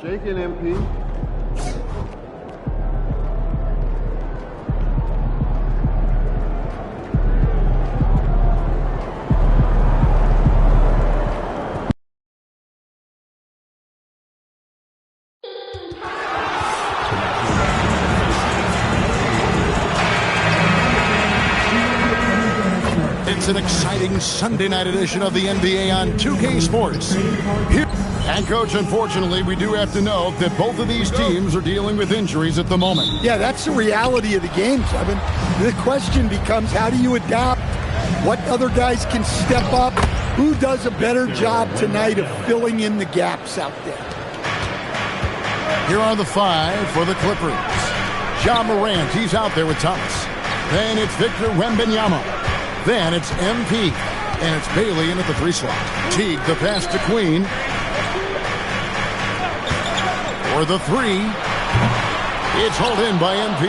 Shaking MP. It's an exciting Sunday night edition of the NBA on 2K Sports. Here, and Coach, unfortunately, we do have to know that both of these teams are dealing with injuries at the moment. Yeah, that's the reality of the game, Kevin. The question becomes, how do you adapt? What other guys can step up? Who does a better job tonight of filling in the gaps out there? Here are the five for the Clippers. Ja Morant, he's out there with Thomas. Then it's Victor Wembanyama. Then it's MP, and it's Bailey in at the 3 slot. Teague, the pass to Queen. For the 3, it's hauled in by MP.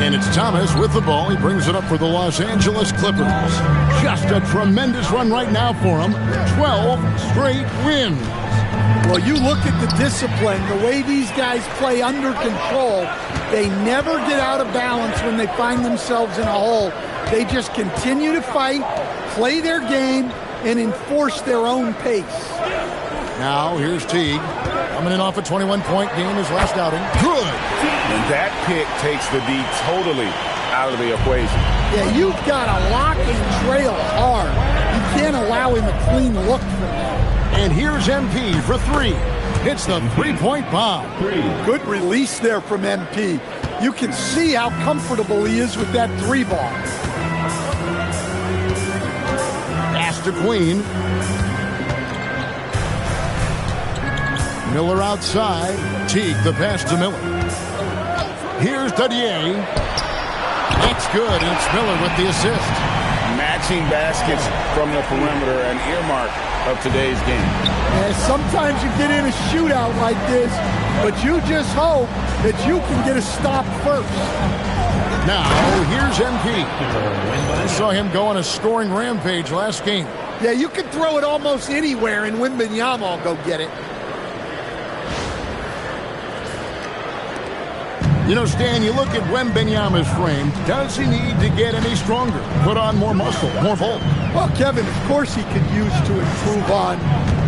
And it's Thomas with the ball. He brings it up for the Los Angeles Clippers. Just a tremendous run right now for him. 12 straight wins. Well, you look at the discipline, the way these guys play under control. They never get out of balance when they find themselves in a hole. They just continue to fight, play their game, and enforce their own pace. Now, here's Teague. Coming in off a 21-point game his last outing. Good! And that pick takes the D totally out of the equation. Yeah, you've got to lock and trail hard. You can't allow him a clean look from that. And here's MP for 3. Hits the 3-point bomb. Good release there from MP. You can see how comfortable he is with that 3 ball. Pass to Queen. Miller outside. Teague, the pass to Miller. Here's Dadier. That's good, and it's Miller with the assist. Matching baskets from the perimeter, an earmark of today's game. Yeah, sometimes you get in a shootout like this, but you just hope that you can get a stop first. Now, here's MP. I saw him go on a scoring rampage last game. Yeah, you can throw it almost anywhere, and Wembanyama will go get it. You know, Stan, you look at Wembanyama's frame. Does he need to get any stronger? Put on more muscle, more bulk? Well, Kevin, of course he could use to improve on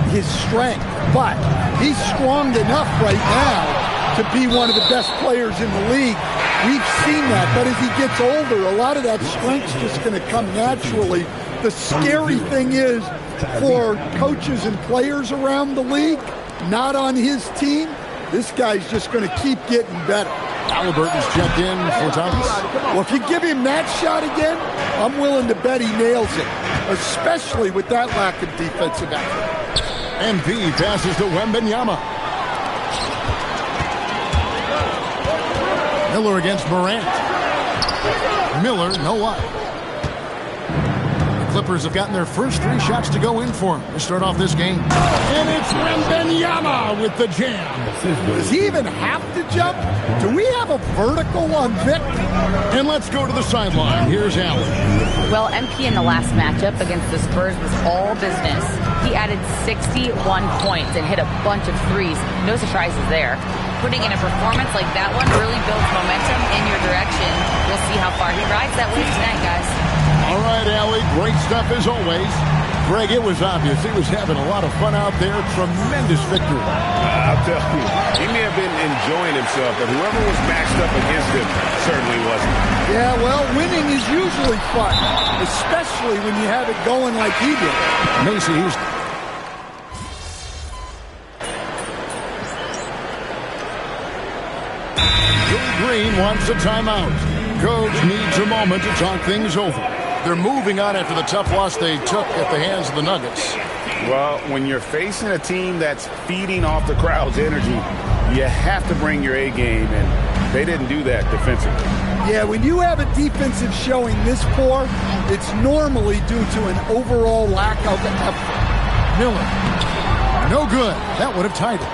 his strength, but he's strong enough right now to be one of the best players in the league. We've seen that, but as he gets older, a lot of that strength's just going to come naturally. The scary thing is, for coaches and players around the league, not on his team, this guy's just going to keep getting better. Halliburton's checked in for Thomas. Well, if you give him that shot again, I'm willing to bet he nails it, especially with that lack of defensive effort. MP passes to Wembanyama. Miller against Morant. Miller, no luck. The Clippers have gotten their first 3 shots to go in for him to start off this game. And it's Wembanyama with the jam. Does he even have to jump? Do we have a vertical on Vic? And let's go to the sideline. Here's Allen. Well, MP in the last matchup against the Spurs was all business. He added 61 points and hit a bunch of threes. No surprises there. Putting in a performance like that one really builds momentum in your direction. We'll see how far he rides that wave tonight, guys. All right, Allie, great stuff as always. Greg, it was obvious he was having a lot of fun out there. Tremendous victory. I'll tell you, he may have been enjoying himself, but whoever was matched up against him certainly wasn't. Yeah, well, winning is usually fun, especially when you have it going like he did. Macy Houston. Joe Green wants a timeout. Coach needs a moment to talk things over. They're moving on after the tough loss they took at the hands of the Nuggets. Well, when you're facing a team that's feeding off the crowd's energy, you have to bring your A game, and they didn't do that defensively. Yeah, when you have a defensive showing this poor, it's normally due to an overall lack of effort. Miller, no good. That would have tied it.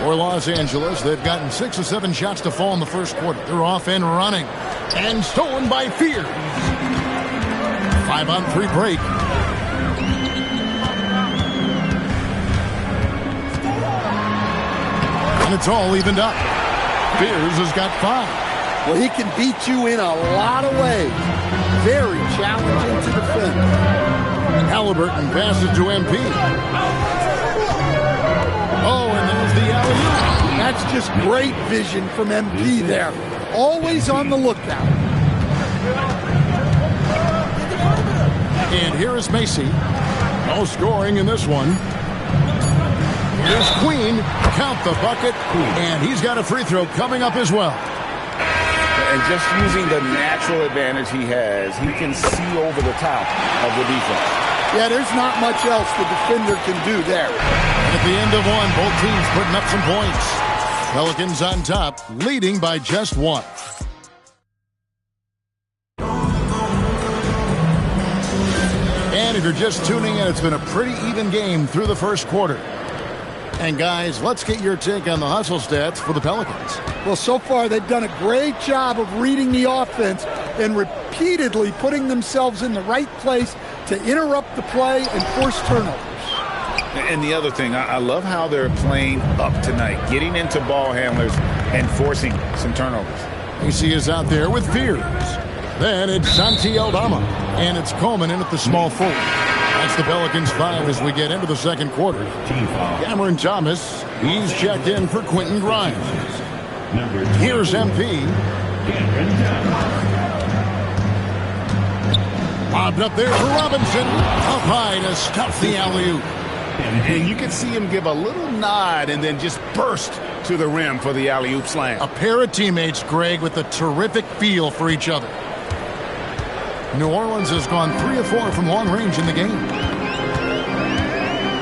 For Los Angeles, they've gotten 6 or 7 shots to fall in the first quarter. They're off and running. And stolen by Fears. 5-on-3 break. And it's all evened up. Fears has got 5. Well, he can beat you in a lot of ways. Very challenging to defend. Halliburton passes to MP. Oh, and there's the alley-oop. That's just great vision from MP there. Always on the lookout. And here is Macy. No scoring in this one. Here's Queen. Count the bucket. And he's got a free throw coming up as well. And just using the natural advantage he has, he can see over the top of the defense. Yeah, there's not much else the defender can do there. And at the end of one, both teams putting up some points. Pelicans on top, leading by just 1. And if you're just tuning in, it's been a pretty even game through the first quarter. And guys, let's get your take on the hustle stats for the Pelicans. Well, so far they've done a great job of reading the offense and repeatedly putting themselves in the right place to interrupt the play and force turnovers. And the other thing, I love how they're playing up tonight, getting into ball handlers and forcing some turnovers. AC is out there with Fears. Then it's Santi Aldama. And it's Coleman in at the small forward. That's the Pelicans 5 as we get into the second quarter. Cameron Thomas, he's checked in for Quentin Grimes. Here's MP. Bobbed up there for Robinson. Up high to stuff the alley-oop. And you can see him give a little nod and then just burst to the rim for the alley-oop slam. A pair of teammates, Greg, with a terrific feel for each other. New Orleans has gone 3 of 4 from long range in the game.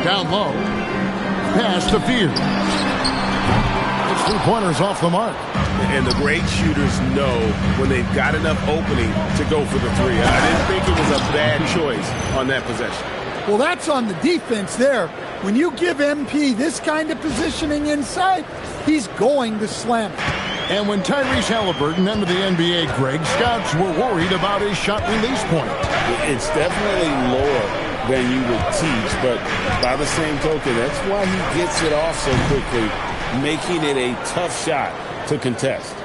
Down low. Pass to Fears. It's 3-pointers off the mark. And the great shooters know when they've got enough opening to go for the 3. I didn't think it was a bad choice on that possession. Well, that's on the defense there. When you give MP this kind of positioning inside, he's going to slam it. And when Tyrese Halliburton entered the NBA, Greg, scouts were worried about his shot release point. It's definitely lower than you would teach, but by the same token, that's why he gets it off so quickly, making it a tough shot to contest.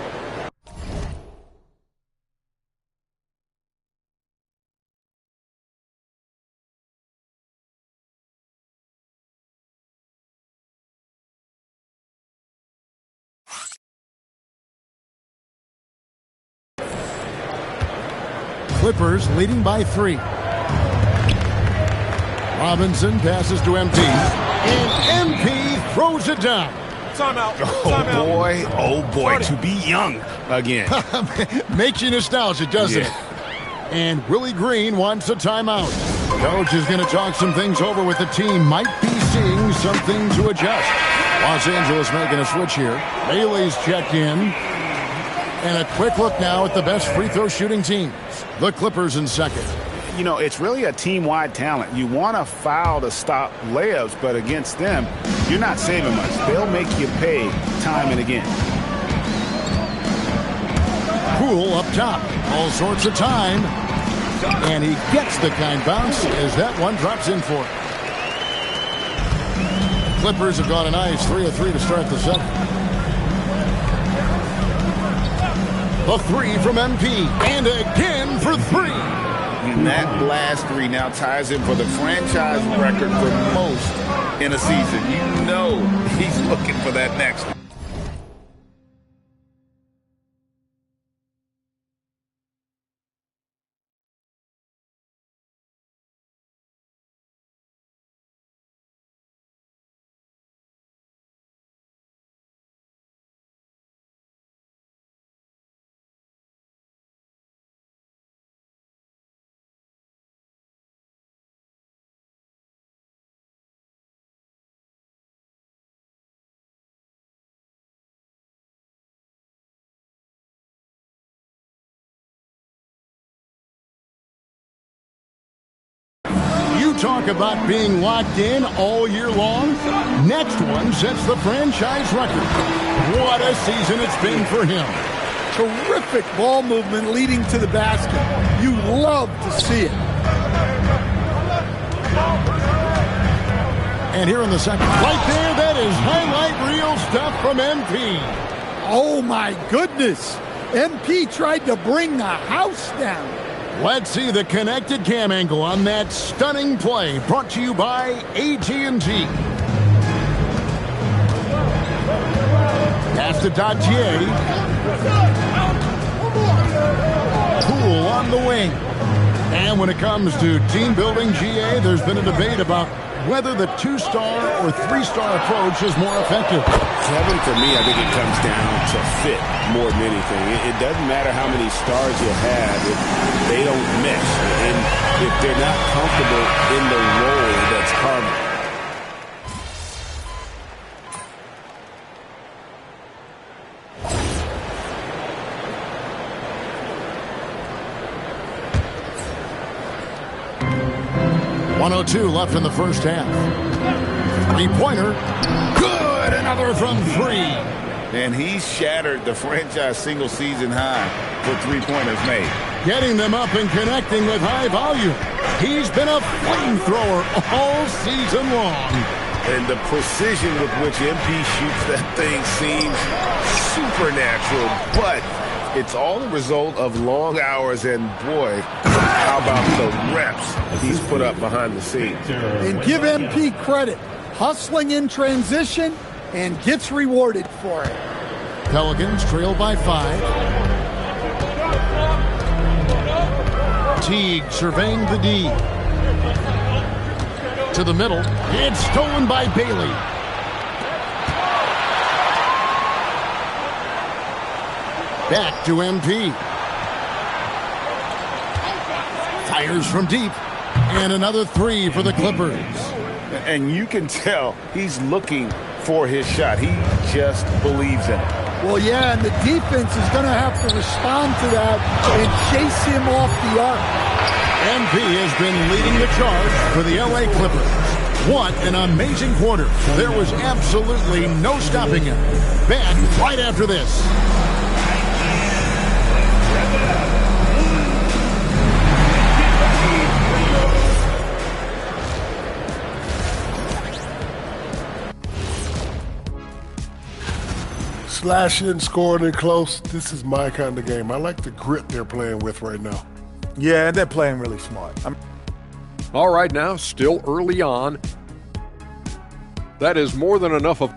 Clippers leading by 3. Robinson passes to MP. And MP throws it down. Timeout. Oh boy, to be young again. Makes you nostalgic, doesn't it? And Willie Green wants a timeout. Coach is going to talk some things over with the team. Might be seeing something to adjust. Los Angeles making a switch here. Bailey's checked in. And a quick look now at the best free throw shooting teams. The Clippers in second. You know, it's really a team-wide talent. You want to foul to stop layups, but against them, you're not saving much. They'll make you pay time and again. Poole up top. All sorts of time. And he gets the kind bounce as that one drops in for him. Clippers have got a nice 3 of 3 to start the second. The 3 from MP, and again for 3. And that last 3 now ties him for the franchise record for most in a season. You know he's looking for that next one. Talk about being locked in all year long. Next one sets the franchise record. What a season it's been for him. Terrific ball movement leading to the basket. You love to see it. And here in the second. Right there, that is highlight reel stuff from MP. Oh, my goodness. MP tried to bring the house down. Let's see the connected cam angle on that stunning play, brought to you by AT&T. Pass to Dottier. Poole on the wing. And when it comes to team building, GA, there's been a debate about whether the 2-star or 3-star approach is more effective. Kevin, for me, I think it comes down to fit more than anything. It doesn't matter how many stars you have if they don't mesh and if they're not comfortable in the role that's carved. .102 left in the first half. Three-pointer. Good! Another from 3. And he's shattered the franchise single-season high for three-pointers made. Getting them up and connecting with high volume. He's been a flamethrower all season long. And the precision with which MP shoots that thing seems supernatural, but it's all the result of long hours, and boy, how about the reps he's put up behind the scenes. And give MP credit. Hustling in transition and gets rewarded for it. Pelicans trail by 5. Teague surveying the D. To the middle. It's stolen by Bailey. Back to MP. Fires from deep. And another 3 for the Clippers. And you can tell he's looking for his shot. He just believes in it. Well, yeah, and the defense is going to have to respond to that and chase him off the arc. MP has been leading the charge for the LA Clippers. What an amazing quarter. There was absolutely no stopping him. Back right after this. Slashing, scoring it close. This is my kind of game. I like the grit they're playing with right now. Yeah, and they're playing really smart. All right, now, still early on. That is more than enough of...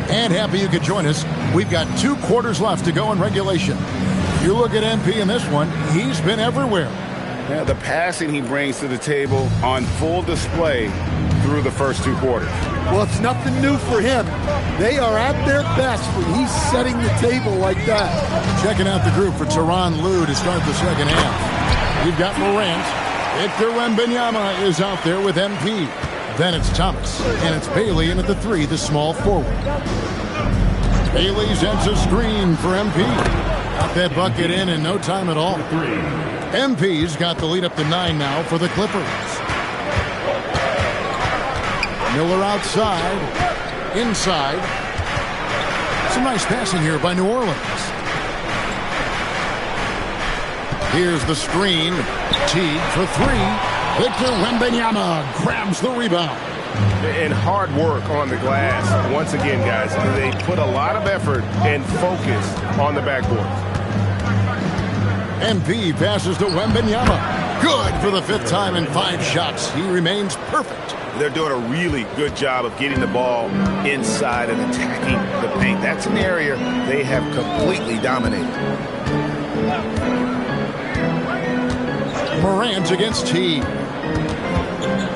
And happy you could join us. We've got 2 quarters left to go in regulation. You look at MP in this one, he's been everywhere. Yeah, the passing he brings to the table on full display through the first 2 quarters. Well, it's nothing new for him. They are at their best when he's setting the table like that. Checking out the group for Tyronn Lue to start the second half. We've got Morant. Victor Wembanyama is out there with MP. Then it's Thomas. And it's Bailey in at the 3, the small forward. Bailey sends a screen for MP. Got that bucket in no time at all. MP's got the lead up to 9 now for the Clippers. Miller outside. Inside. Some nice passing here by New Orleans. Here's the screen. Teague for 3. Victor Wembanyama grabs the rebound. And hard work on the glass. Once again, guys, they put a lot of effort and focus on the backboard. MP passes to Wembanyama. Good for the 5th time in 5 shots. He remains perfect. They're doing a really good job of getting the ball inside and attacking the paint. That's an area they have completely dominated. Morant against Teague.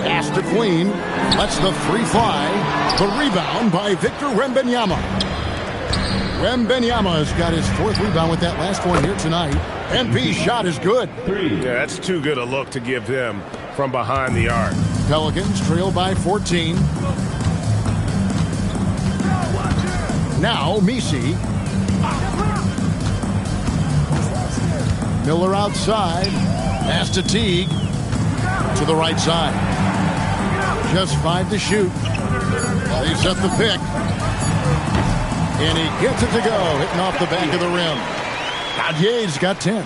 Pass to Queen. Lets the 3 fly. The rebound by Victor Wembanyama. Wembanyama's got his 4th rebound with that last one here tonight. MP's shot is good. Yeah, that's too good a look to give them from behind the arc. Pelicans trail by 14. Now Misi. Miller outside. Pass to Teague. To the right side. Just 5 to shoot. They set the pick. And he gets it to go, hitting off the back of the rim. Adier's got 10.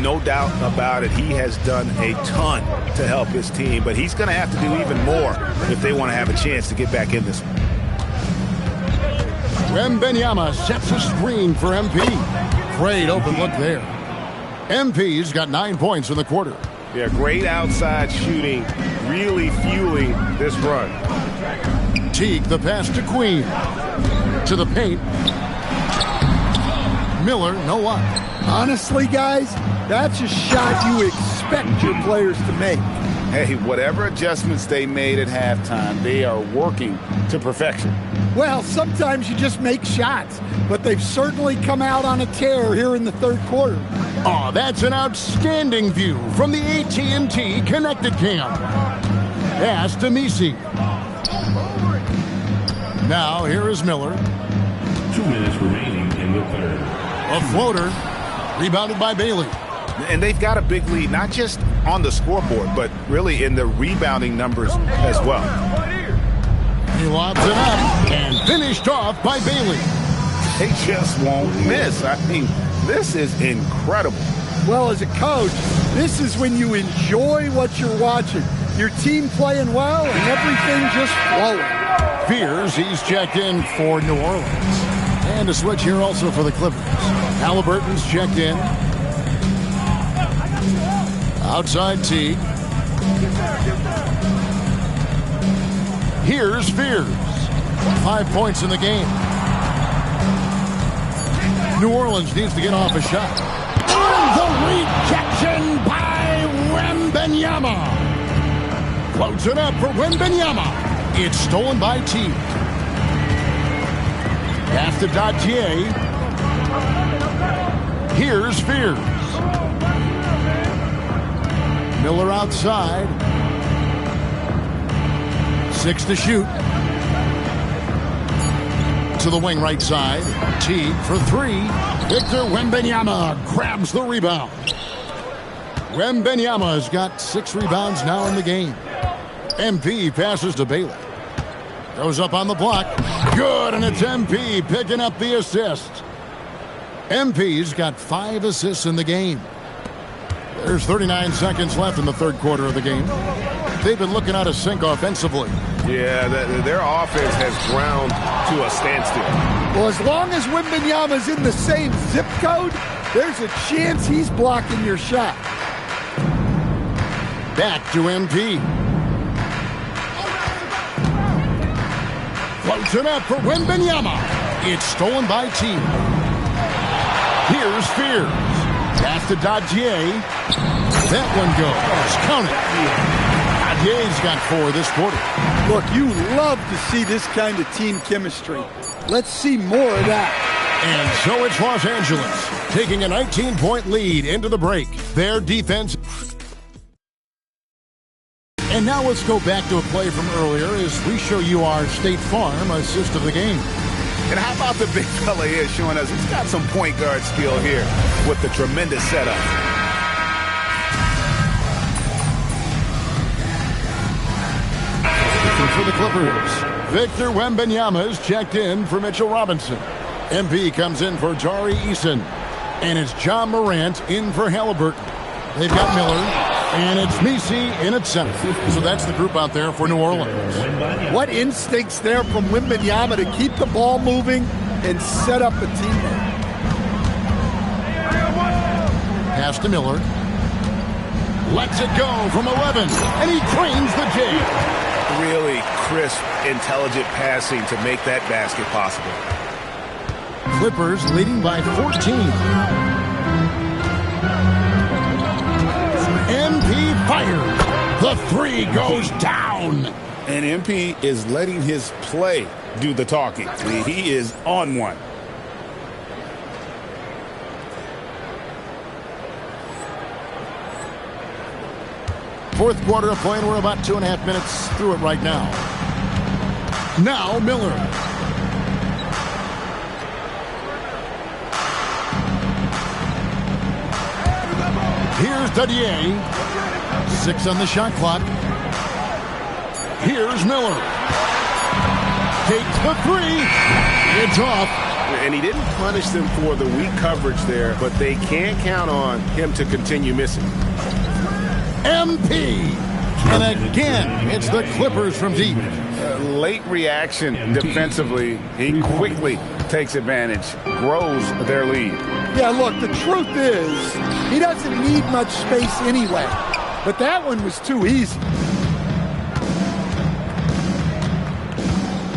No doubt about it. He has done a ton to help his team, but he's going to have to do even more if they want to have a chance to get back in this one. Wembanyama sets a screen for MP. Great open look there. MP's got 9 points in the quarter. Yeah, great outside shooting, really fueling this run. Teague, the pass to Queen. To the paint. Miller, no luck. Honestly, guys, that's a shot you expect your players to make. Hey, whatever adjustments they made at halftime, they are working to perfection. Well, sometimes you just make shots, but they've certainly come out on a tear here in the third quarter. Oh, that's an outstanding view from the AT&T Connected Cam. Pass to Misi. Now, here is Miller. 2 minutes remaining in the third. A floater. Rebounded by Bailey. And they've got a big lead, not just on the scoreboard, but really in the rebounding numbers as well. He lobs it up and finished off by Bailey. They just won't miss. I mean, this is incredible. Well, as a coach, this is when you enjoy what you're watching. Your team playing well and everything just flowing. Fears he's checked in for New Orleans. And a switch here also for the Clippers. Halliburton's checked in. Outside Teague. Here's Fears. 5 points in the game. New Orleans needs to get off a shot. Oh, the rejection by Wembanyama. Floats it up for Wembanyama. It's stolen by Teague. Pass to Datier. Here's Fears. Miller outside. 6 to shoot. To the wing right side. Teague for 3. Victor Wembanyama grabs the rebound. Wembanyama has got 6 rebounds now in the game. MP passes to Bailey. Goes up on the block. Good, and it's MP picking up the assist. MP's got 5 assists in the game. There's 39 seconds left in the third quarter of the game. They've been looking out of sync offensively. Yeah, their offense has ground to a standstill. Well, as long as Wembanyama's in the same zip code, there's a chance he's blocking your shot. Back to MP. Floats it up for Wembanyama. It's stolen by Teague. Here's Fears. Pass to Dadier. That one goes. Count it. Dadier's got 4 this quarter. Look, you love to see this kind of team chemistry. Let's see more of that. And so it's Los Angeles taking a 19-point lead into the break. Their defense. And now let's go back to a play from earlier as we show you our State Farm assist of the game. And how about the big fella here showing us he's got some point guard skill here with the tremendous setup. For the Clippers, Victor Wembanyama is checked in for Mitchell Robinson. MP comes in for Jari Eason. And it's John Morant in for Halliburton. They've got Miller, and it's Misi in at center. So that's the group out there for New Orleans. What instincts there from Wembanyama to keep the ball moving and set up a teammate. Pass to Miller. Lets it go from 11, and he drains the J. Really crisp, intelligent passing to make that basket possible. Clippers leading by 14. MP fires. The 3 goes down. And MP is letting his play do the talking. He is on one. Fourth quarter of play, and we're about 2.5 minutes through it right now. Now Miller. Here's Dadier. 6 on the shot clock. Here's Miller. Takes the 3. It's off. And he didn't punish them for the weak coverage there, but they can't count on him to continue missing. MP. And again, it's the Clippers from deep. Late reaction defensively. He quickly takes advantage, grows their lead. Yeah, look, the truth is he doesn't need much space anyway. But that one was too easy.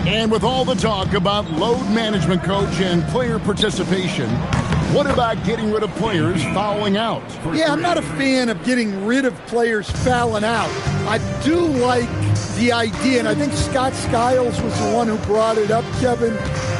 And with all the talk about load management, coach, and player participation, what about getting rid of players fouling out? Yeah, I'm not a fan of getting rid of players fouling out. I do like the idea, and I think Scott Skiles was the one who brought it up, Kevin,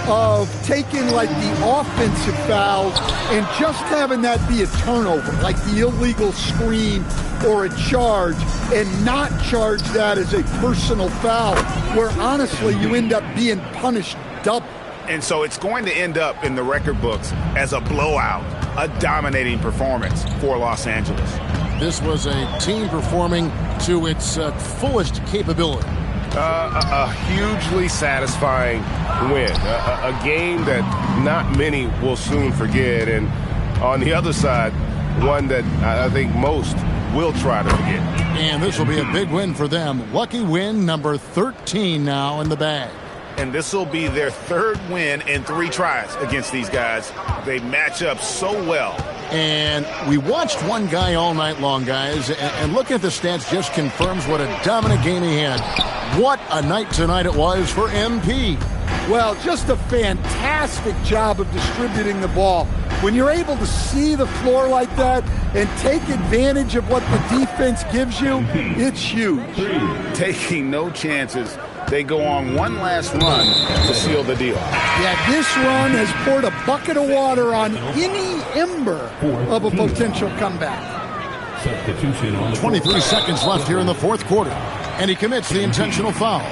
of taking like the offensive fouls and just having that be a turnover, like the illegal screen or a charge, and not charge that as a personal foul, where honestly you end up being punished double. And so it's going to end up in the record books as a blowout, a dominating performance for Los Angeles. This was a team performing to its fullest capability. A hugely satisfying win. A game that not many will soon forget. And on the other side, one that I think most will try to forget. And this will be a big win for them. Lucky win number 13 now in the bag. And this will be their third win in 3 tries against these guys. They match up so well. And we watched one guy all night long, guys, and looking at the stats just confirms what a dominant game he had. What a night tonight it was for MP. Well, just a fantastic job of distributing the ball. When you're able to see the floor like that and take advantage of what the defense gives you, it's huge. Taking no chances. They go on one last run to seal the deal. Yeah, this run has poured a bucket of water on any ember of a potential comeback. 23 seconds left here in the fourth quarter, and he commits the intentional foul.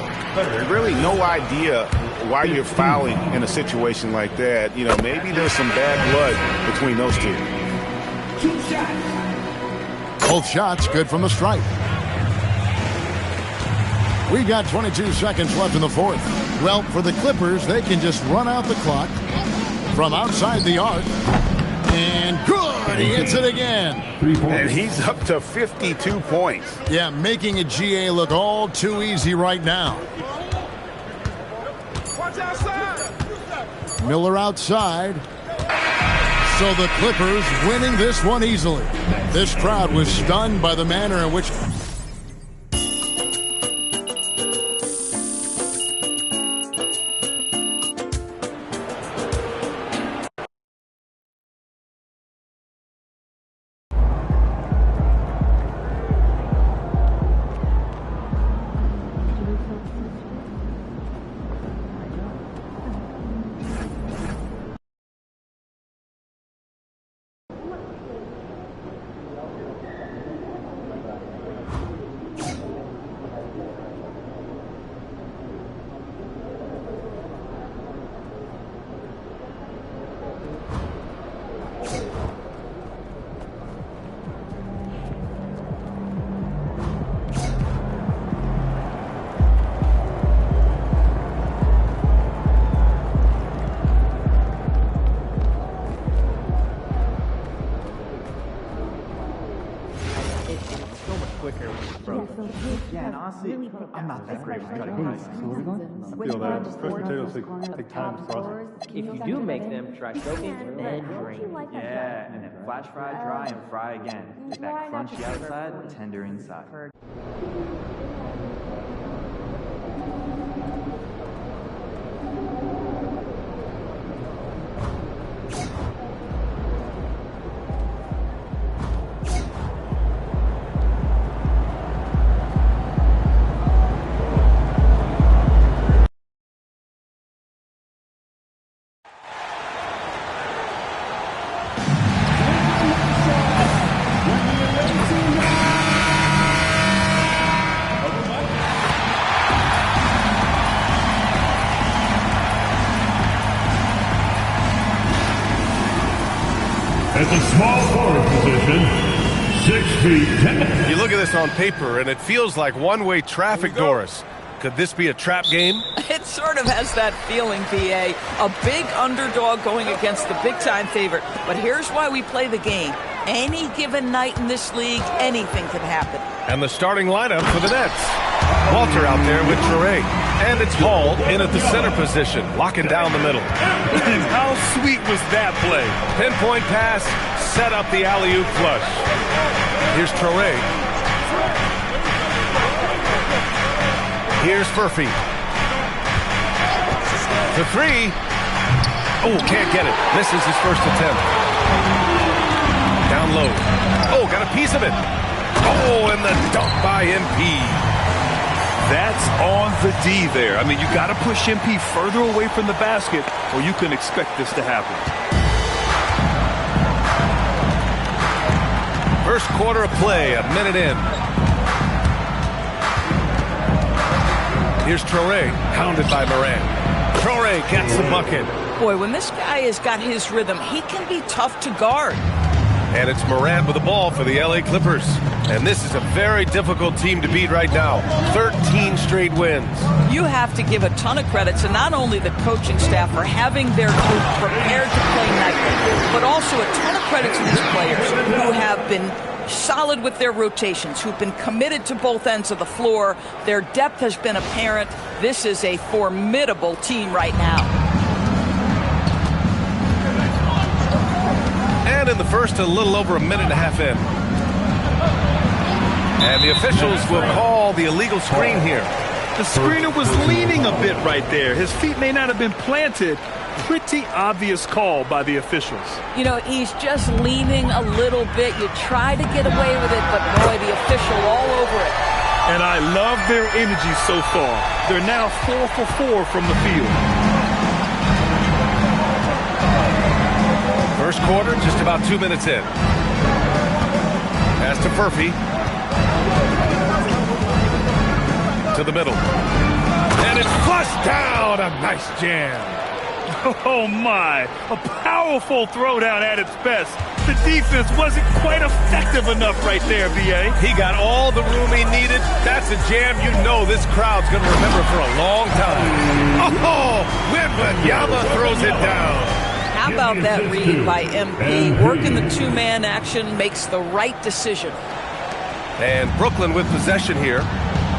Really no idea why you're fouling in a situation like that. You know, maybe there's some bad blood between those two. Both shots good from the stripe. We got 22 seconds left in the fourth. Well, for the Clippers, they can just run out the clock from outside the arc. And good, he hits it again. And he's up to 52 points. Yeah, making a GA look all too easy right now. Watch outside. Miller outside. So the Clippers winning this one easily. This crowd was stunned by the manner in which... Yeah, and honestly, I'm not that great with cutting rice. So where are we going? Feel that. Fresh potatoes take time to process. If you do make them, try soaking, then drain. Yeah, and then flash fry dry and fry again. Get that crunchy outside, tender inside. At the small forward position, 6 feet 10. You look at this on paper, and it feels like one-way traffic, Doris. Could this be a trap game? It sort of has that feeling, B.A. A big underdog going against the big-time favorite. But here's why we play the game. Any given night in this league, anything can happen. And the starting lineup for the Nets. Walter out there with Traore. And it's Hall in at the center position, locking down the middle. And how sweet was that play? Pinpoint pass, set up the alley-oop flush. Here's Traore. Here's Furphy. The three. Oh, can't get it. Misses his first attempt. Down low. Oh, got a piece of it. Oh, and the dunk by MP. That's on the D there. I mean, you got to push MP further away from the basket or you can expect this to happen. First quarter of play, a minute in. Here's Traore, hounded by Moran. Traore gets the bucket. Boy, when this guy has got his rhythm, he can be tough to guard. And it's Moran with the ball for the LA Clippers. And this is a very difficult team to beat right now. 13 straight wins. You have to give a ton of credit to not only the coaching staff for having their group prepared to play nightly, but also a ton of credit to these players who have been solid with their rotations, who've been committed to both ends of the floor. Their depth has been apparent. This is a formidable team right now. And in the first, a little over a minute and a half in. And the officials will call the illegal screen here. The screener was leaning a bit right there. His feet may not have been planted. Pretty obvious call by the officials. You know, he's just leaning a little bit. You try to get away with it, but boy, the official all over it. And I love their energy so far. They're now 4 for 4 from the field. First quarter, just about 2 minutes in. Pass to Furphy. To the middle. And it's flushed down. A nice jam. Oh, my. A powerful throwdown at its best. The defense wasn't quite effective enough right there, B.A. He got all the room he needed. That's a jam you know this crowd's going to remember for a long time. Oh, Wembanyama throws it down. How about that read by MP? Working the two-man action makes the right decision. And Brooklyn with possession here.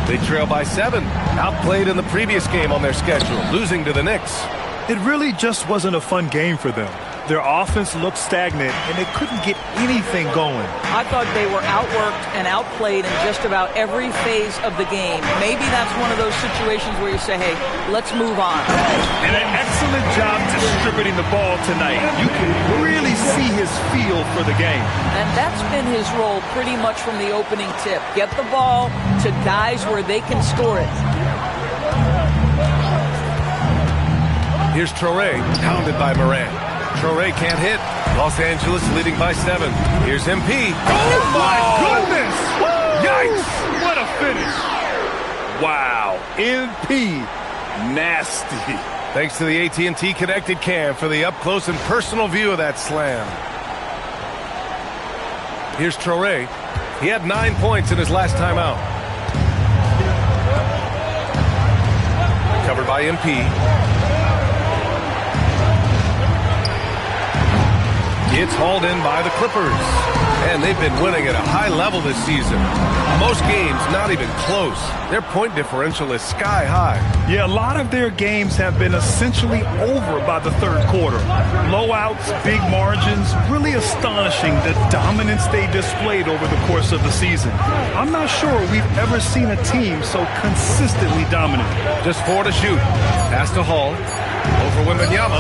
They trail by 7. Outplayed in the previous game on their schedule, losing to the Knicks. It really just wasn't a fun game for them. Their offense looked stagnant, and they couldn't get anything going. I thought they were outworked and outplayed in just about every phase of the game. Maybe that's one of those situations where you say, hey, let's move on. And an excellent job distributing the ball tonight. You can really see his feel for the game. And that's been his role pretty much from the opening tip. Get the ball to guys where they can score it. Here's Traore, hounded by Moran. Traore can't hit. Los Angeles leading by 7. Here's MP. Oh, my goodness! Woo! Yikes! What a finish. Wow. MP. Nasty. Thanks to the AT&T Connected Cam for the up-close and personal view of that slam. Here's Traore. He had 9 points in his last time out. Covered by MP. It's hauled in by the Clippers. And they've been winning at a high level this season. Most games not even close. Their point differential is sky high. Yeah, a lot of their games have been essentially over by the third quarter. Blowouts, big margins, really astonishing the dominance they displayed over the course of the season. I'm not sure we've ever seen a team so consistently dominant. Just 4 to shoot. Pass to Hall. Over Wembanyama.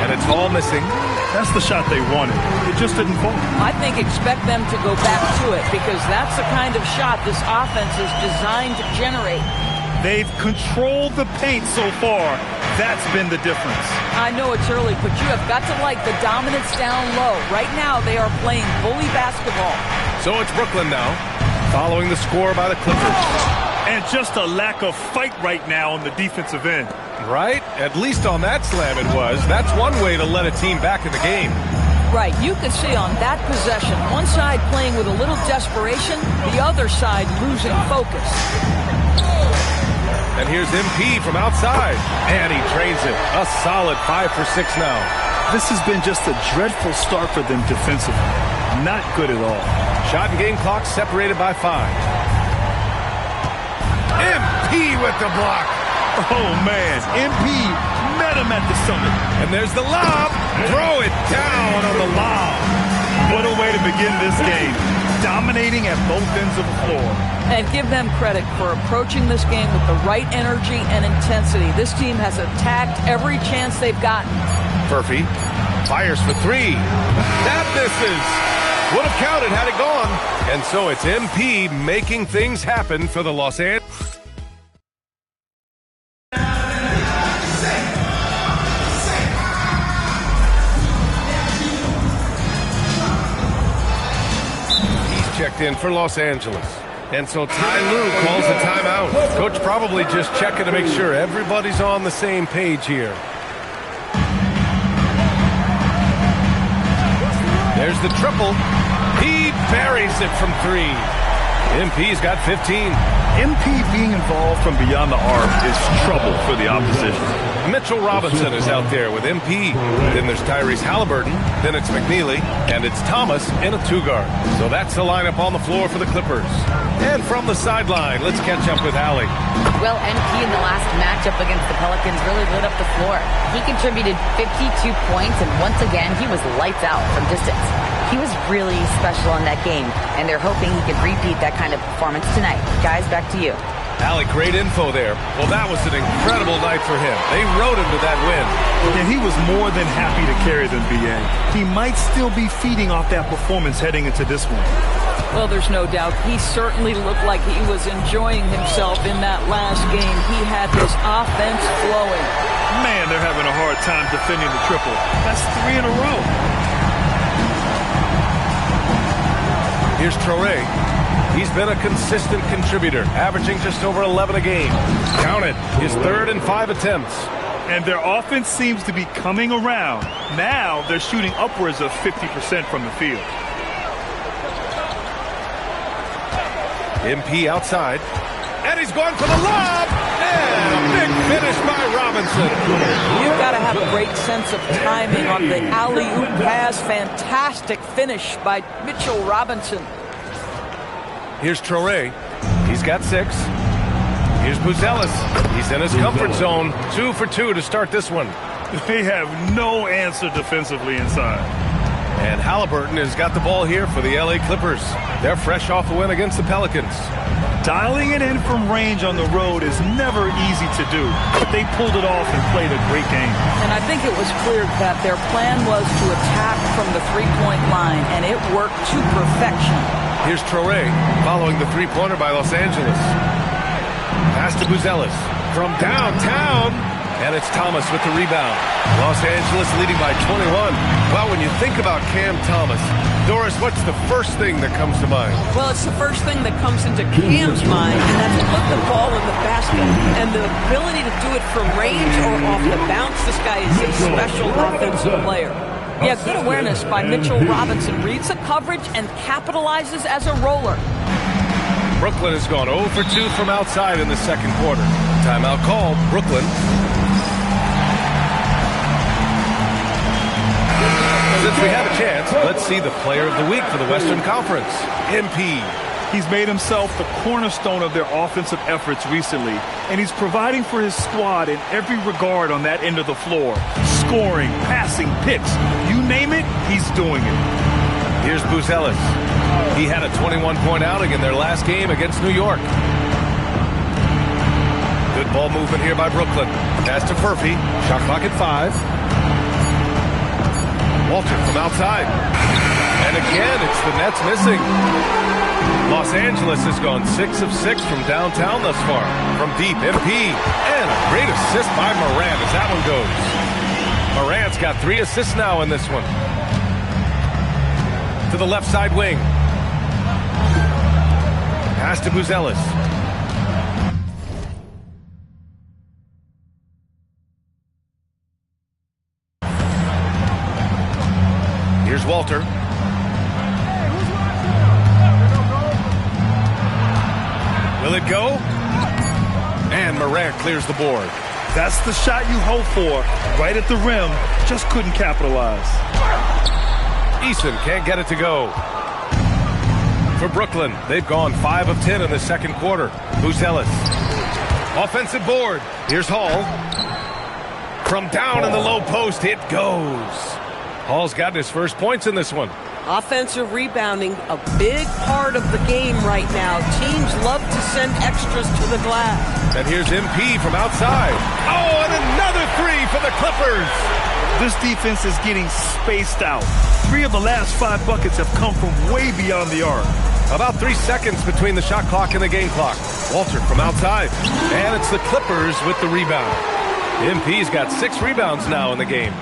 And it's Hall missing. That's the shot they wanted. It just didn't fall. I think expect them to go back to it because that's the kind of shot this offense is designed to generate. They've controlled the paint so far. That's been the difference. I know it's early, but you have got to like the dominance down low. Right now, they are playing bully basketball. So it's Brooklyn now, following the score by the Clippers. And just a lack of fight right now on the defensive end. Right? At least on that slam it was. That's one way to let a team back in the game. Right. You can see on that possession, one side playing with a little desperation, the other side losing focus. And here's MP from outside. And he drains it. A solid 5 for 6 now. This has been just a dreadful start for them defensively. Not good at all. Shot and game clock separated by 5. MP with the block. Oh, man. MP met him at the summit. And there's the lob. Throw it down on the lob. What a way to begin this game. Dominating at both ends of the floor. And give them credit for approaching this game with the right energy and intensity. This team has attacked every chance they've gotten. Murphy fires for 3. That misses. Would have counted had it gone. And so it's MP making things happen for the Los Angeles. He's checked in for Los Angeles. And so Ty Lue calls a timeout. Coach probably just checking to make sure everybody's on the same page here. There's the triple. He buries it from 3. MP's got 15. MP being involved from beyond the arc is trouble for the opposition. Mitchell Robinson is out there with MP. Then there's Tyrese Halliburton. Then it's McNeely. And it's Thomas in a 2-guard. So that's the lineup on the floor for the Clippers. And from the sideline, let's catch up with Allie. Well, MP in the last matchup against the Pelicans really lit up the floor. He contributed 52 points, and once again, he was lights out from distance. He was really special in that game, and they're hoping he can repeat that kind of performance tonight. Guys, back to you. Allie, great info there. Well, that was an incredible night for him. They rode him to that win. And he was more than happy to carry them, BA. He might still be feeding off that performance heading into this one. Well, there's no doubt. He certainly looked like he was enjoying himself in that last game. He had his offense flowing. Man, they're having a hard time defending the triple. That's 3 in a row. Here's Traoré. He's been a consistent contributor, averaging just over 11 a game. Count it, his 3rd and 5 attempts. And their offense seems to be coming around. Now they're shooting upwards of 50% from the field. MP outside. And he's going for the lob. And a big finish by Robinson. You've got to have a great sense of timing on the alley-oop pass. Fantastic finish by Mitchell Robinson. Here's Traoré. He's got 6. Here's Buzelis. He's in his comfort zone. 2 for 2 to start this one. They have no answer defensively inside. And Halliburton has got the ball here for the LA Clippers. They're fresh off a win against the Pelicans. Dialing it in from range on the road is never easy to do, but they pulled it off and played a great game. And I think it was clear that their plan was to attack from the three-point line, and it worked to perfection. Here's Traoré following the three-pointer by Los Angeles. Pass to Buzelis from downtown. And it's Thomas with the rebound. Los Angeles leading by 21. Well, when you think about Cam Thomas, Doris, what's the first thing that comes to mind? Well, it's the first thing that comes into Cam's mind, and that's put the ball in the basket. And the ability to do it from range or off the bounce, this guy is a special offensive player. Yeah, good awareness by Mitchell Robinson. Reads the coverage and capitalizes as a roller. Brooklyn has gone 0 for 2 from outside in the second quarter. Timeout called. Brooklyn. Since we have a chance, let's see the player of the week for the Western Conference, MP. He's made himself the cornerstone of their offensive efforts recently, and he's providing for his squad in every regard on that end of the floor. Scoring, passing, picks, you name it, he's doing it. Here's Buzelis. He had a 21-point outing in their last game against New York. Good ball movement here by Brooklyn. Pass to Murphy. Shot clock at 5. Walter from outside. And again, it's the Nets missing. Los Angeles has gone 6 of 6 from downtown thus far. From deep, MP. And a great assist by Morant as that one goes. Morant's got 3 assists now in this one. To the left side wing. Pass to Buzelis. Here's Walter. Will it go? And Morant clears the board. That's the shot you hope for. Right at the rim. Just couldn't capitalize. Eason can't get it to go. For Brooklyn, they've gone 5 of 10 in the second quarter. Buzelis. Offensive board. Here's Hall. From down in the low post, it goes. Hall's gotten his first points in this one. Offensive rebounding, a big part of the game right now. Teams love to send extras to the glass. And here's MP from outside. Oh, and another three for the Clippers. This defense is getting spaced out. 3 of the last 5 buckets have come from way beyond the arc. About 3 seconds between the shot clock and the game clock. Walter from outside. And it's the Clippers with the rebound. MP's got 6 rebounds now in the game.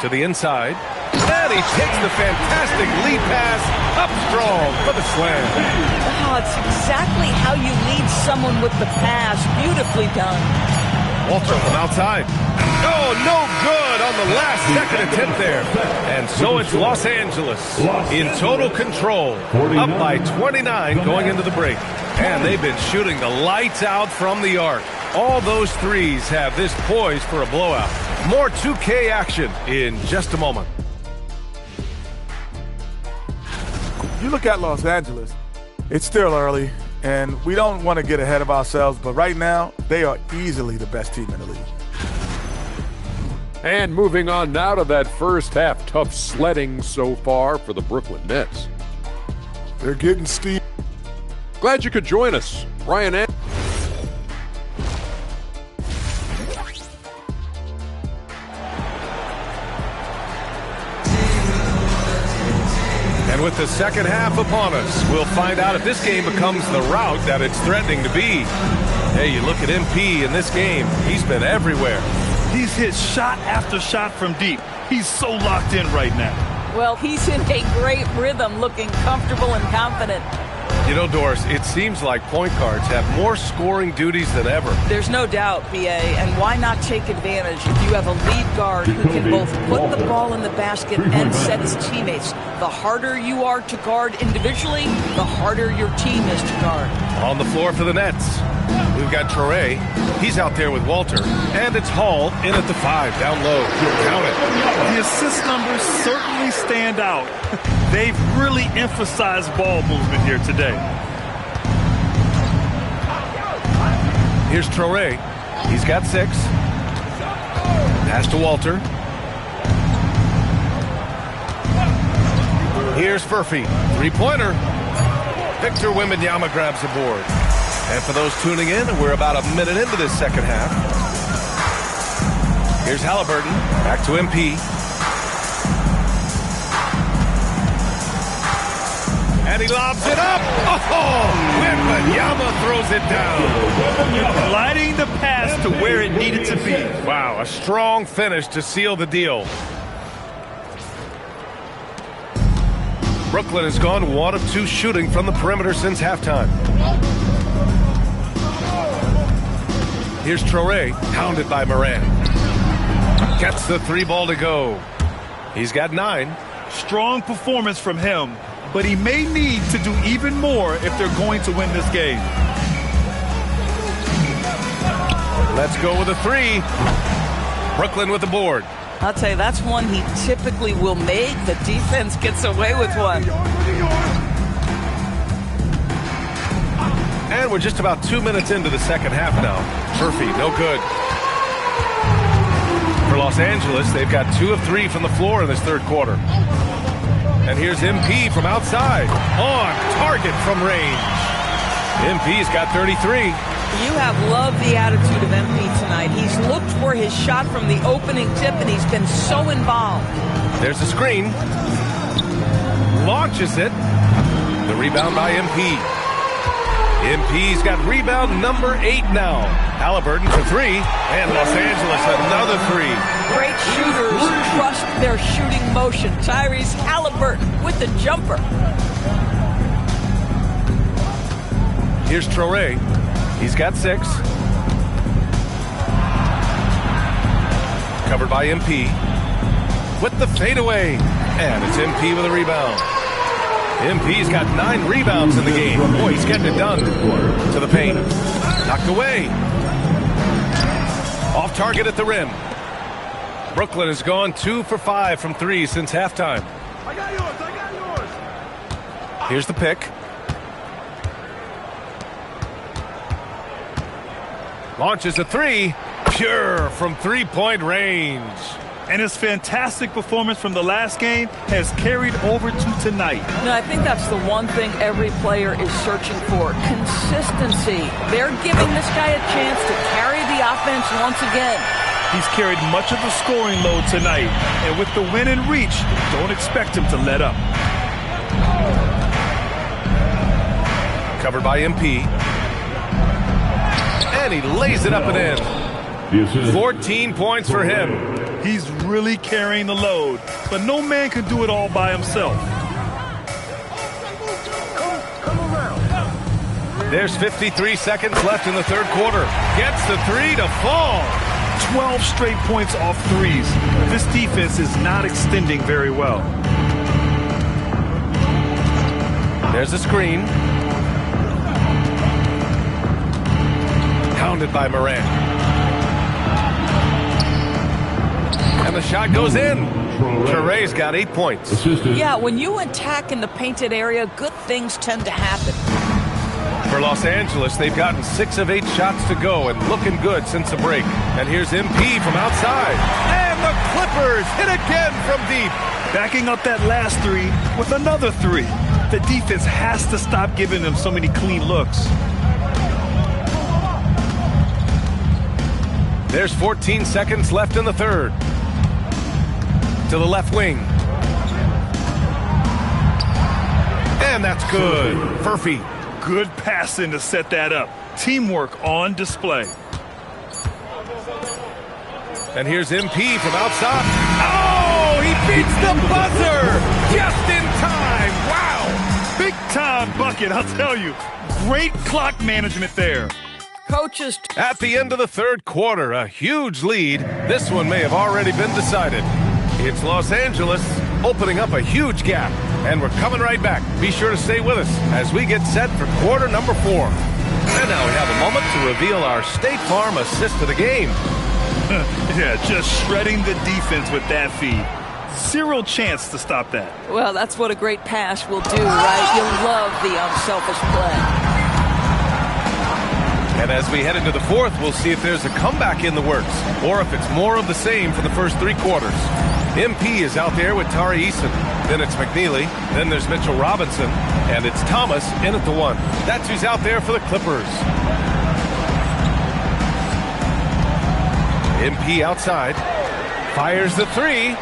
To the inside. And he takes the fantastic lead pass up strong for the slam. Oh, it's exactly how you lead someone with the pass. Beautifully done. Walter from outside. Oh, no good on the last second attempt there. And so it's Los Angeles in total control. Up by 29 going into the break. And they've been shooting the lights out from the arc. All those threes have this poised for a blowout. More 2K action in just a moment. You look at Los Angeles, it's still early, and we don't want to get ahead of ourselves, but right now, they are easily the best team in the league. And moving on now to that first half, tough sledding so far for the Brooklyn Nets. They're getting steep. Glad you could join us. Brian and with the second half upon us, we'll find out if this game becomes the rout that it's threatening to be. Hey, you look at MP in this game, he's been everywhere. He's hit shot after shot from deep. He's so locked in right now. Well, he's in a great rhythm, looking comfortable and confident. You know, Doris, it seems like point guards have more scoring duties than ever. There's no doubt, BA, and why not take advantage if you have a lead guard who can both put the ball in the basket and set his teammates. The harder you are to guard individually, the harder your team is to guard. On the floor for the Nets, we've got Traore. He's out there with Walter. And it's Hall in at the 5, down low. Count it. The assist numbers certainly stand out. They've really emphasized ball movement here today. Here's Traore. He's got 6. Pass to Walter. Here's Furphy. 3-pointer. Victor Wembanyama grabs the board. And for those tuning in, we're about a minute into this second half. Here's Halliburton. Back to MP. And he lobs it up. Oh, Wembanyama throws it down. Gliding the pass to where it needed to be. Wow, a strong finish to seal the deal. Brooklyn has gone 1 of 2 shooting from the perimeter since halftime. Here's Traore, pounded by Morant. Gets the 3 ball to go. He's got 9. Strong performance from him, but he may need to do even more if they're going to win this game. Let's go with a 3. Brooklyn with the board. I'll tell you, that's one he typically will make. The defense gets away with one. And we're just about 2 minutes into the second half now. Murphy, no good. For Los Angeles, they've got 2 of 3 from the floor in this third quarter. And here's MP from outside. On target from range. MP's got 33. You have loved the attitude of MP tonight. He's looked for his shot from the opening tip, and he's been so involved. There's the screen. Launches it. The rebound by MP. MP's got rebound number 8 now. Halliburton for 3. And Los Angeles another 3. Great shooters trust their shooting motion. Tyrese Halliburton with the jumper. Here's Traore. He's got 6. Covered by MP. With the fadeaway. And it's MP with a rebound. MP's got 9 rebounds in the game. Boy, he's getting it done. To the paint. Knocked away. Off target at the rim. Brooklyn has gone 2 for 5 from 3 since halftime. I got yours. Here's the pick. Launches a 3. Pure from 3-point range. And his fantastic performance from the last game has carried over to tonight. No, I think that's the one thing every player is searching for. Consistency. They're giving this guy a chance to carry the offense once again. He's carried much of the scoring load tonight. And with the win in reach, don't expect him to let up. Covered by MP. And he lays it up and in. 14 points for him. He's really carrying the load, but no man can do it all by himself. There's 53 seconds left in the third quarter. Gets the 3 to fall. 12 straight points off threes. This defense is not extending very well. There's a screen. Pounded by Morant. And the shot goes in. Ture's got 8 points. Yeah, when you attack in the painted area, good things tend to happen. For Los Angeles, they've gotten 6 of 8 shots to go and looking good since the break. And here's MP from outside. And the Clippers hit again from deep. Backing up that last 3 with another 3. The defense has to stop giving them so many clean looks. There's 14 seconds left in the third. To the left wing. And that's good. Furphy. Good passing to set that up. Teamwork on display. And here's MP from outside. Oh, he beats the buzzer just in time. Wow. Big time bucket, I'll tell you. Great clock management there. Coaches. At the end of the third quarter, a huge lead. This one may have already been decided. It's Los Angeles opening up a huge gap. And we're coming right back. Be sure to stay with us as we get set for quarter number 4. And now we have a moment to reveal our State Farm assist of the game. Yeah, just shredding the defense with that feed. Zero chance to stop that. Well, that's what a great pass will do, right? You'll love the unselfish play. And as we head into the fourth, we'll see if there's a comeback in the works or if it's more of the same for the first 3 quarters. MP is out there with Tari Eason. Then it's McNeely. Then there's Mitchell Robinson. And it's Thomas in at the 1. That's who's out there for the Clippers. MP outside. Fires the 3.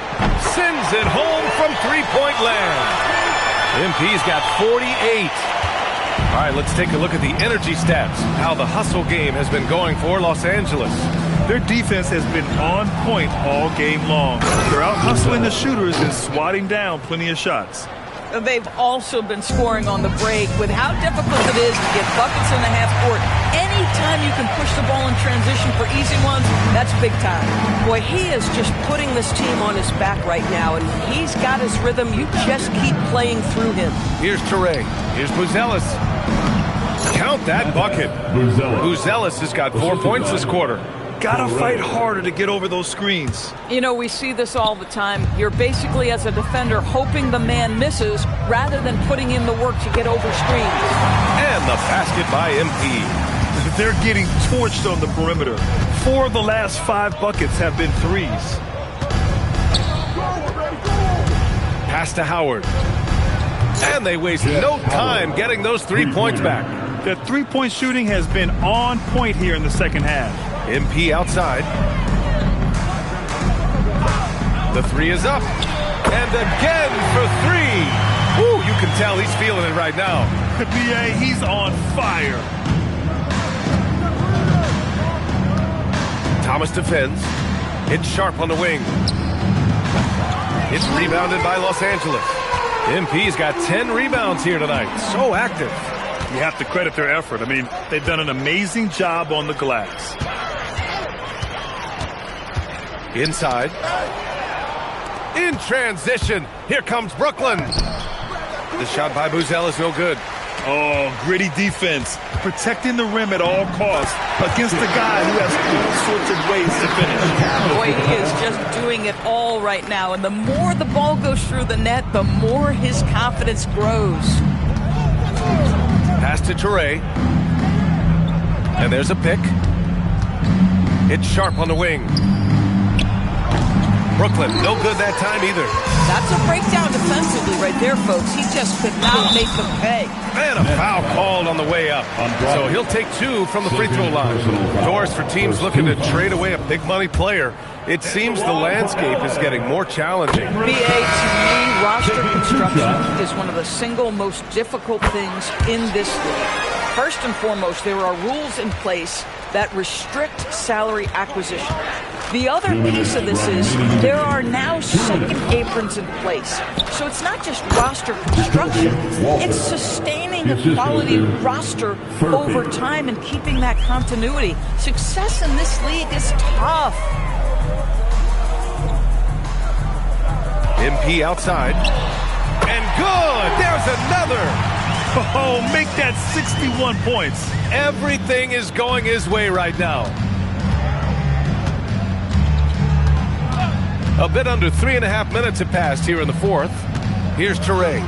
Sends it home from 3-point land. MP's got 48. All right, let's take a look at the energy stats. How the hustle game has been going for Los Angeles. Their defense has been on point all game long. They're out hustling the shooters and swatting down plenty of shots. They've also been scoring on the break. With how difficult it is to get buckets in the half court, anytime you can push the ball in transition for easy ones, that's big time. Boy, he is just putting this team on his back right now, and he's got his rhythm. You just keep playing through him. Here's Ture. Here's Buzelis. Count that bucket. Buzelis has got 4 points this quarter. Gotta fight harder to get over those screens. You know, we see this all the time. You're basically, as a defender, hoping the man misses rather than putting in the work to get over screens. And the basket by MP. They're getting torched on the perimeter. 4 of the last 5 buckets have been threes. Pass to Howard. And they waste no time getting those 3 points back. Their three-point shooting has been on point here in the second half. MP outside. The 3 is up. And again for 3. Woo, you can tell he's feeling it right now. BA, he's on fire. Thomas defends. It's Sharp on the wing. It's rebounded by Los Angeles. MP's got 10 rebounds here tonight. So active. You have to credit their effort. I mean, they've done an amazing job on the glass. Inside. In transition. Here comes Brooklyn. The shot by Buzel is no good. Oh, gritty defense. Protecting the rim at all costs against a guy who has all sorts of ways to finish. Boy, he is just doing it all right now. And the more the ball goes through the net, the more his confidence grows. Pass to Toure. And there's a pick. It's Sharp on the wing. Brooklyn, no good that time either. That's a breakdown defensively right there, folks. He just could not make them pay. And a foul called on the way up. So he'll take 2 from the free throw line. Doors for teams looking to trade away a big money player. It seems the landscape is getting more challenging. BA, to me, roster construction is one of the single most difficult things in this league. First and foremost, there are rules in place that restrict salary acquisition. The other piece of this is there are now second aprons in place. So it's not just roster construction, it's sustaining a quality roster over time and keeping that continuity. Success in this league is tough. MP outside. And good! There's another! Oh, make that 61 points. Everything is going his way right now. A bit under 3.5 minutes have passed here in the fourth. Here's Toure.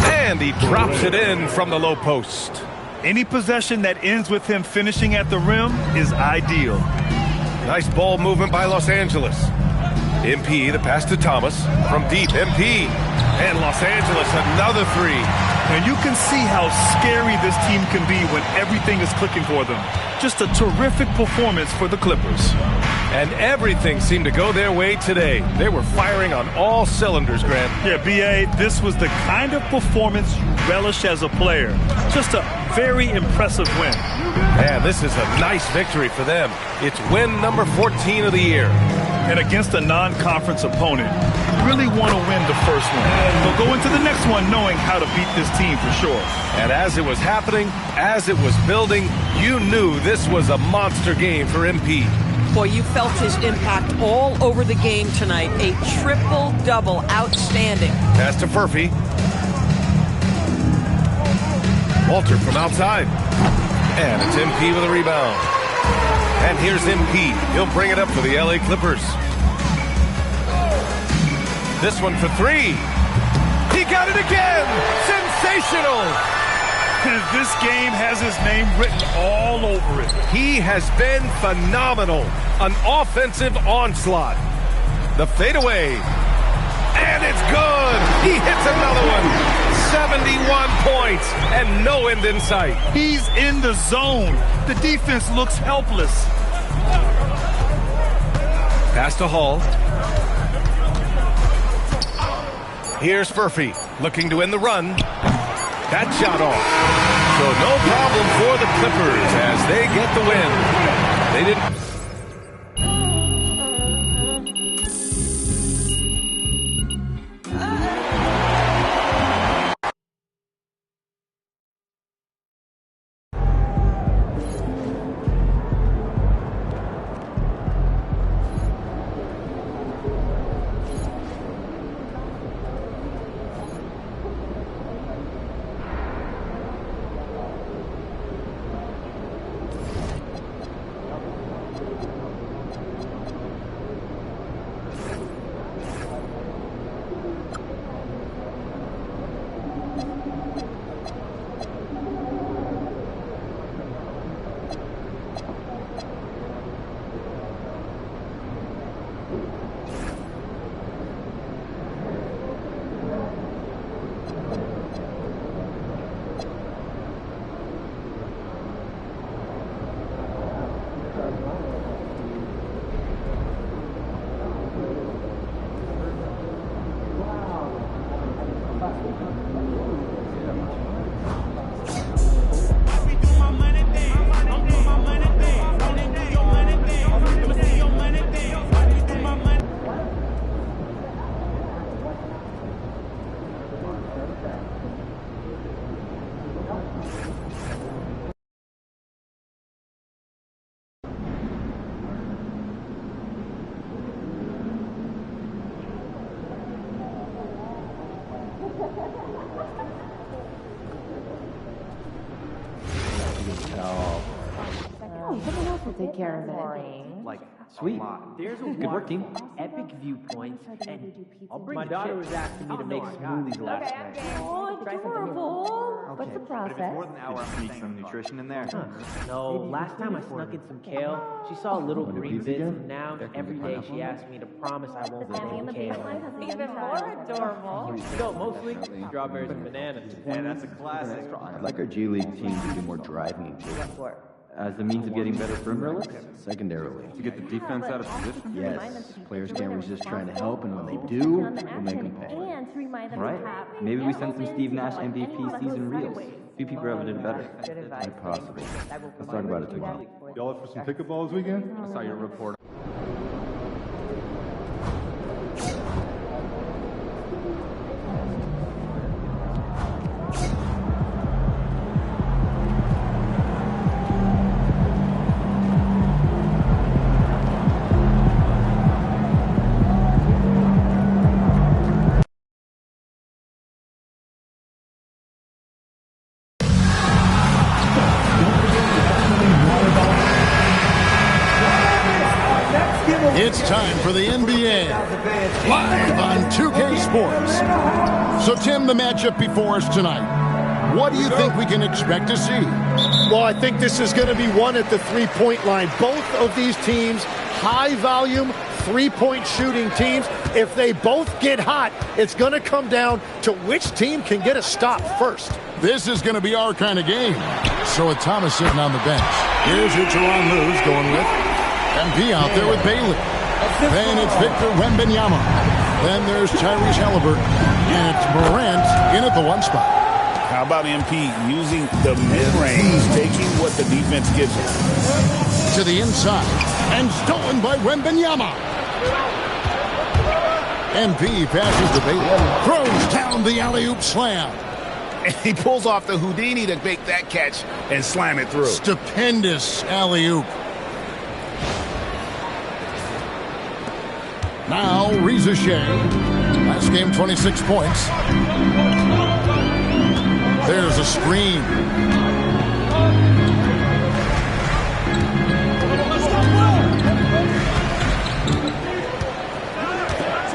And he drops it in from the low post. Any possession that ends with him finishing at the rim is ideal. Nice ball movement by Los Angeles. MP, the pass to Thomas. From deep, MP. And Los Angeles, another 3. And you can see how scary this team can be when everything is clicking for them. Just a terrific performance for the Clippers. And everything seemed to go their way today. They were firing on all cylinders, Grant. Yeah, B.A., this was the kind of performance you relish as a player. Just a very impressive win. Man, this is a nice victory for them. It's win number 14 of the year. And against a non-conference opponent, you really want to win the first one. But go into the next one knowing how to beat this team for sure. And as it was happening, as it was building, you knew this was a monster game for MP. Boy, you felt his impact all over the game tonight. A triple-double, outstanding. Pass to Furphy. Walter from outside. And it's MP with a rebound. And here's MP. He'll bring it up for the LA Clippers. This one for 3. He got it again! Sensational! This game has his name written all over it. He has been phenomenal. An offensive onslaught. The fadeaway. And it's good! He hits another one! 71 points and no end in sight. He's in the zone. The defense looks helpless. Pass to Hall. Here's Furphy looking to end the run. That shot off. So no problem for the Clippers as they get the win. They didn't. Someone else will take care of it. Like, sweet. There's a good work, team. Epic viewpoints. And I'll bring my daughter was asking me to make smoothies last night. Oh, adorable. What's the process? But if it's more than an hour, I'll sneak some nutrition in there. No, last time I snuck in some kale, she saw a little green bit, and now every day she asks me to promise I won't eat any kale. Even more adorable. No, mostly strawberries and bananas. Yeah, that's a classic. I'd like our G League team to do more driving as the means of getting better perimeter looks. Secondarily, To get the defense out of position? yes, players can't resist trying to help, and when they do, we'll make them pay. Right. Maybe we send some Steve Nash MVP season reels. Few people haven't done better. Quite possible. Let's talk about it tomorrow. Y'all up for some pickleball this weekend? I saw your report. It's time for the NBA, live on 2K Sports. So, Tim, the matchup before us tonight, what do you think we can expect to see? Well, I think this is going to be one at the three-point line. Both of these teams, high-volume, three-point shooting teams. If they both get hot, it's going to come down to which team can get a stop first. This is going to be our kind of game. So, with Thomas sitting on the bench, here's who Teron Lue's going with. MP out there with Bailey. Then it's Victor Wembanyama. Then there's Tyrese Halliburton. And it's Morant in at the one spot. How about MP using the mid-range, taking what the defense gives him? To the inside. And stolen by Wembanyama. MP passes to Bailey. Throws down the alley-oop slam. And he pulls off the Houdini to make that catch and slam it through. Stupendous alley-oop. Now, Reza Shea. Last game, 26 points. There's a screen.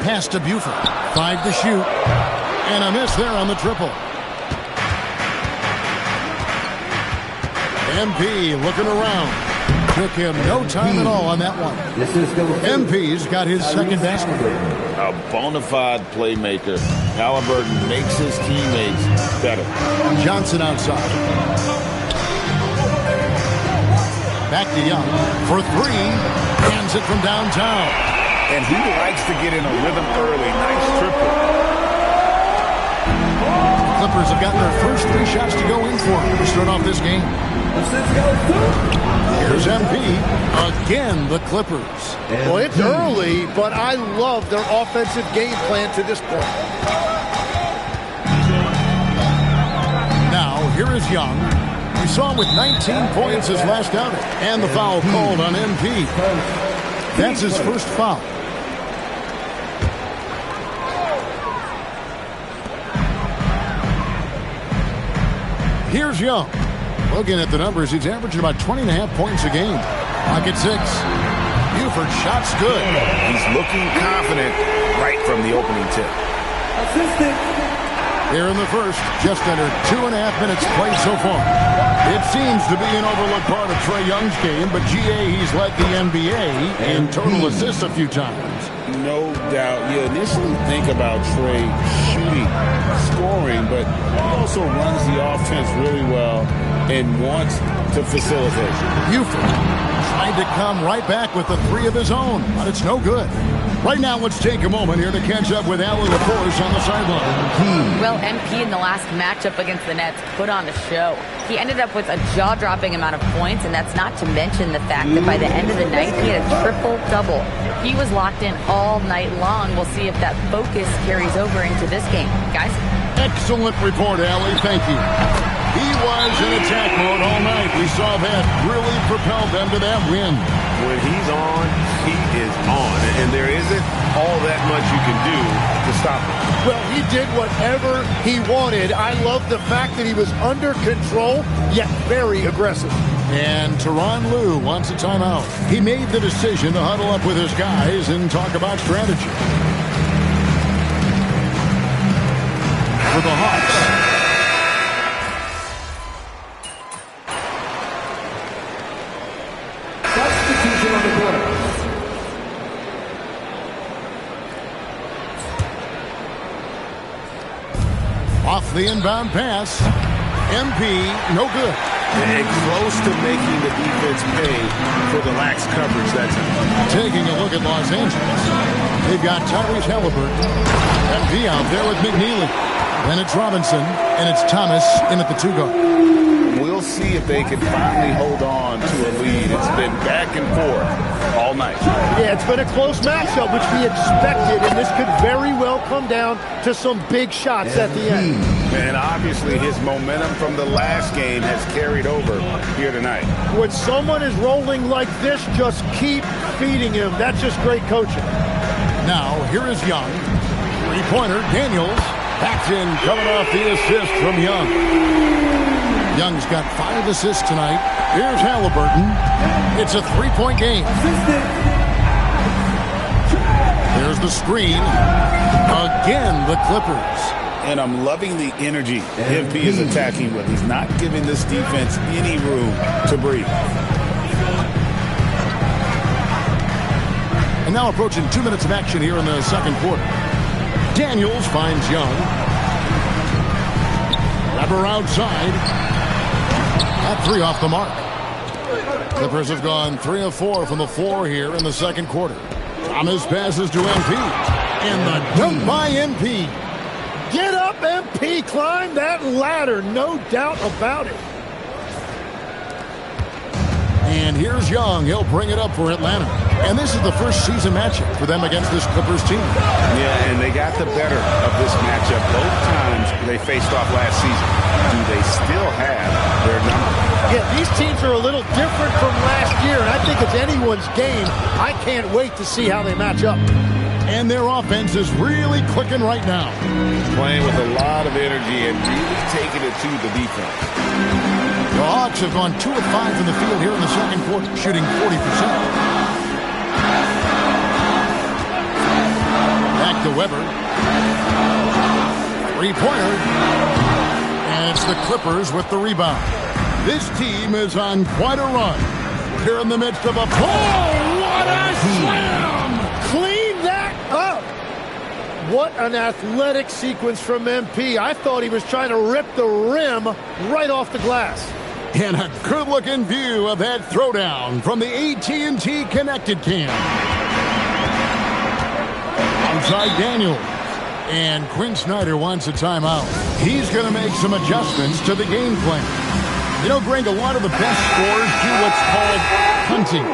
Pass to Buford. 5 to shoot. And a miss there on the triple. MP looking around. Took him no time at all on that one. MP's got his second basket. A bona fide playmaker. Halliburton makes his teammates better. Johnson outside. Back to Young for 3. Hands it from downtown. And he likes to get in a rhythm early. Nice triple. Clippers have gotten their first 3 shots to go in for to start off this game. Here's MP. Again, the Clippers. Well, it's early, but I love their offensive game plan to this point. Now, here is Young. We saw him with 19 points his last outing. And the foul called on MP. That's his first foul. Here's Young. Looking at the numbers, he's averaging about 20.5 points a game. Pocket 6. Buford shot's good. He's looking confident right from the opening tip. Here in the first, just under 2.5 minutes played so far. It seems to be an overlooked part of Trae Young's game, but GA, he's led the NBA in total assists a few times. No doubt. You initially think about Trae shooting, scoring, but he also runs the offense really well and wants to facilitate. Buford tried to come right back with the 3 of his own, but it's no good. Right now, let's take a moment here to catch up with Allie LaForce on the sideline. Well, MP in the last matchup against the Nets put on a show. He ended up with a jaw-dropping amount of points, and that's not to mention the fact that by the end of the night, he had a triple-double. He was locked in all night long. We'll see if that focus carries over into this game. Guys? Excellent report, Allie. Thank you. He was in attack mode all night. We saw that really propelled them to that win. When he's on, he is on. And there isn't all that much you can do to stop him. Well, he did whatever he wanted. I love the fact that he was under control, yet very aggressive. And Tyronn Lue wants a timeout. He made the decision to huddle up with his guys and talk about strategy. For the Hawks. Substitution on the court. Off the inbound pass. MP, no good. And close to making the defense pay for the lax coverage that time. Taking a look at Los Angeles. They've got Tyrese Halliburton. MP out there with McNeely. Then it's Robinson, and it's Thomas in at the 2 guard. We'll see if they can finally hold on to a lead. It's been back and forth all night. Yeah, it's been a close matchup, which we expected, and this could very well come down to some big shots at the end. And obviously his momentum from the last game has carried over here tonight. When someone is rolling like this, just keep feeding him. That's just great coaching. Now, here is Young. Three-pointer, Daniels. Backs in, coming off the assist from Young. Young's got 5 assists tonight. Here's Halliburton. It's a 3-point game. There's the screen. Again, the Clippers. And I'm loving the energy MP is attacking with. He's not giving this defense any room to breathe. And now approaching 2 minutes of action here in the second quarter. Daniels finds Young. Weber outside. That 3 off the mark. Clippers have gone 3 of 4 from the floor here in the second quarter. Thomas passes to MP. And the dunk by MP. Get up, MP. Climb that ladder. No doubt about it. And here's Young. He'll bring it up for Atlanta. And this is the first season matchup for them against this Clippers team. Yeah, and they got the better of this matchup both times they faced off last season. Do they still have their number? Yeah, these teams are a little different from last year, and I think it's anyone's game. I can't wait to see how they match up. And their offense is really clicking right now. Playing with a lot of energy and really taking it to the defense. The Hawks have gone 2 of 5 from the field here in the second quarter, shooting 40%. Back to Weber. 3-pointer. And it's the Clippers with the rebound. This team is on quite a run. Here in the midst of a... Oh, what a slam! Clean that up! What an athletic sequence from MP. I thought he was trying to rip the rim right off the glass. And a good-looking view of that throwdown from the AT&T Connected Cam. Outside Daniels. And Quinn Snyder wants a timeout. He's going to make some adjustments to the game plan. You know, Greg, a lot of the best scorers do what's called hunting.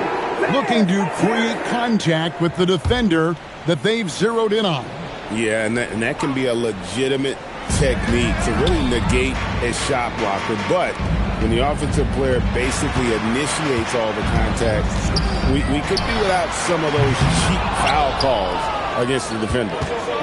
Looking to create contact with the defender that they've zeroed in on. Yeah, and that can be a legitimate technique to really negate a shot blocker. But when the offensive player basically initiates all the contact, we could be without some of those cheap foul calls against the defender.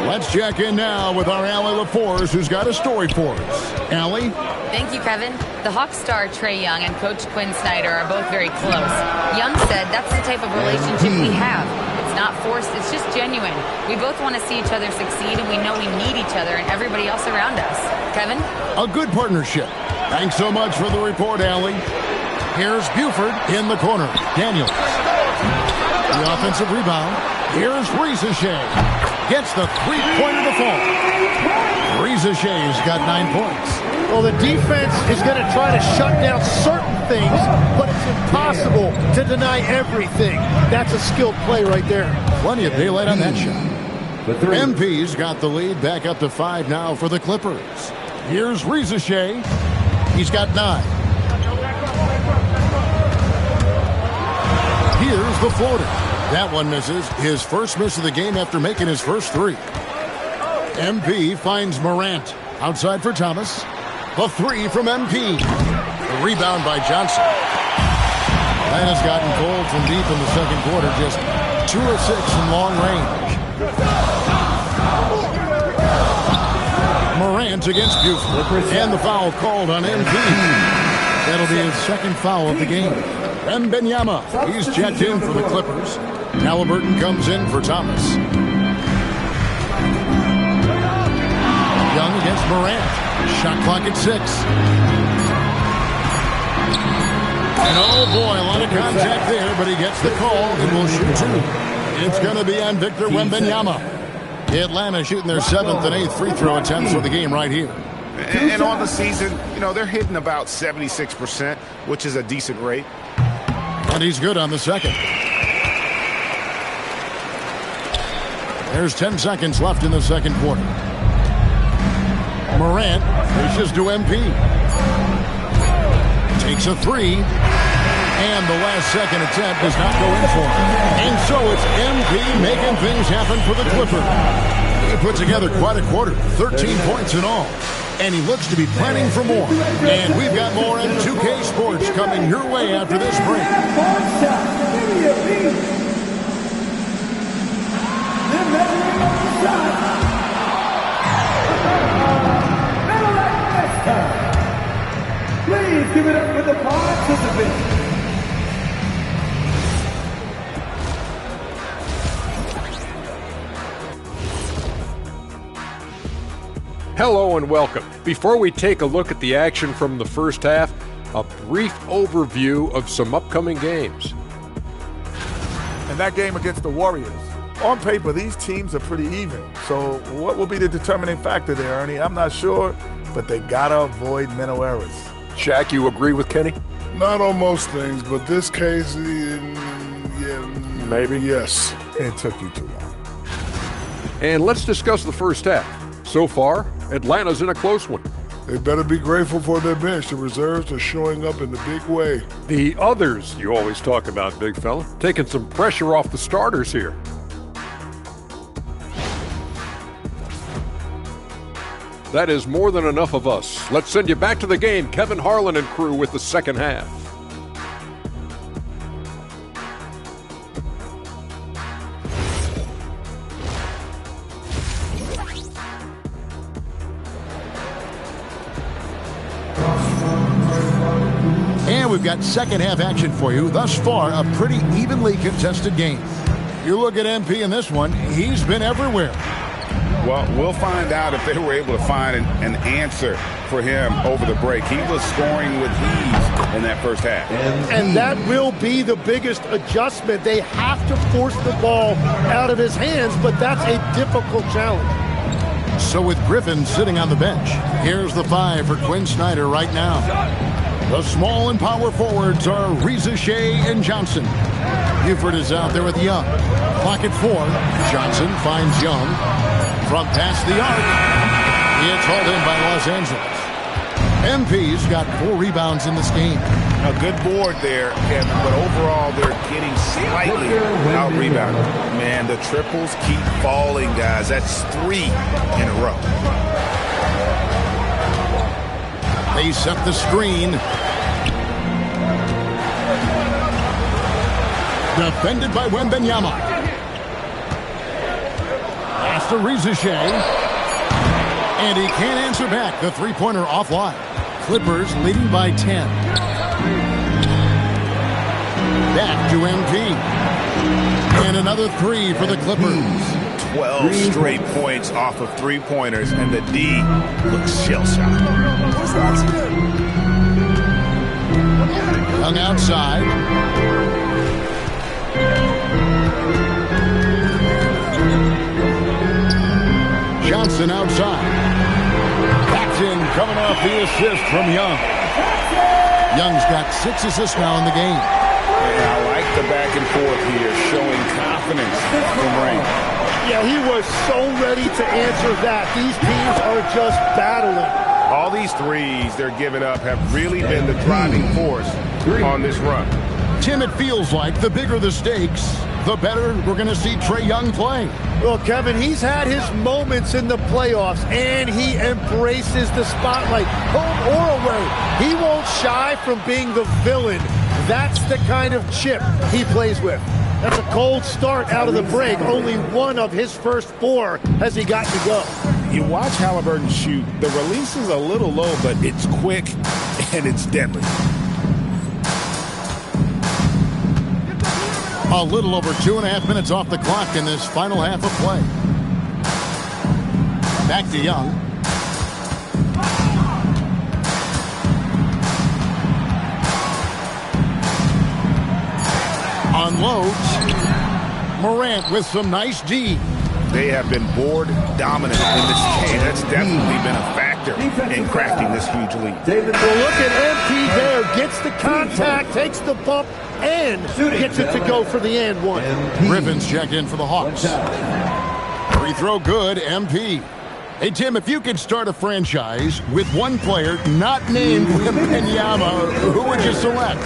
Let's check in now with our Allie LaForce, who's got a story for us. Allie? Thank you, Kevin. The Hawks star Trae Young and Coach Quinn Snyder are both very close. Young said that's the type of relationship we have. It's not forced, it's just genuine. We both want to see each other succeed, and we know we need each other and everybody else around us. Kevin? A good partnership. Thanks so much for the report, Allie. Here's Buford in the corner. Daniels. The offensive rebound. Here's Rizachet. Gets the three-pointer to fall. Rizachet's got 9 points. Well, the defense is going to try to shut down certain things, but it's impossible to deny everything. That's a skilled play right there. Plenty of daylight on that shot. MP's got the lead back up to 5 now for the Clippers. Here's Rizachet. He's got 9. Here's the floater. That one misses. His first miss of the game after making his first 3. MP finds Morant. Outside for Thomas. The 3 from MP. The rebound by Johnson. Atlanta's gotten cold from deep in the second quarter, just 2 of 6 from long range. Morant against Buford, and the foul called on MP. That'll be his second foul of the game. Wembanyama, he's checked in for the Clippers. Halliburton comes in for Thomas. Young against Morant. Shot clock at 6. And oh boy, a lot of contact there, but he gets the call and will shoot 2. It's going to be on Victor Wembanyama. Atlanta shooting their 7th and 8th free throw attempts for the game right here. And on the season, you know, they're hitting about 76%, which is a decent rate. And he's good on the second. There's 10 seconds left in the second quarter. Morant pushes to MP. Takes a 3. And the last second attempt does not go in for him. And so it's MP making things happen for the Clippers. He put together quite a quarter, 13 points in all. And he looks to be planning for more. And we've got more M2K Sports coming your way after this break. Please give it up for the participants. Hello and welcome. Before we take a look at the action from the first half, a brief overview of some upcoming games. And that game against the Warriors. On paper, these teams are pretty even. So what will be the determining factor there, Ernie? I'm not sure, but they gotta avoid mental errors. Shaq, you agree with Kenny? Not on most things, but this case, yeah, maybe. Yes. It took you too long. And let's discuss the first half. So far, Atlanta's in a close one. They better be grateful for their bench. The reserves are showing up in the big way. The others you always talk about, big fella, taking some pressure off the starters here. That is more than enough of us. Let's send you back to the game. Kevin Harlan and crew with the second half. And we've got second half action for you. Thus far, a pretty evenly contested game. You look at MP in this one, he's been everywhere. Well, we'll find out if they were able to find an answer for him over the break. He was scoring with ease in that first half. And that will be the biggest adjustment. They have to force the ball out of his hands, but that's a difficult challenge. So with Griffin sitting on the bench, here's the 5 for Quinn Snyder right now. The small and power forwards are Reza Shea and Johnson. Buford is out there with Young. Clock at 4. Johnson finds Young. From past the arc. It's hauled in by Los Angeles. MP's got 4 rebounds in this game. A good board there, Kevin, but overall they're getting slightly out-rebounded. Man, the triples keep falling, guys. That's 3 in a row. They set the screen. Defended by Wembanyama. Pass to Reza Shea. And he can't answer back. The three-pointer offline. Clippers leading by 10. Back to MP. And another 3 for the Clippers. 12 straight points off of three-pointers, and the D looks shell-shocked. Young outside. Johnson outside. Paxton coming off the assist from Young. Young's got 6 assists now in the game. And I like the back and forth here, showing confidence from Ray. Yeah, he was so ready to answer that. These teams are just battling. All these threes they're giving up have really been the driving force on this run. Tim, it feels like the bigger the stakes, the better we're going to see Trae Young play. Well, Kevin, he's had his moments in the playoffs, and he embraces the spotlight, home or away. He won't shy from being the villain. That's the kind of chip he plays with. That's a cold start out of the break. Only one of his first 4 has he got to go. You watch Halliburton shoot. The release is a little low, but it's quick and it's deadly. A little over 2.5 minutes off the clock in this final half of play. Back to Young. Unloads. Morant with some nice D. They have been board dominant in this game. That's definitely been a factor in crafting this huge lead. Well, look at MP there. Gets the contact, takes the bump, and gets it to go for the and one. Griffin's checked in for the Hawks. Free throw good, MP. Hey, Tim, if you could start a franchise with one player not named Wembanyama, who would you select?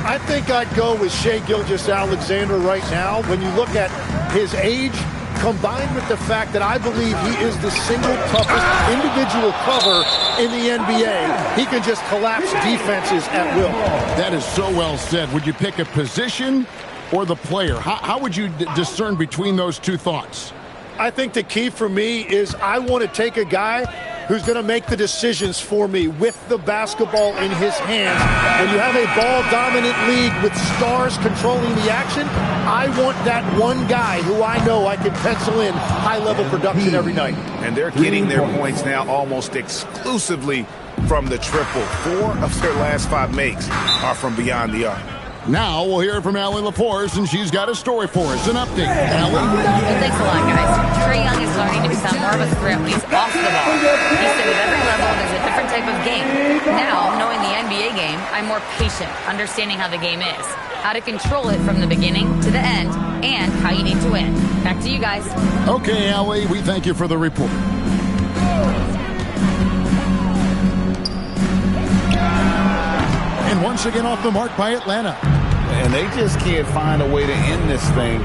I think I'd go with Shai Gilgeous-Alexander right now. When you look at his age, combined with the fact that I believe he is the single toughest individual cover in the NBA, he can just collapse defenses at will. That is so well said. Would you pick a position or the player? How would you discern between those two thoughts? I think the key for me is I want to take a guy who's going to make the decisions for me with the basketball in his hands. When you have a ball-dominant league with stars controlling the action, I want that one guy who I know I can pencil in high-level production every night. And they're getting their points now almost exclusively from the triple. 4 of their last 5 makes are from beyond the arc. Now we'll hear from Allie LaForce, and she's got a story for us. An update. Allie? Well, thanks a lot, guys. Trae Young is learning to become more of a threat when he's off the ball. He said at every level there's a different type of game. Now, knowing the NBA game, I'm more patient, understanding how the game is, how to control it from the beginning to the end, and how you need to win. Back to you guys. Okay, Allie, we thank you for the report. And once again off the mark by Atlanta. And they just can't find a way to end this thing.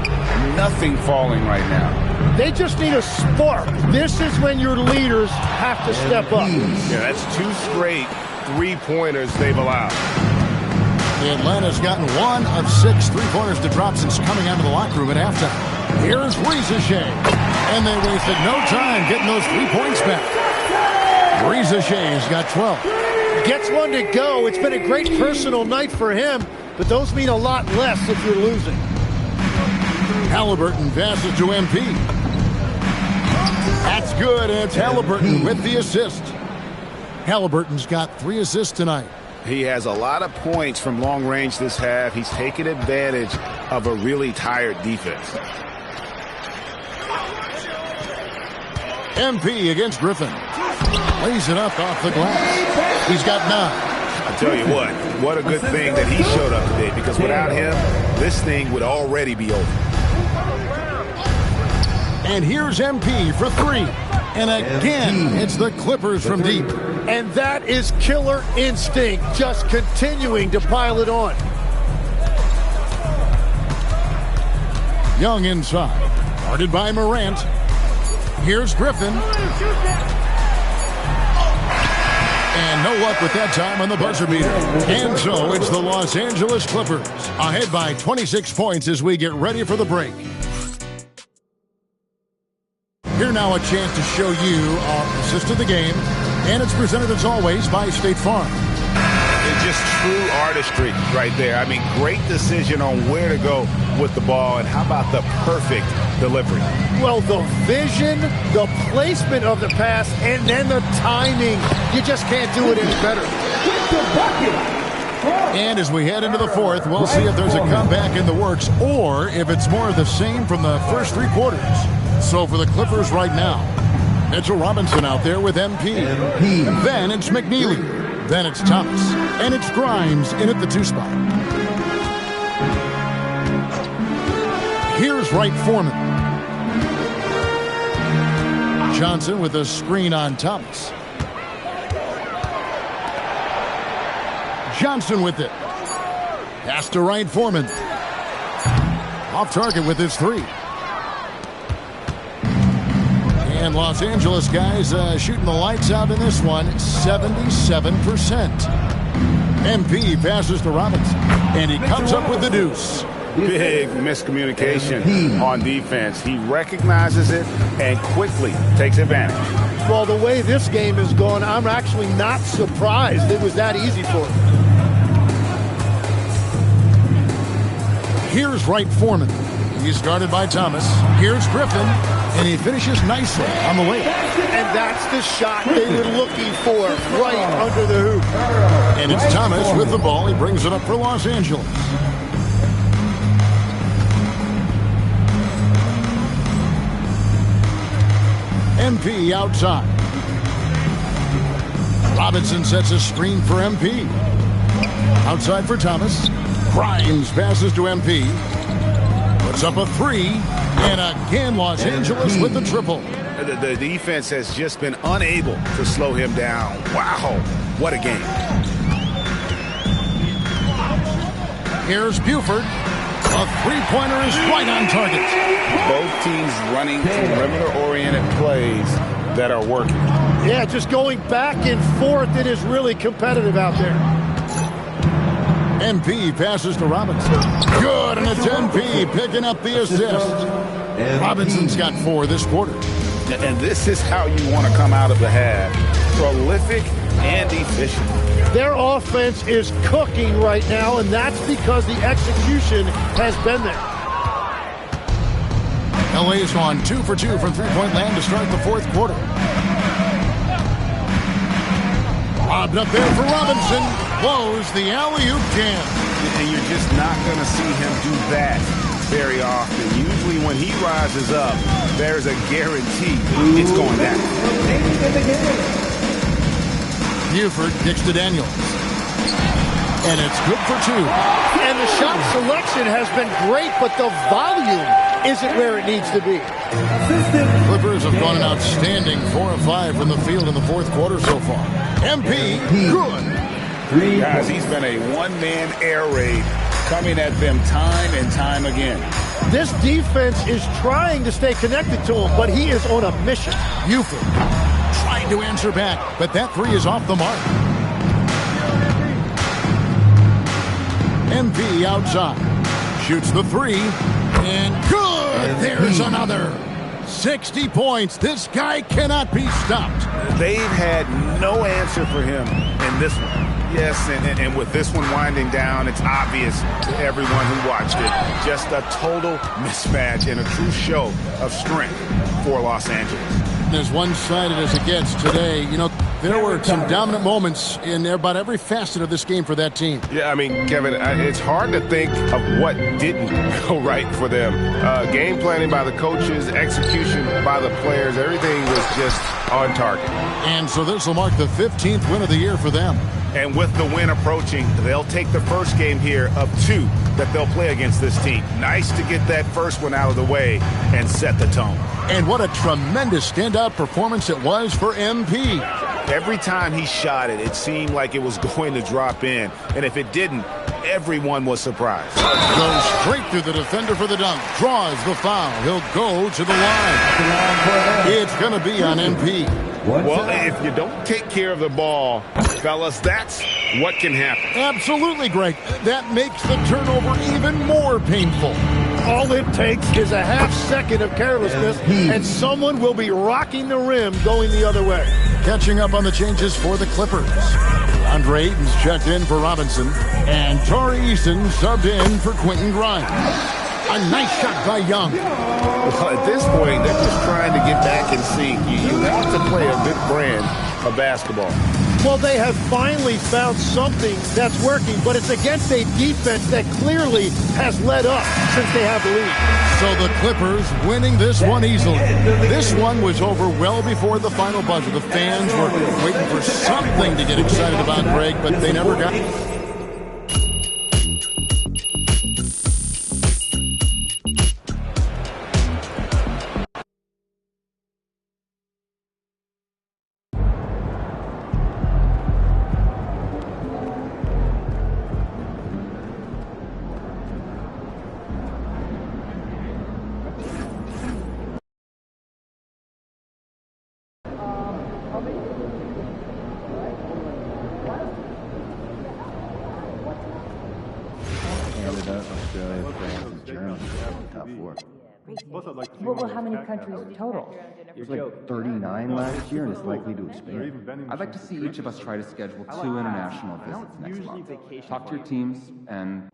Nothing falling right now. They just need a spark. This is when your leaders have to step up. Yeah, that's 2 straight 3-pointers they've allowed. Atlanta's gotten 1 of 6 3-pointers to drop since coming out of the locker room at halftime. Here's Reza Shai. And they wasted no time getting those 3 points back. Reza Shai's got 12. Gets one to go. It's been a great personal night for him, but those mean a lot less if you're losing. Halliburton passes to MP. That's good, and it's Halliburton with the assist. Halliburton's got 3 assists tonight. He has a lot of points from long range this half. He's taken advantage of a really tired defense. MP against Griffin. Lays it up off the glass. He's got 9. I tell you what a good thing that he showed up today, because without him, this thing would already be over. And here's MP for 3. And again, it's the Clippers from deep. And that is killer instinct, just continuing to pile it on. Young inside. Guarded by Morant. Here's Griffin. And no luck with that time on the buzzer beater. And so it's the Los Angeles Clippers ahead by 26 points as we get ready for the break. Here now a chance to show you our assist of the game. And it's presented as always by State Farm. It's just true artistry right there. I mean, great decision on where to go with the ball, and how about the perfect delivery? Well, the vision, the placement of the pass, and then the timing. You just can't do it any better. And as we head into the 4th, we'll see if there's a comeback in the works or if it's more of the same from the first 3 quarters. So for the Clippers right now, Mitchell Robinson out there with MP. Then it's McNeely. Then it's Thomas. And it's Grimes in at the 2 spot. Here's Wright Foreman. Johnson with a screen on Thomas. Johnson with it. Pass to Wright Foreman. Off target with his three. And Los Angeles guys shooting the lights out in this one, 77%. MP passes to Robinson, and he comes up with the deuce. Big miscommunication on defense. He recognizes it and quickly takes advantage. Well, the way this game is going, I'm actually not surprised it was that easy for him. Here's Wright Foreman. He's guarded by Thomas. Here's Griffin, and he finishes nicely on the layup. And that's the shot they were looking for, right under the hoop. And it's Thomas with the ball. He brings it up for Los Angeles. MP outside. Robinson sets a screen for MP. Outside for Thomas. Grimes passes to MP. Puts up a three. And again, Los Angeles with the triple. The defense has just been unable to slow him down. Wow, what a game. Here's Buford. A three-pointer is right on target. Both teams running perimeter-oriented plays that are working. Yeah, just going back and forth. It is really competitive out there. MP passes to Robinson. Good, and it's MP picking up the assist. Robinson's got 4 this quarter. And this is how you want to come out of the half. Prolific and efficient. Their offense is cooking right now, and that's because the execution has been there. LA's gone 2 for 2 from three-point land to start the fourth quarter. Lobbed up there for Robinson. Blows the alley-oop jam. And you're just not going to see him do that very often. Usually when he rises up, there's a guarantee it's going down. Buford kicks to Daniels. And it's good for 2. And the shot selection has been great, but the volume isn't where it needs to be. Clippers have gone an outstanding 4 of 5 from the field in the fourth quarter so far. MP, good. Guys, he's been a one-man air raid coming at them time and time again. This defense is trying to stay connected to him, but he is on a mission. Buford trying to answer back, but that three is off the mark. MP outside. Shoots the three, and good! There's another. 60 points. This guy cannot be stopped. They've had no answer for him in this one. Yes, and with this one winding down, it's obvious to everyone who watched it. Just a total mismatch and a true show of strength for Los Angeles. As one-sided as it gets today, you know, there were some dominant moments in about every facet of this game for that team. Yeah, I mean, Kevin, it's hard to think of what didn't go right for them. Game planning by the coaches, execution by the players, everything was just on target. And so this will mark the 15th win of the year for them. And with the win approaching, they'll take the first game here of 2 that they'll play against this team. Nice to get that first one out of the way and set the tone. And what a tremendous standout performance it was for MP. Every time he shot it, it seemed like it was going to drop in. And if it didn't, everyone was surprised. Goes straight through the defender for the dunk. Draws the foul. He'll go to the line. It's going to be on MP. Well, if you don't take care of the ball, fellas, that's what can happen. Absolutely, Greg. That makes the turnover even more painful. All it takes is a half second of carelessness, and someone will be rocking the rim going the other way. Catching up on the changes for the Clippers. Andre Ayton's checked in for Robinson, and Torrey Eason subbed in for Quentin Grimes. A nice shot by Young. Well, at this point, they're just trying to get back in sync. You have to play a good brand of basketball. Well, they have finally found something that's working, but it's against a defense that clearly has let up since they have the lead. So the Clippers winning this one easily. This one was over well before the final buzzer. The fans were waiting for something to get excited about, Greg, but they never got it. Canada, Australia, France, and Germany in the top 4. Well, how many countries total? It was like 39 last year, and it's likely to expand. I'd like to see each of us try to schedule 2 international visits next month. Talk to your teams and...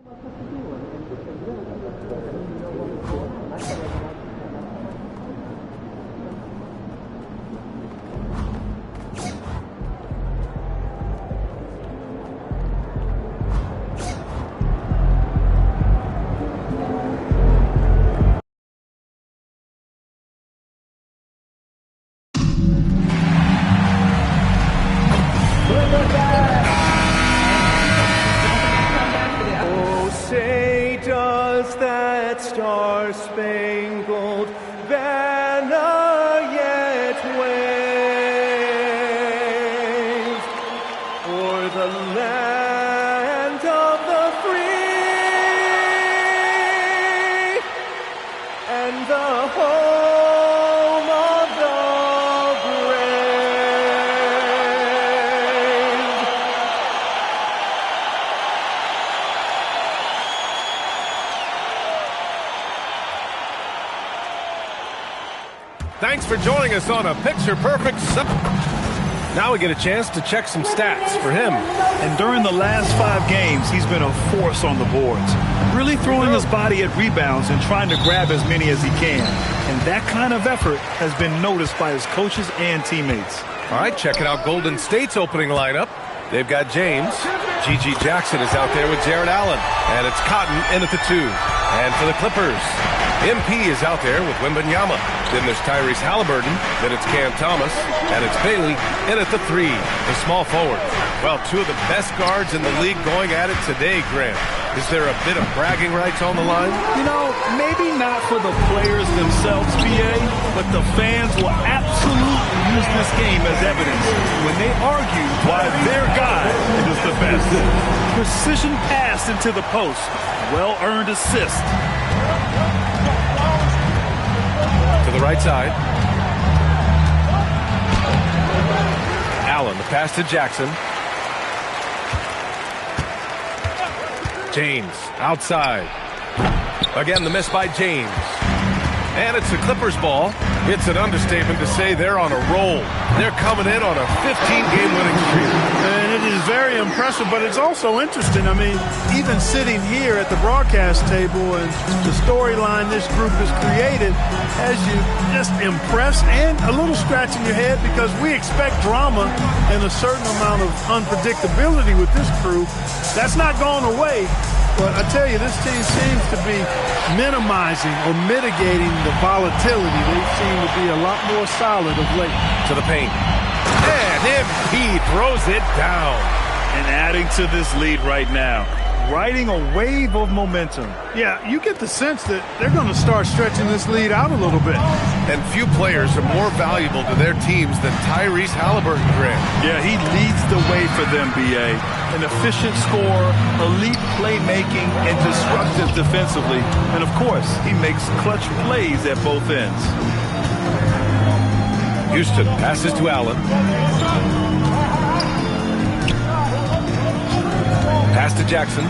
Oh, say does that star-spangled banner yet wave o'er the land of the free and the home of the Thanks for joining us on a picture-perfect Now we get a chance to check some stats for him. And during the last 5 games, he's been a force on the boards, really throwing his body at rebounds and trying to grab as many as he can. And that kind of effort has been noticed by his coaches and teammates. All right, checking out Golden State's opening lineup. They've got James. G.G. Jackson is out there with Jared Allen. And it's Cotton in at the 2. And for the Clippers, MP is out there with Wembanyama. Then there's Tyrese Halliburton. Then it's Cam Thomas. And it's Bailey in at the 3, the small forward. Well, 2 of the best guards in the league going at it today, Grant. Is there a bit of bragging rights on the line? You know, maybe not for the players themselves, PA, but the fans will absolutely use this game as evidence when they argue why their guy is the best. Precision pass into the post. Well-earned assist. To the right side. Allen, the pass to Jackson. James, outside. Again, the miss by James. And it's the Clippers' ball. It's an understatement to say they're on a roll. They're coming in on a 15-game winning streak. And it is very impressive, but it's also interesting. I mean, even sitting here at the broadcast table and the storyline this group has created has you just impressed and a little scratch in your head because we expect drama and a certain amount of unpredictability with this crew. That's not gone away. But I tell you, this team seems to be minimizing or mitigating the volatility. They seem to be a lot more solid of late. To the paint. And MP throws it down. And adding to this lead right now. Riding a wave of momentum. Yeah, you get the sense that they're going to start stretching this lead out a little bit. And few players are more valuable to their teams than Tyrese Halliburton, Grant. Yeah, he leads the way for them, BA. An efficient scorer, elite playmaking, and disruptive defensively. And, of course, he makes clutch plays at both ends. Houston passes to Allen. Pass to Jackson.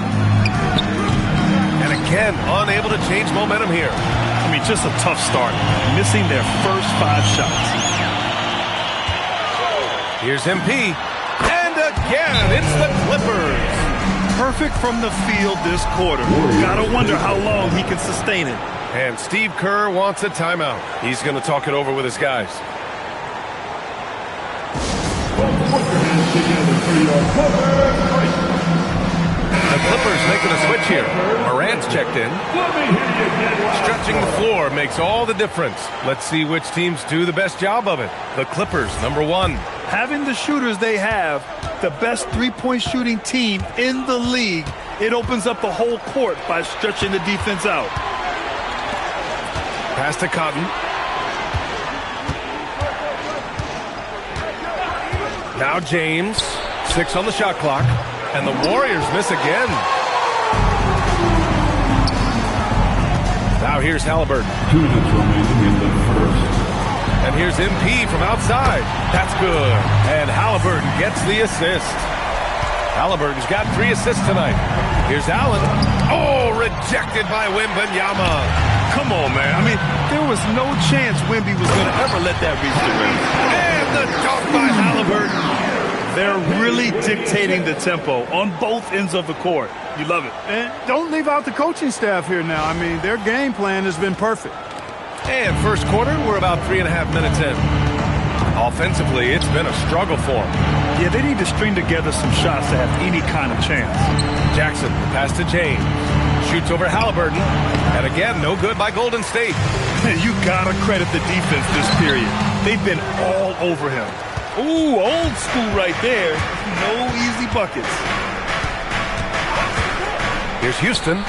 And again, unable to change momentum here. I mean, just a tough start. Missing their first 5 shots. Here's MP. And again, it's the Clippers. Perfect from the field this quarter. Gotta wonder how long he can sustain it. And Steve Kerr wants a timeout. He's going to talk it over with his guys. The Clippers making a switch here. Morant's checked in. Stretching the floor makes all the difference. Let's see which teams do the best job of it. The Clippers, number 1. Having the shooters they have, the best three-point shooting team in the league, it opens up the whole court by stretching the defense out. Pass to Cotton. Now James. 6 on the shot clock. And the Warriors miss again. Now here's Halliburton. 2 minutes remaining in the first. And here's MP from outside. That's good. And Halliburton gets the assist. Halliburton's got 3 assists tonight. Here's Allen. Oh, rejected by Wembanyama. Come on, man. I mean, there was no chance Wemby was going to ever let that reach the rim. And the dunk by Halliburton. They're really dictating the tempo on both ends of the court. You love it. And don't leave out the coaching staff here now. I mean, their game plan has been perfect. And first quarter, we're about 3.5 minutes in. Offensively, it's been a struggle for them. Yeah, they need to string together some shots to have any kind of chance. Jackson, pass to James. Shoots over Halliburton. And again, no good by Golden State. You gotta credit the defense this period. They've been all over him. Ooh, old school right there. No easy buckets. Here's Houston.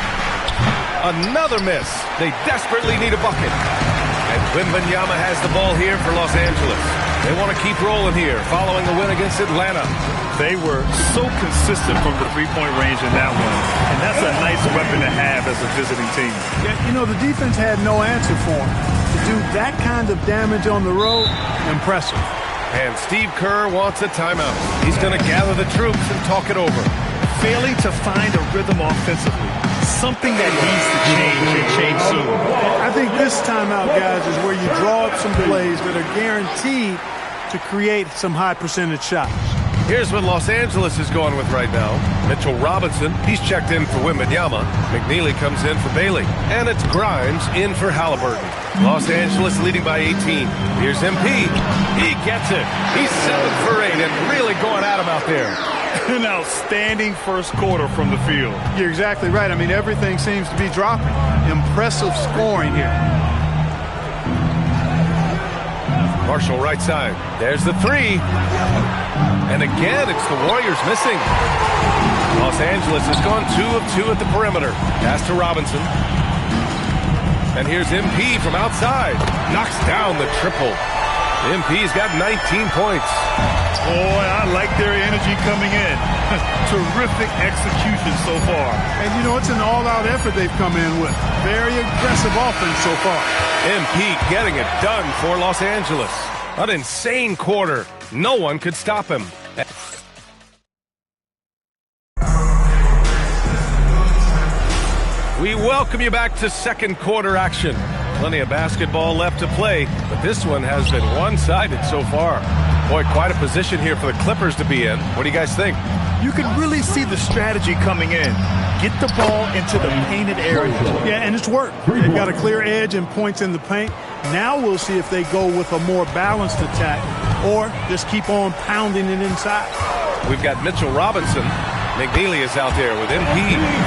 Another miss. They desperately need a bucket. And Wembanyama has the ball here for Los Angeles. They want to keep rolling here, following the win against Atlanta. They were so consistent from the three-point range in that one. And that's a nice weapon to have as a visiting team. Yeah, you know, the defense had no answer for him. To do that kind of damage on the road, impressive. And Steve Kerr wants a timeout. He's going to gather the troops and talk it over. Failing to find a rhythm offensively. Something that needs to change and change soon. I think this timeout, guys, is where you draw up some plays that are guaranteed to create some high percentage shots. Here's what Los Angeles is going with right now. Mitchell Robinson, he's checked in for Wembanyama. McNeely comes in for Bailey. And it's Grimes in for Halliburton. Los Angeles leading by 18. Here's MP. He gets it. He's 7 for 8 and really going at him out there. An outstanding first quarter from the field. You're exactly right. I mean, everything seems to be dropping. Impressive scoring here. Marshall right side. There's the three. And again, it's the Warriors missing. Los Angeles has gone 2 of 2 at the perimeter. Pass to Robinson. And here's MP from outside. Knocks down the triple. MP's got 19 points. Boy, I like their energy coming in. Terrific execution so far. And, you know, it's an all-out effort they've come in with. Very aggressive offense so far. MP getting it done for Los Angeles. An insane quarter. No one could stop him. We welcome you back to second quarter action. Plenty of basketball left to play, but this one has been one-sided so far. Boy, quite a position here for the Clippers to be in. What do you guys think? You can really see the strategy coming in. Get the ball into the painted area. Yeah, and it's worked. They've got a clear edge and points in the paint. Now we'll see if they go with a more balanced attack or just keep on pounding it inside. We've got Mitchell Robinson. McNeely is out there with MP.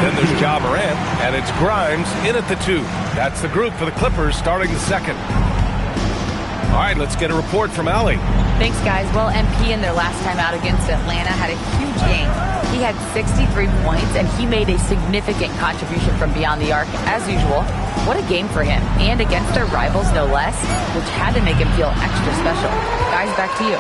Then there's Ja Morant, and it's Grimes in at the 2. That's the group for the Clippers starting the second. All right, let's get a report from Allie. Thanks, guys. Well, MP in their last time out against Atlanta had a huge game. He had 63 points, and he made a significant contribution from beyond the arc, as usual. What a game for him, and against their rivals, no less, which had to make him feel extra special. Guys, back to you.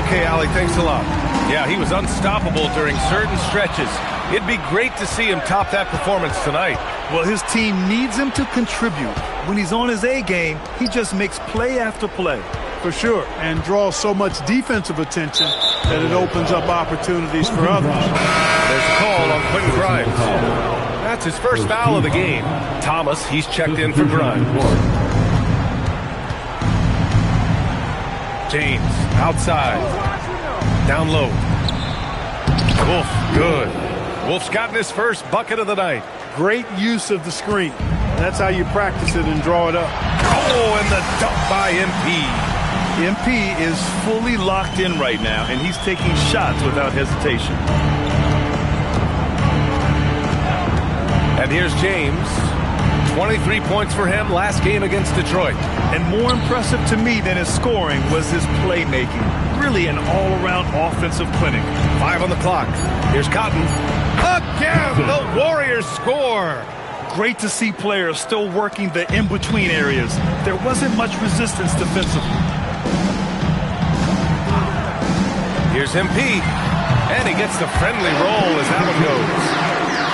Okay, Allie, thanks a lot. Yeah, he was unstoppable during certain stretches. It'd be great to see him top that performance tonight. Well, his team needs him to contribute. When he's on his A game, he just makes play after play. For sure, and draws so much defensive attention that it opens up opportunities for others. There's a call on Quentin Grimes. That's his first foul of the game. Thomas, he's checked in for Grimes. James, outside. Down low. Wolf, good. Wolf's gotten his first bucket of the night. Great use of the screen. That's how you practice it and draw it up. Oh, and the dunk by MP. MP is fully locked in right now, and he's taking shots without hesitation. And here's James. 23 points for him last game against Detroit. And more impressive to me than his scoring was his playmaking. Really an all-around offensive clinic. 5 on the clock. Here's Cotton. Again, the Warriors score. Great to see players still working the in-between areas. There wasn't much resistance defensively. Here's MP. And he gets the friendly roll as that one goes.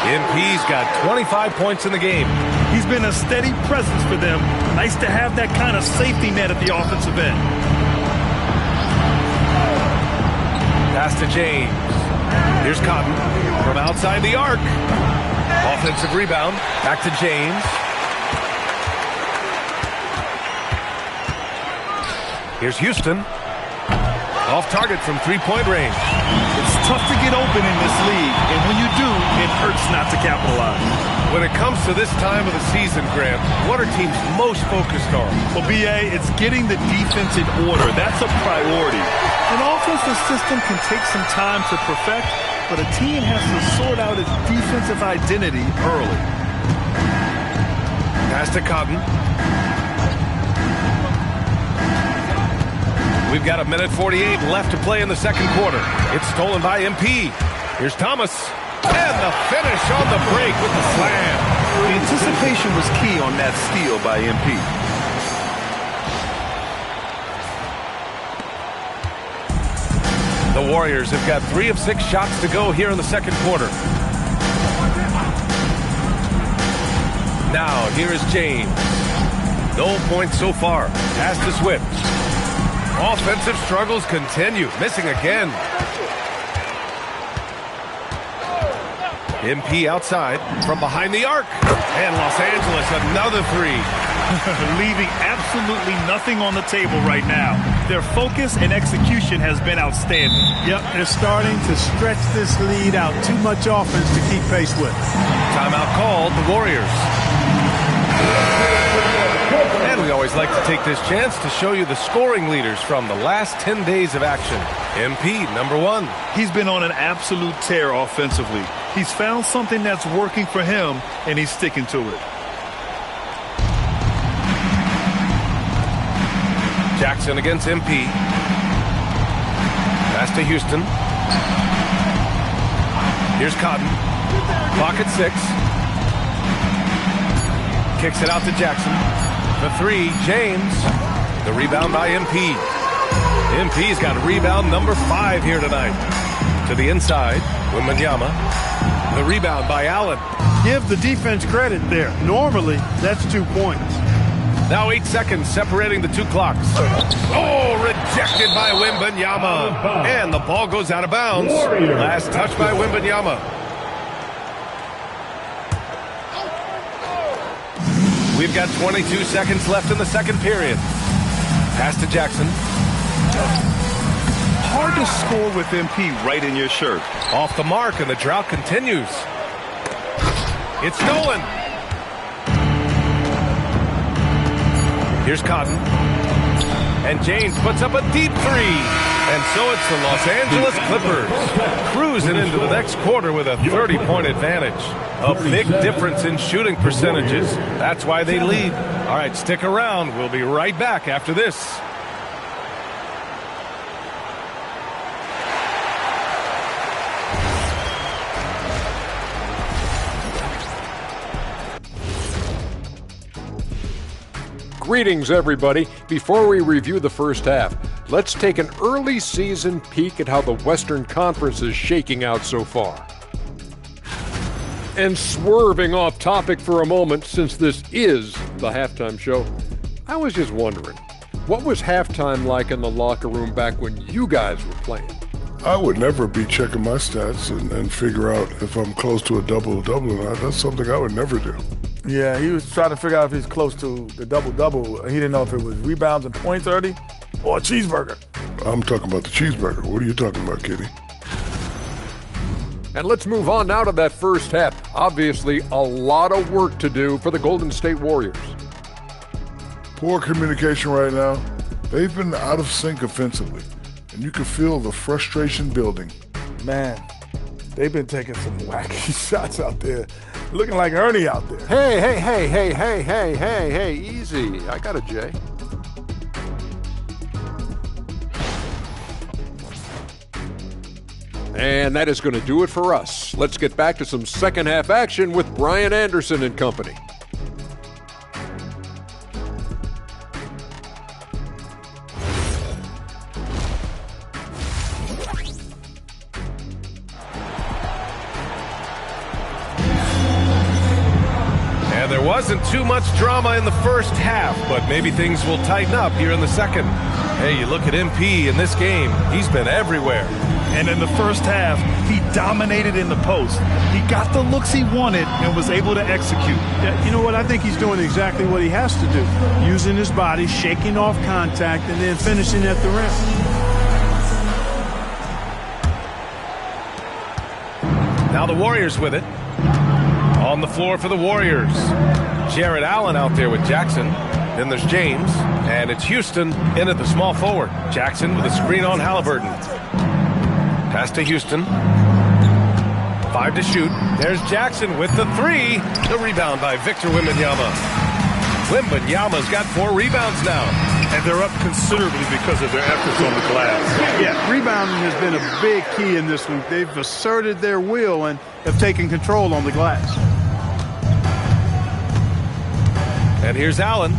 MP's got 25 points in the game. He's been a steady presence for them. Nice to have that kind of safety net at the offensive end. Pass to James. Here's Cotton from outside the arc. Offensive rebound. Back to James. Here's Houston. Off target from three-point range. It's tough to get open in this league, and when you do, it hurts not to capitalize. When it comes to this time of the season, Grant, what are teams most focused on? Well, B.A., it's getting the defense in order. That's a priority. An offensive system can take some time to perfect, but a team has to sort out its defensive identity early. Pass to Cotton. We've got 1:48 left to play in the second quarter. It's stolen by MP. Here's Thomas. And the finish on the break with the slam. The anticipation was key on that steal by MP. The Warriors have got 3 of 6 shots to go here in the second quarter. Now, here is James. No points so far. Pass to Swift. Offensive struggles continue. Missing again. MP outside from behind the arc. And Los Angeles, another 3. Leaving absolutely nothing on the table right now. Their focus and execution has been outstanding. Yep, they're starting to stretch this lead out. Too much offense to keep pace with. Timeout called, the Warriors. And we always like to take this chance to show you the scoring leaders from the last 10 days of action. MP, number 1. He's been on an absolute tear offensively. He's found something that's working for him, and he's sticking to it. Jackson against MP. Pass to Houston. Here's Cotton. Clock at 6. Kicks it out to Jackson. The 3, James. The rebound by MP. MP's got rebound number 5 here tonight. To the inside, Wembanyama. The rebound by Allen. Give the defense credit there. Normally, that's 2 points. Now 8 seconds separating the 2 clocks. Oh, rejected by Wembanyama. And the ball goes out of bounds. Last touch by Wembanyama. We've got 22 seconds left in the second period. Pass to Jackson. Hard to score with MP right in your shirt. Off the mark, and the drought continues. It's stolen. Here's Cotton. And James puts up a deep 3. And so it's the Los Angeles Clippers cruising into the next quarter with a 30-point advantage. A big difference in shooting percentages. That's why they lead. All right, stick around. We'll be right back after this. Greetings, everybody. Before we review the first half, let's take an early season peek at how the Western Conference is shaking out so far. And swerving off topic for a moment, since this is the halftime show, I was just wondering, what was halftime like in the locker room back when you guys were playing? I would never be checking my stats and figure out if I'm close to a double-double or not. That's something I would never do. Yeah, he was trying to figure out if he's close to the double-double. He didn't know if it was rebounds and points early or a cheeseburger. I'm talking about the cheeseburger. What are you talking about, Kitty? And let's move on now to that first half. Obviously, a lot of work to do for the Golden State Warriors. Poor communication right now. They've been out of sync offensively, and you can feel the frustration building. Man, they've been taking some wacky shots out there. Looking like Ernie out there. Hey, easy. I got a J. And that is going to do it for us. Let's get back to some second half action with Brian Anderson and company. There wasn't too much drama in the first half, but maybe things will tighten up here in the second. Hey, you look at MP in this game, he's been everywhere. And in the first half, he dominated in the post. He got the looks he wanted and was able to execute. Yeah, you know what? I think he's doing exactly what he has to do. Using his body, shaking off contact, and then finishing at the rim. Now the Warriors with it. On the floor for the Warriors. Jared Allen out there with Jackson. Then there's James, and it's Houston in at the small forward. Jackson with a screen on Halliburton. Pass to Houston. 5 to shoot. There's Jackson with the 3. The rebound by Victor Wembanyama. Wembanyama's got 4 rebounds now. And they're up considerably because of their efforts on the glass. Yeah, rebounding has been a big key in this one. They've asserted their will and have taken control on the glass. And here's Allen.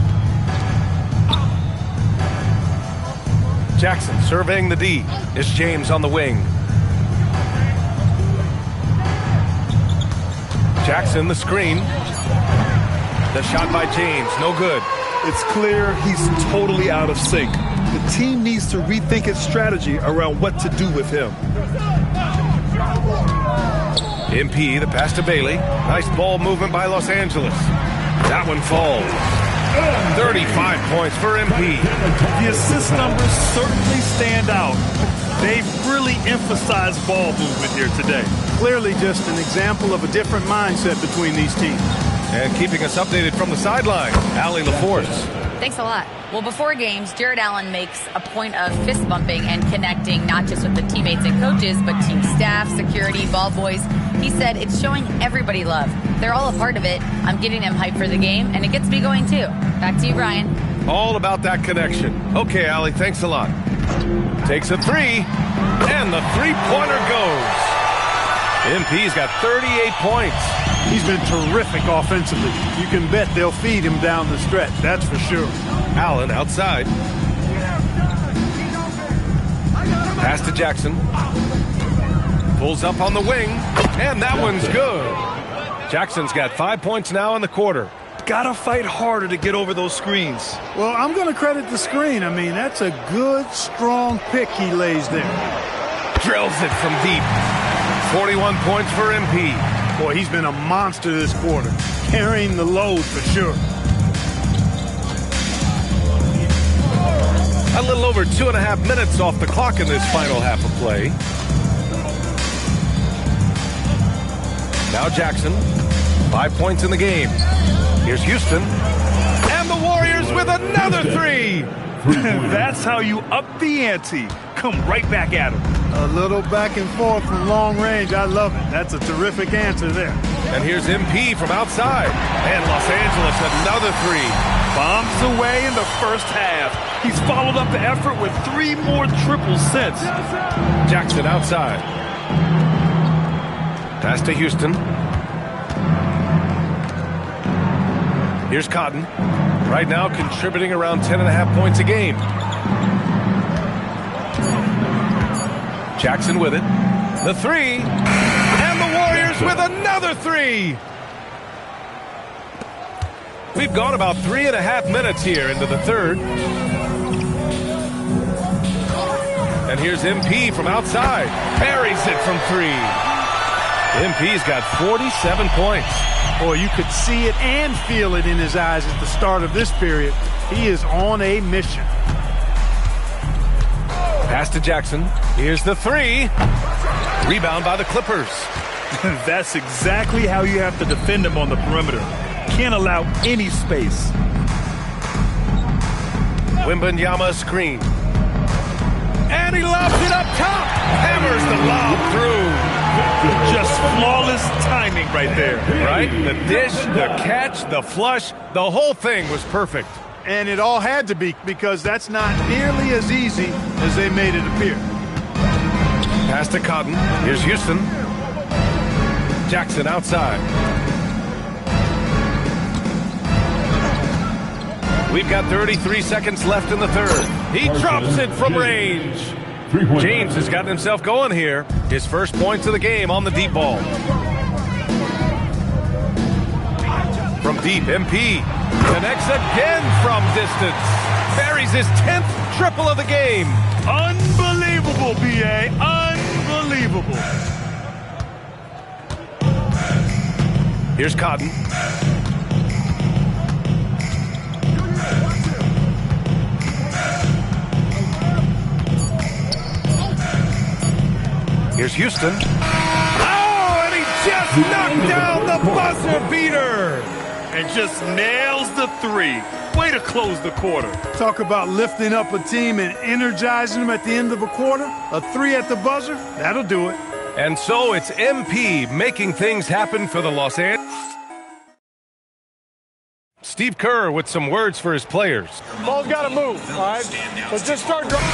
Jackson surveying the D. It's James on the wing. Jackson, the screen. The shot by James, no good. It's clear he's totally out of sync. The team needs to rethink its strategy around what to do with him. MP, the pass to Bailey. Nice ball movement by Los Angeles. That one falls. 35 points for MP. The assist numbers certainly stand out. They've really emphasized ball movement here today. Clearly just an example of a different mindset between these teams. And keeping us updated from the sideline, Allie LaForce. Thanks a lot. Well, before games, Jared Allen makes a point of fist bumping and connecting not just with the teammates and coaches, but team staff, security, ball boys. He said it's showing everybody love. They're all a part of it. I'm getting them hyped for the game, and it gets me going too. Back to you, Brian. All about that connection. Okay, Allie, thanks a lot. Takes a 3, and the three-pointer goes. MP's got 38 points. He's been terrific offensively. You can bet they'll feed him down the stretch, that's for sure. Allen outside. Pass to Jackson. Pulls up on the wing, and that one's good. Jackson's got 5 points now in the quarter. Gotta fight harder to get over those screens. Well, I'm going to credit the screen. I mean, that's a good, strong pick he lays there. Drills it from deep. 41 points for MP. Boy, he's been a monster this quarter, carrying the load for sure. A little over 2.5 minutes off the clock in this final half of play. Now Jackson, 5 points in the game. Here's Houston, and the Warriors with another 3. That's how you up the ante. Come right back at him. A little back and forth from long range. I love it. That's a terrific answer there. And here's MP from outside. And Los Angeles another 3. Bombs away in the first half. He's followed up the effort with 3 more triples since. Jackson outside. Pass to Houston. Here's Cotton. Right now contributing around 10.5 points a game. Jackson with it. The 3. And the Warriors with another 3. We've gone about 3.5 minutes here into the third. And here's MP from outside. Buries it from 3. MP's got 47 points. Boy, you could see it and feel it in his eyes at the start of this period. He is on a mission. Pass to Jackson. Here's the 3. Rebound by the Clippers. That's exactly how you have to defend him on the perimeter. Can't allow any space. Wembanyama screen. And he lobs it up top. Hammers the lob through. Just flawless timing right there. Right? The dish, the catch, the flush, the whole thing was perfect. And it all had to be, because that's not nearly as easy as they made it appear. Pass to Cotton. Here's Houston. Jackson outside. We've got 33 seconds left in the third. He drops it from range. James has gotten himself going here. His first points of the game on the deep ball. From deep, MP connects again from distance. Buries his 10th triple of the game. Unbelievable, B.A. Unbelievable. Here's Cotton. Here's Houston. Oh, and he just knocked down the buzzer beater. And just nails the three. Way to close the quarter. Talk about lifting up a team and energizing them at the end of a quarter. A three at the buzzer, that'll do it. And so it's MP making things happen for the Los Angeles. Steve Kerr with some words for his players. Ball's got to move, all right? So just start driving.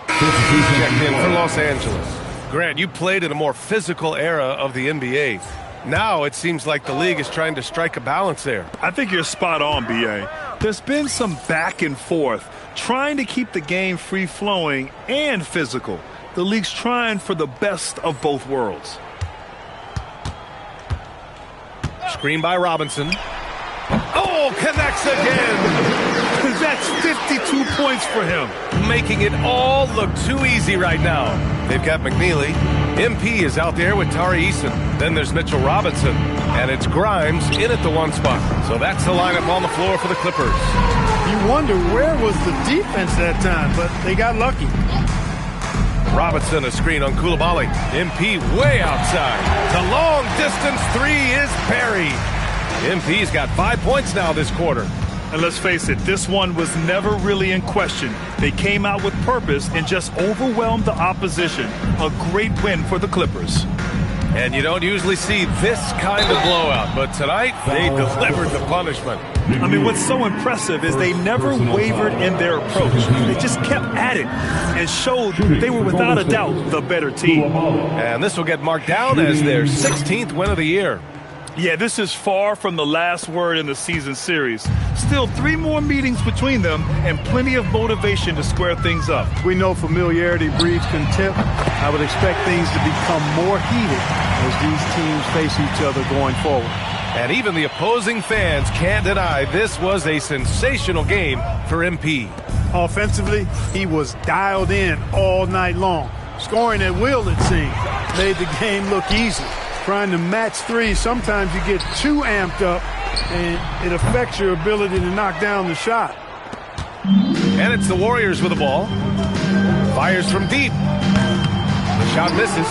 Checked in for Los Angeles. Grant, you played in a more physical era of the NBA. Now it seems like the league is trying to strike a balance there. I think you're spot on, B.A. There's been some back and forth, trying to keep the game free-flowing and physical. The league's trying for the best of both worlds. Screen by Robinson. Oh, connects again. That's 52 points for him. Making it all look too easy right now. They've got McNeely. MP is out there with Tari Eason. Then there's Mitchell Robinson. And it's Grimes in at the one spot. So that's the lineup on the floor for the Clippers. You wonder where was the defense that time, but they got lucky. Robinson, a screen on Koulibaly. MP way outside. The long distance three is buried. MP's got 5 points now this quarter. And let's face it, this one was never really in question. They came out with purpose and just overwhelmed the opposition. A great win for the Clippers. And you don't usually see this kind of blowout, but tonight they delivered the punishment. I mean, what's so impressive is they never wavered in their approach. They just kept at it and showed they were without a doubt the better team. And this will get marked down as their 16th win of the year. Yeah, this is far from the last word in the season series. Still 3 more meetings between them and plenty of motivation to square things up. We know familiarity breeds contempt. I would expect things to become more heated as these teams face each other going forward. And even the opposing fans can't deny this was a sensational game for MP. Offensively, he was dialed in all night long. Scoring at will, it seemed, made the game look easy. Trying to match threes, sometimes you get too amped up, and it affects your ability to knock down the shot. And it's the Warriors with the ball. Fires from deep. The shot misses.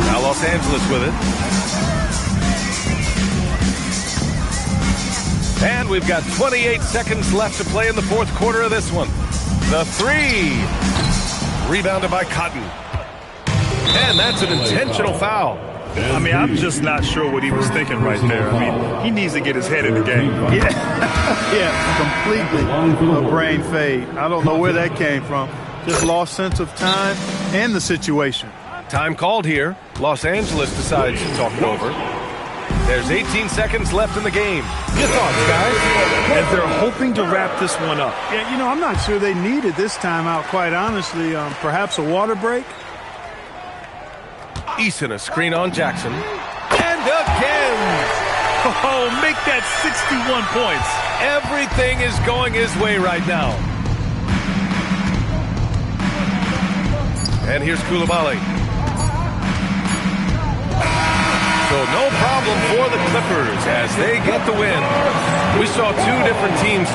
Now Los Angeles with it. And we've got 28 seconds left to play in the fourth quarter of this one. The three. Rebounded by Cotton. And that's an intentional foul. I mean, I'm just not sure what he was thinking right there. I mean, he needs to get his head in the game. Yeah, completely a brain fade. I don't know where that came from. Just lost sense of time and the situation. Time called here. Los Angeles decides to talk it over. There's 18 seconds left in the game. Your thoughts, guys? And they're hoping to wrap this one up. Yeah, you know, I'm not sure they needed this timeout, quite honestly. Perhaps a water break? Eason, a screen on Jackson. And again! Oh, make that 61 points. Everything is going his way right now. And here's Koulibaly. So no problem for the Clippers as they get the win. We saw 2 different teams.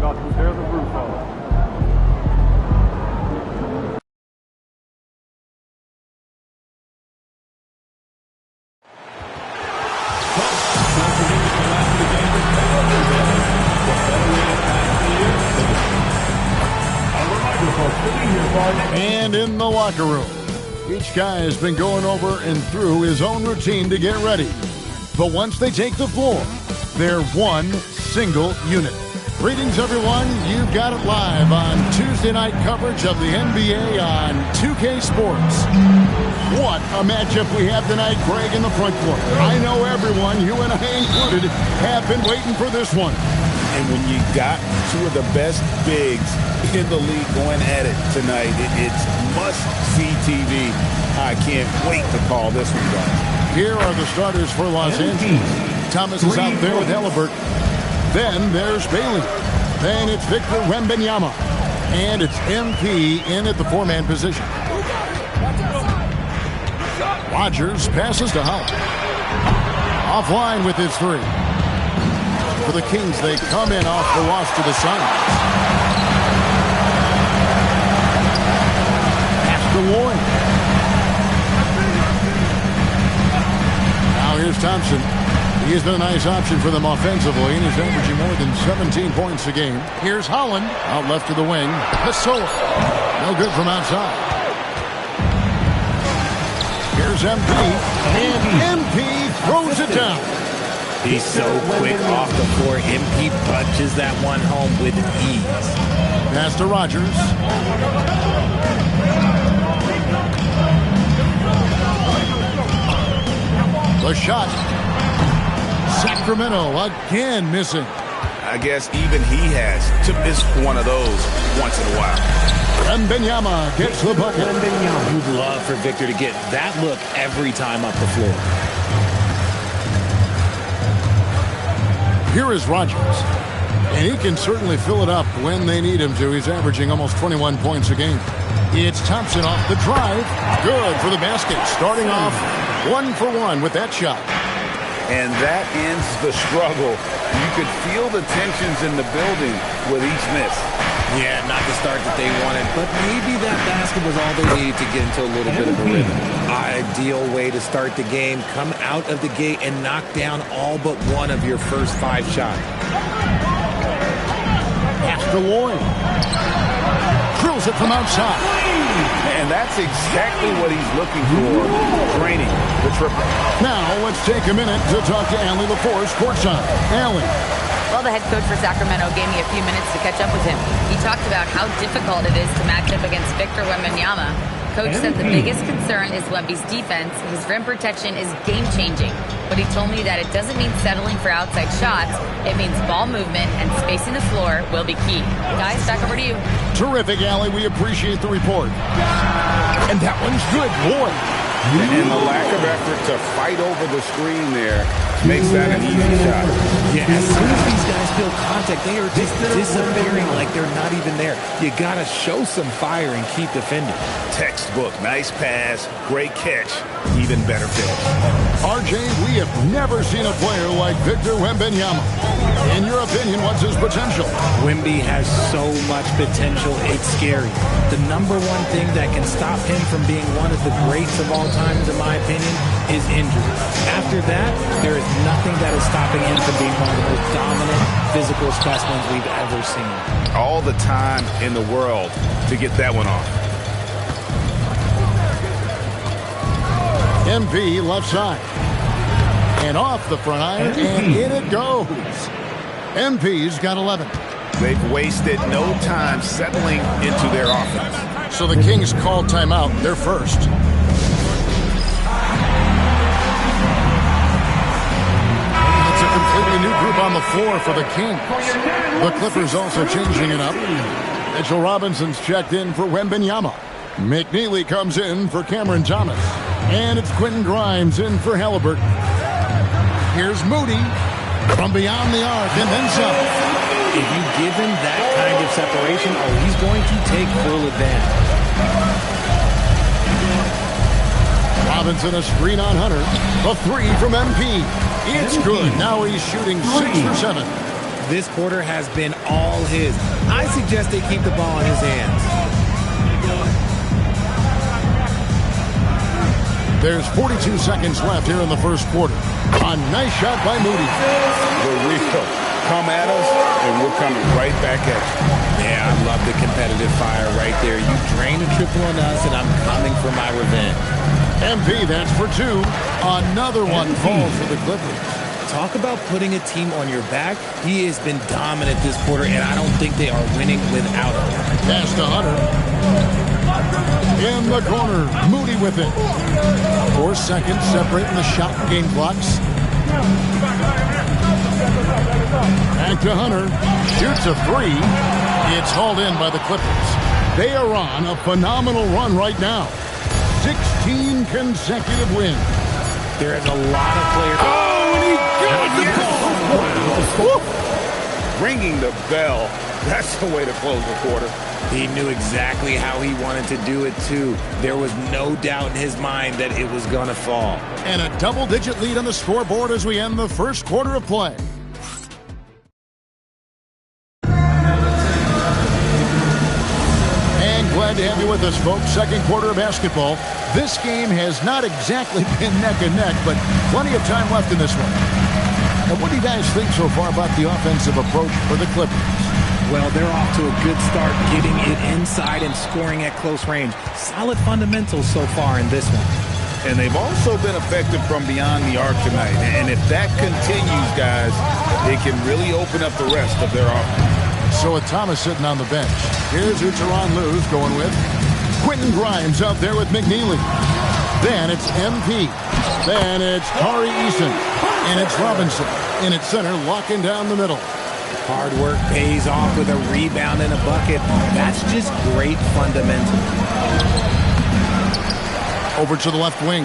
about to tear the roof off. And in the locker room, each guy has been going over and through his own routine to get ready. But once they take the floor, they're one single unit. Greetings, everyone. You've got it live on Tuesday night coverage of the NBA on 2K Sports. What a matchup we have tonight, Greg, in the front court. I know everyone, you and I included, have been waiting for this one. And when you got two of the best bigs in the league going at it tonight, it's must-see TV. I can't wait to call this one, guys. Here are the starters for Los Angeles. Thomas is out there with Halliburton. Then there's Bailey. Then it's Victor Wembanyama. And it's MP in at the four-man position. Rogers passes to Howard. Offline with his three. For the Kings, they come in off the loss to the Suns. Pass to Lloyd. Now here's Thompson. He has been a nice option for them offensively, and he's averaging more than 17 points a game. Here's Holland, out left to the wing. Pessoa, no good from outside. Here's MP, and MP throws it down. He's so quick off the floor. MP punches that one home with ease. Pass to Rogers. The shot. Sacramento again missing. I guess even he has to miss one of those once in a while. Wembanyama gets the bucket. You'd love for Victor to get that look every time up the floor. Here is Rogers, and he can certainly fill it up when they need him to. He's averaging almost 21 points a game. It's Thompson off the drive. Good for the basket. Starting off 1 for 1 with that shot. And that ends the struggle. You could feel the tensions in the building with each miss. Yeah, not the start that they wanted, but maybe that basket was all they needed to get into a little bit of a rhythm. Ideal way to start the game. Come out of the gate and knock down all but one of your first 5 shots. Pass to Lloyd. Drills it from outside. And that's exactly what he's looking for. Training the triple. Now let's take a minute to talk to Allie LaForce courtside. Allie. Well, the head coach for Sacramento gave me a few minutes to catch up with him. He talked about how difficult it is to match up against Victor Wembanyama. Coach said the biggest concern is Wemby's defense. His rim protection is game-changing. But he told me that it doesn't mean settling for outside shots. It means ball movement and spacing the floor will be key. Guys, back over to you. Terrific, Allie. We appreciate the report. And that one's good. Lloyd. And the lack of effort to fight over the screen there makes that an easy shot. Yeah, as soon as these guys feel contact, they are just disappearing like they're not even there. You got to show some fire and keep defending. Textbook. Nice pass. Great catch. Even better finish. RJ, we have never seen a player like Victor Wembanyama. In your opinion, what's his potential? Wemby has so much potential, it's scary. The number one thing that can stop him from being one of the greats of all times, in my opinion, is injury. After that, there is nothing that is stopping him from being one of the most dominant physical specimens we've ever seen. All the time in the world to get that one off. MP left side. And off the front iron, and in it goes. MP's got 11. They've wasted no time settling into their offense. So the Kings call timeout. They're first. It's a completely new group on the floor for the Kings. The Clippers also changing it up. Mitchell Robinson's checked in for Wembanyama. McNeely comes in for Cameron Thomas. And it's Quentin Grimes in for Halliburton. Here's Moody from beyond the arc and then some. If you give him that kind of separation, he's going to take full advantage. Robinson a screen on Hunter. A 3 from MP. It's good. Now he's shooting 6 for 7. This quarter has been all his. I suggest they keep the ball in his hands. There's 42 seconds left here in the first quarter. A nice shot by Moody. The real come at us, and we're coming right back at you. Yeah, I love the competitive fire right there. You drain a triple on us, and I'm coming for my revenge. MP, that's for two. Another one falls for the Clippers. Talk about putting a team on your back. He has been dominant this quarter, and I don't think they are winning without him. Pass to Hunter. In the corner, Moody with it. 4 seconds separating the shot and game clocks. Back to Hunter. Shoots a three. It's hauled in by the Clippers. They are on a phenomenal run right now. 16 consecutive wins. There is a lot of players. Oh, and he got the ball. Ringing the bell. That's the way to close the quarter. He knew exactly how he wanted to do it, too. There was no doubt in his mind that it was going to fall. And a double-digit lead on the scoreboard as we end the first quarter of play. And glad to have you with us, folks. Second quarter of basketball. This game has not exactly been neck and neck, but plenty of time left in this one. And what do you guys think so far about the offensive approach for the Clippers? Well, they're off to a good start getting it inside and scoring at close range. Solid fundamentals so far in this one. And they've also been effective from beyond the arc tonight. And if that continues, guys, it can really open up the rest of their offense. So with Thomas sitting on the bench, here's who Tyronn Lue's going with. Quentin Grimes out there with McNeely. Then it's MP. Then it's Tari Eason. And it's Robinson. In its center, locking down the middle. Hard work pays off with a rebound and a bucket. That's just great fundamental. Over to the left wing.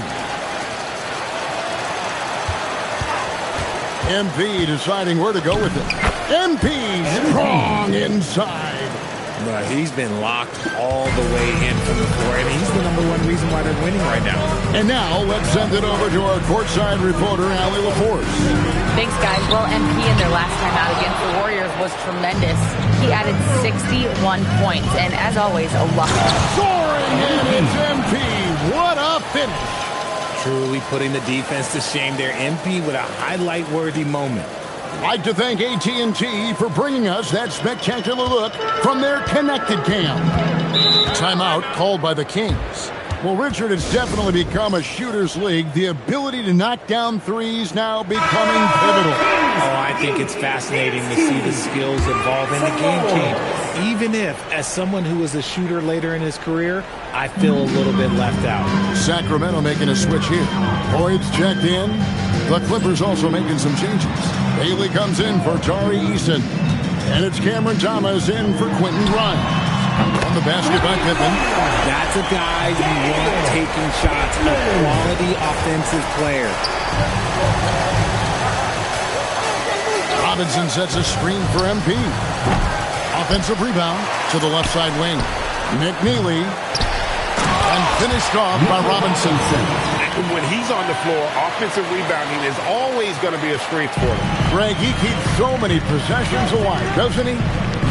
MP deciding where to go with it. MP strong inside. But he's been locked all the way in from the floor, and he's the #1 reason why they're winning right now. And now let's send it over to our courtside reporter, Allie LaForce. Thanks, guys. Well, MP in their last time out against the Warriors was tremendous. He added 61 points, and as always, a lot. Soaring in, it's MP. What a finish. Truly putting the defense to shame there. MP with a highlight-worthy moment. I'd like to thank AT&T for bringing us that spectacular look from their connected cam. Timeout called by the Kings. Well, Richard, it's definitely become a shooter's league. The ability to knock down threes now becoming pivotal. Oh, I think it's fascinating to see the skills evolve and the game change. Even if, as someone who was a shooter later in his career, I feel a little bit left out. Sacramento making a switch here. Boyd's checked in. The Clippers also making some changes. Bailey comes in for Tari Eason. And it's Cameron Thomas in for Quentin Grimes. On the basket by Pippen. That's a guy you want taking shots, a quality offensive player. Robinson sets a screen for MP. Offensive rebound to the left side wing. McNeely. And finished off by Robinson. When he's on the floor, offensive rebounding is always going to be a strength for him. Greg, he keeps so many possessions alive, doesn't he?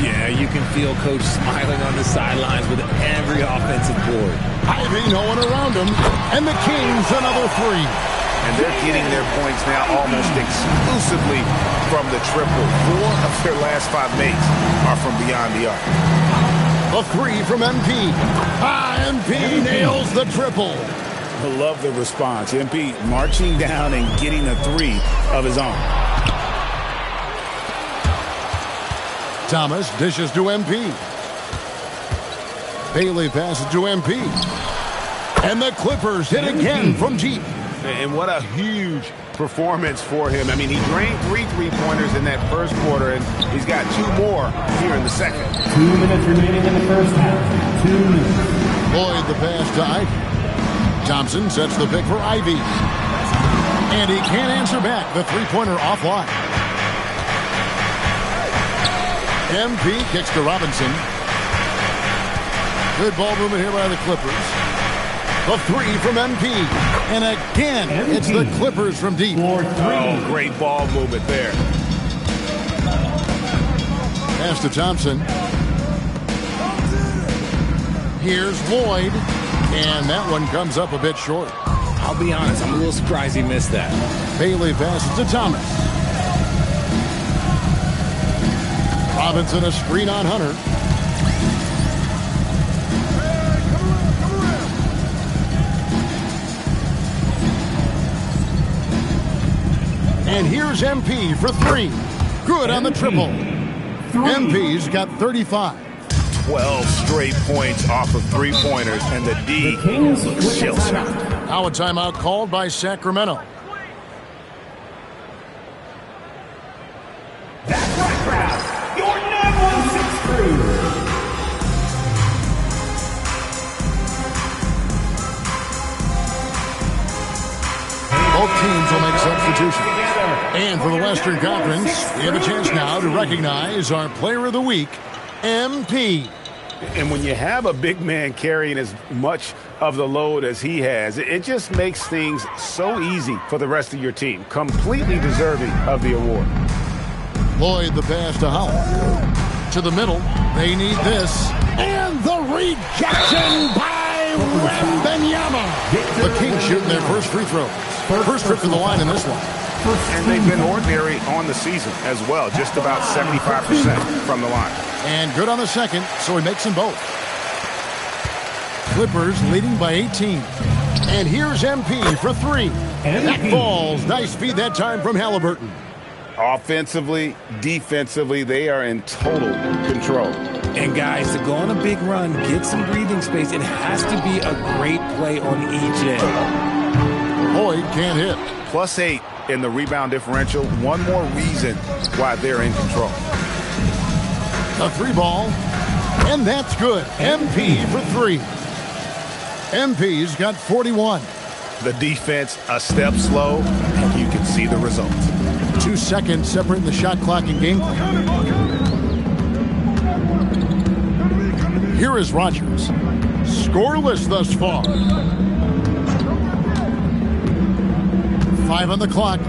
Yeah, you can feel Coach smiling on the sidelines with every offensive board. Ivy, no one around him. And the Kings, another three. And they're getting their points now almost exclusively from the triple. 4 of their last 5 makes are from beyond the arc. A three from MP. MP nails the triple. I love the response. MP marching down and getting a 3 of his own. Thomas dishes to MP. Bailey passes to MP. And the Clippers hit again from deep. And what a huge performance for him. I mean, he drained 3 3-pointers in that first quarter, and he's got 2 more here in the second. 2 minutes remaining in the first half. 2 minutes. Boyd the pass to Ivy. Thompson sets the pick for Ivy. And he can't answer back. The three-pointer offline. MP kicks to Robinson. Good ball movement here by the Clippers. The three from MP. And again, it's the Clippers from deep. Oh, great ball movement there. pass to Thompson. Here's Lloyd. And that one comes up a bit short. I'll be honest, I'm a little surprised he missed that. Bailey passes to Thomas. Robinson a screen on Hunter. And here's MP for three. Good on the triple. MP's got 35. 12 straight points off of three-pointers, and the D looks shell-shocked. Now a timeout called by Sacramento. That's right, crowd. Your 9163. Both teams will make substitutions. And for the Western Conference, we have a chance now to recognize our Player of the Week, MP. And when you have a big man carrying as much of the load as he has, it just makes things so easy for the rest of your team. Completely deserving of the award. Lloyd the pass to Howell. To the middle. They need this. And the rejection by Wembanyama. The Kings shooting their first free throws. First trip to the line in this one. And they've been ordinary on the season as well. Just about 75% from the line. And good on the second, so he makes them both. Clippers leading by 18. And here's MP for three. That falls. Nice feed that time from Halliburton. Offensively, defensively, they are in total control. And guys, to go on a big run, get some breathing space, it has to be a great play on each end. Lloyd can't hit. +8 in the rebound differential. One more reason why they're in control. A three ball, and that's good. MP for three. MP's got 41. The defense a step slow, and you can see the result. 2 seconds separating the shot clock and game clock. Here is Rodgers. Scoreless thus far. 5 on the clock.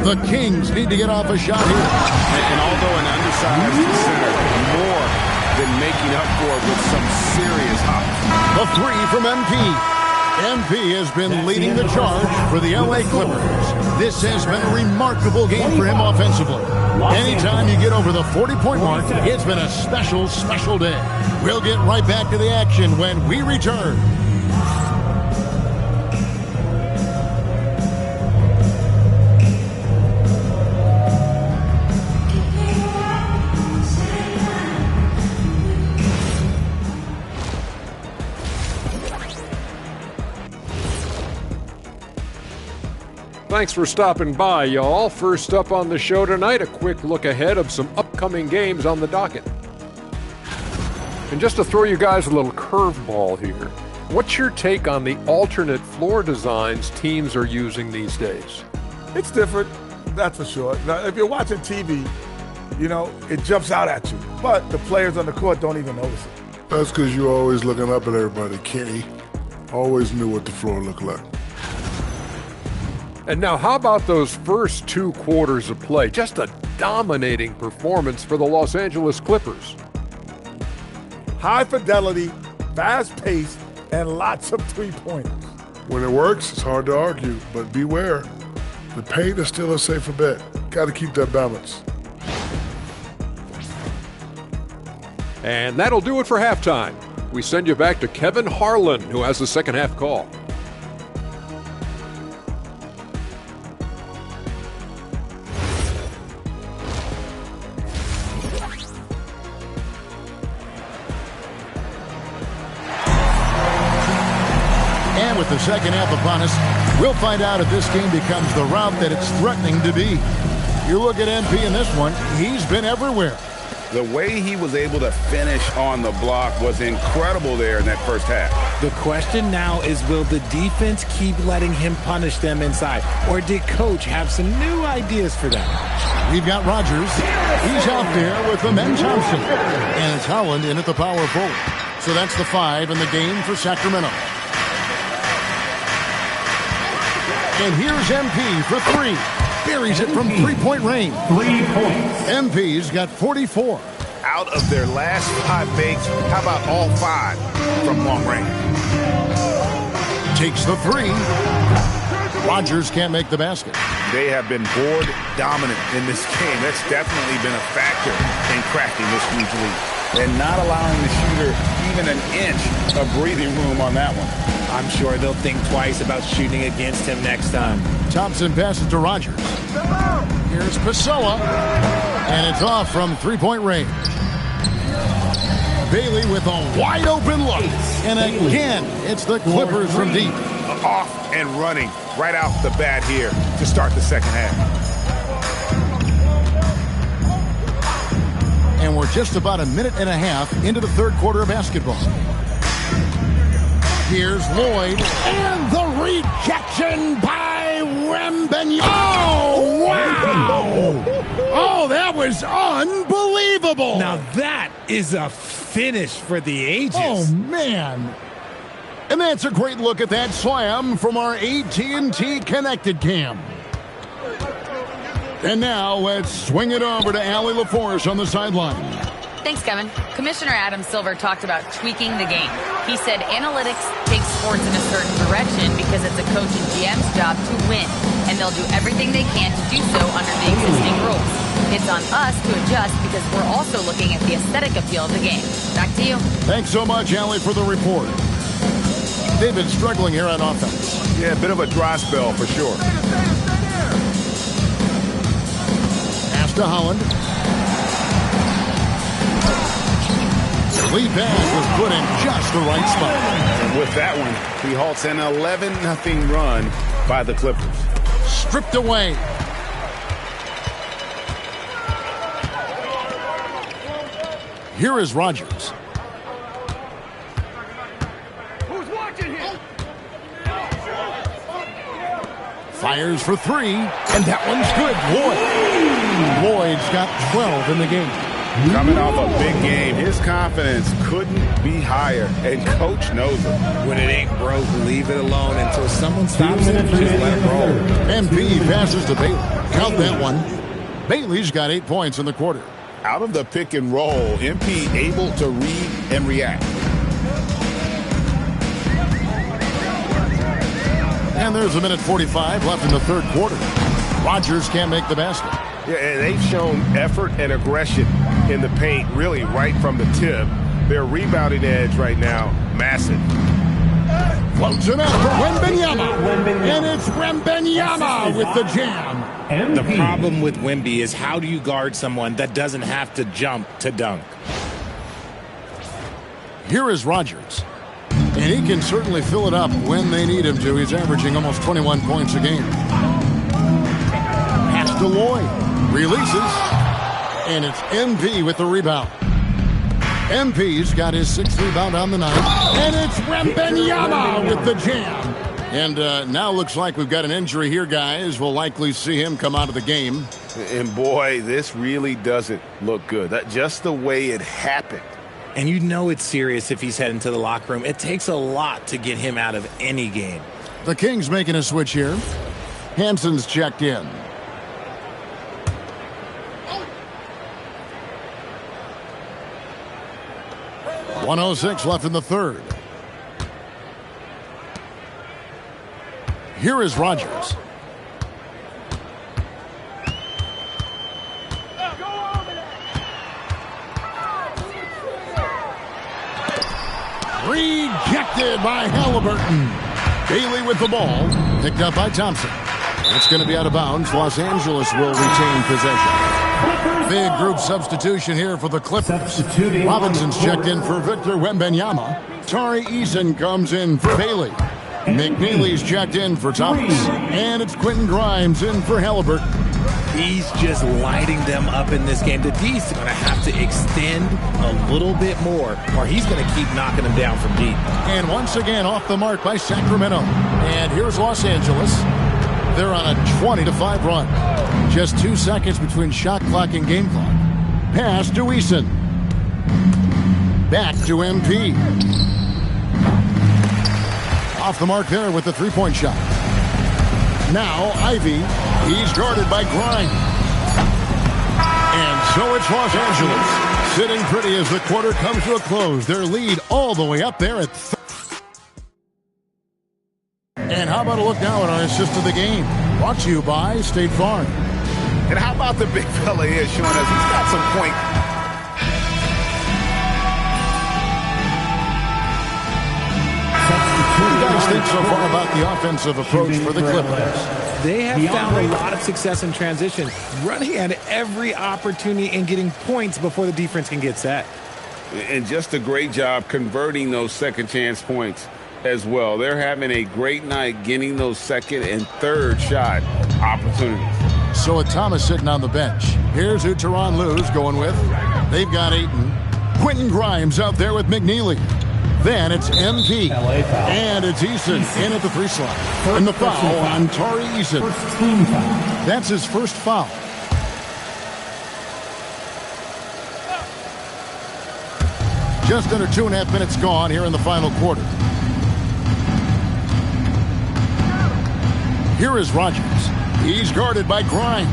The Kings need to get off a shot here. And although an undersized center, more than making up for it with some serious hops. The three from MP. MP has been leading the charge for the LA Clippers. This has been a remarkable game for him offensively. Anytime you get over the 40-point mark, it's been a special, special day. We'll get right back to the action when we return. Thanks for stopping by, y'all. First up on the show tonight, a quick look ahead of some upcoming games on the docket. And just to throw you guys a little curveball here, what's your take on the alternate floor designs teams are using these days? It's different, that's for sure. Now, if you're watching TV, you know, it jumps out at you. But the players on the court don't even notice it. That's because you're always looking up at everybody, Kenny. Always knew what the floor looked like. And now, how about those first 2 quarters of play? Just a dominating performance for the Los Angeles Clippers. High fidelity, fast pace, and lots of three-pointers. When it works, it's hard to argue, but beware. The paint is still a safer bet. Got to keep that balance. And that'll do it for halftime. We send you back to Kevin Harlan, who has the second half call. With the second half upon us, we'll find out if this game becomes the route that it's threatening to be. You look at MP in this one, he's been everywhere. The way he was able to finish on the block was incredible there in that first half. The question now is, will the defense keep letting him punish them inside? Or did Coach have some new ideas for them? We've got Rodgers. He's out there with Amen Thompson. And it's Howland in at the power forward. So that's the 5 in the game for Sacramento. And here's MP for three. buries it from three-point range. 3 points. MP's got 44. Out of their last 5 makes, how about all 5 from long range? Takes the 3. Rogers can't make the basket. They have been board dominant in this game. That's definitely been a factor in cracking this huge lead. And not allowing the shooter even an inch of breathing room on that one. I'm sure they'll think twice about shooting against him next time. Thompson passes to Rogers. Here's Pessoa. And it's off from three-point range. Bailey with a wide-open look. And again, it's the Clippers from deep. Off and running right off the bat here to start the second half. And we're just about a minute and a half into the third quarter of basketball. Here's Lloyd. And the rejection by Wembanyama. Oh, wow! Oh, that was unbelievable. Now that is a finish for the ages. Oh, man. And that's a great look at that slam from our AT&T Connected Cam. And now let's swing it over to Allie LaForce on the sideline. Thanks, Kevin. Commissioner Adam Silver talked about tweaking the game. He said analytics takes sports in a certain direction because it's a coach and GM's job to win, and they'll do everything they can to do so under the existing rules. It's on us to adjust because we're also looking at the aesthetic appeal of the game. Back to you. Thanks so much, Allie, for the report. They've been struggling here on offense. Yeah, a bit of a dry spell for sure. Pass to Holland. The lead pass was put in just the right spot. And with that one, he halts an 11-0 run by the Clippers. Stripped away. Here is Rogers. Fires for 3, and that one's good. Lloyd's got 12 in the game. Coming off a big game, his confidence couldn't be higher, and Coach knows it. When it ain't broke, leave it alone until someone stops it. Just let it roll. MP passes to Bailey. Count that one. Bailey's got 8 points in the quarter. Out of the pick and roll, MP able to read and react. And there's a minute 45 left in the third quarter. Rogers can't make the basket. Yeah, and they've shown effort and aggression in the paint, really right from the tip. Their rebounding edge right now, massive. Floats it out for Wembanyama. And it's Wembanyama with the jam. The problem with Wemby is how do you guard someone that doesn't have to jump to dunk? Here is Rogers. And he can certainly fill it up when they need him to. He's averaging almost 21 points a game. Pass to Lloyd. Releases. And it's MP with the rebound. MP's got his 6th rebound on the night. And it's Wembanyama with the jam. And now looks like we've got an injury here, guys. We'll likely see him come out of the game. And boy, this really doesn't look good. That just the way it happened. And you know it's serious if he's heading to the locker room. It takes a lot to get him out of any game. The Kings making a switch here. Hansen's checked in. .106 left in the third. Here is Rogers. Rejected by Halliburton. Bailey with the ball. Picked up by Thompson. It's going to be out of bounds. Los Angeles will retain possession. Big group substitution here for the Clippers. Robinson's checked in for Victor Wembanyama. Tari Eason comes in for Bailey. McNeely's checked in for Thomas. And it's Quentin Grimes in for Halliburton. He's just lighting them up in this game. The D's going to have to extend a little bit more, or he's going to keep knocking them down from deep. And once again, off the mark by Sacramento. And here's Los Angeles. They're on a 20-5 run. Just 2 seconds between shot clock and game clock. Pass to Eason. Back to MP. Off the mark there with the three-point shot. Now Ivy He's guarded by Grimes. And so it's Los Angeles sitting pretty as the quarter comes to a close. Their lead all the way up there at And how about a look now at our assist of the game? Brought to you by State Farm. And how about the big fella here showing us he's got some point. What do you guys think so far about the offensive approach for the Clippers? They have found a lot of success in transition, running at every opportunity and getting points before the defense can get set. And just a great job converting those second chance points as well. They're having a great night getting those second and third shot opportunities. So with Thomas sitting on the bench, here's who Tyronn Lue's going with. They've got Ayton. Quentin Grimes out there with McNeely. Then it's MP. And it's Eason in at the 3 slot. And the foul on Tari Eason. That's his first foul. Just under 2.5 minutes gone here in the final quarter. Here is Rogers. He's guarded by Grimes.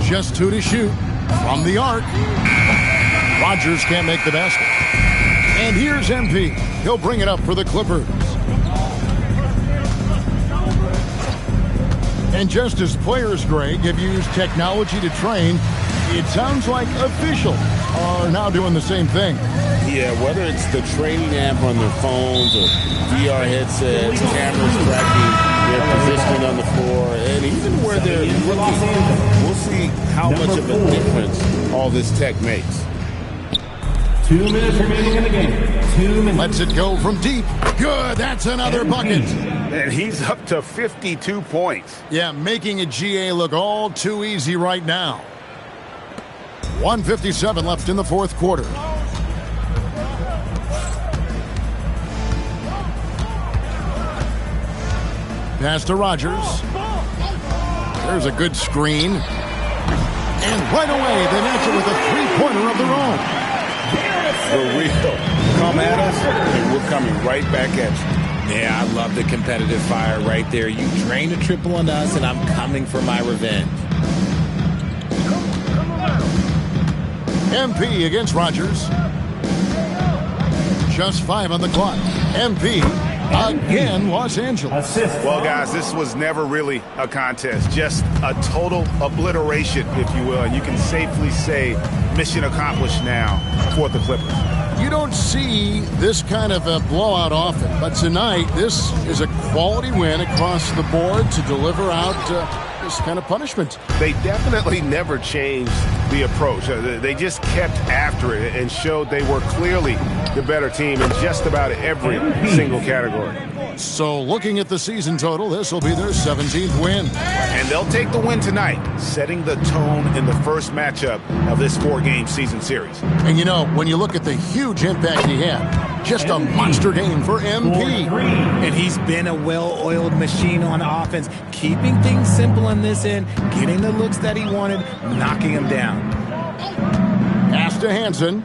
Just 2 to shoot from the arc. Rogers can't make the basket. And here's MP. He'll bring it up for the Clippers. And just as players, Greg, have used technology to train, it sounds like officials are now doing the same thing. Yeah, whether it's the training app on their phones or VR headsets, cameras tracking their positioning on the floor, and even where they're looking, we'll see how much of a difference all this tech makes. 2 minutes remaining in the game. 2 minutes. Lets it go from deep. Good. That's another bucket. And he's up to 52 points. Yeah, making a GA look all too easy right now. 1:57 left in the fourth quarter. Pass to Rogers. There's a good screen. And right away, they match it with a three-pointer of their own. For real. Come at us, and we're coming right back at you. Yeah, I love the competitive fire right there. You drain a triple on us, and I'm coming for my revenge. MP against Rogers. Just 5 on the clock. MP again, Los Angeles. Well, guys, this was never really a contest. Just a total obliteration, if you will. And you can safely say mission accomplished now for the Clippers. You don't see this kind of a blowout often, but tonight this is a quality win across the board to deliver out this kind of punishment. They definitely never changed the approach. They just kept after it and showed they were clearly the better team in just about every single category. So looking at the season total, this will be their 17th win. And they'll take the win tonight, setting the tone in the first matchup of this 4-game season series. And you know, when you look at the huge impact he had, just a monster game for MP. And he's been a well-oiled machine on offense, keeping things simple on this end, getting the looks that he wanted, knocking him down. Pass to Hansen.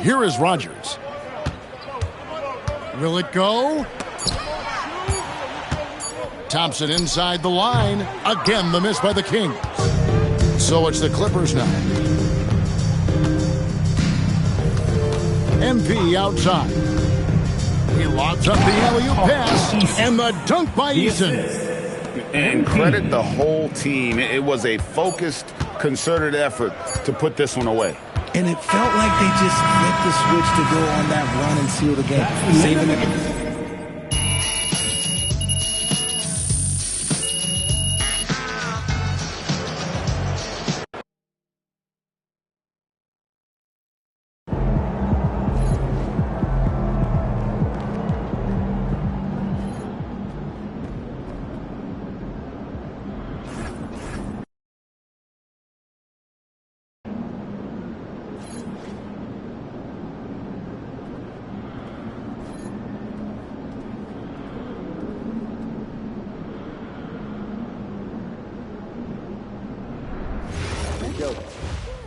Here is Rogers. Will it go? Thompson inside the line. Again, the miss by the Kings. So it's the Clippers now. MP outside. He lobs up the alley-oop pass. And the dunk by Eason. And credit the whole team. It was a focused, concerted effort to put this one away. And it felt like they just flipped the switch to go on that run and seal the game. Saving it.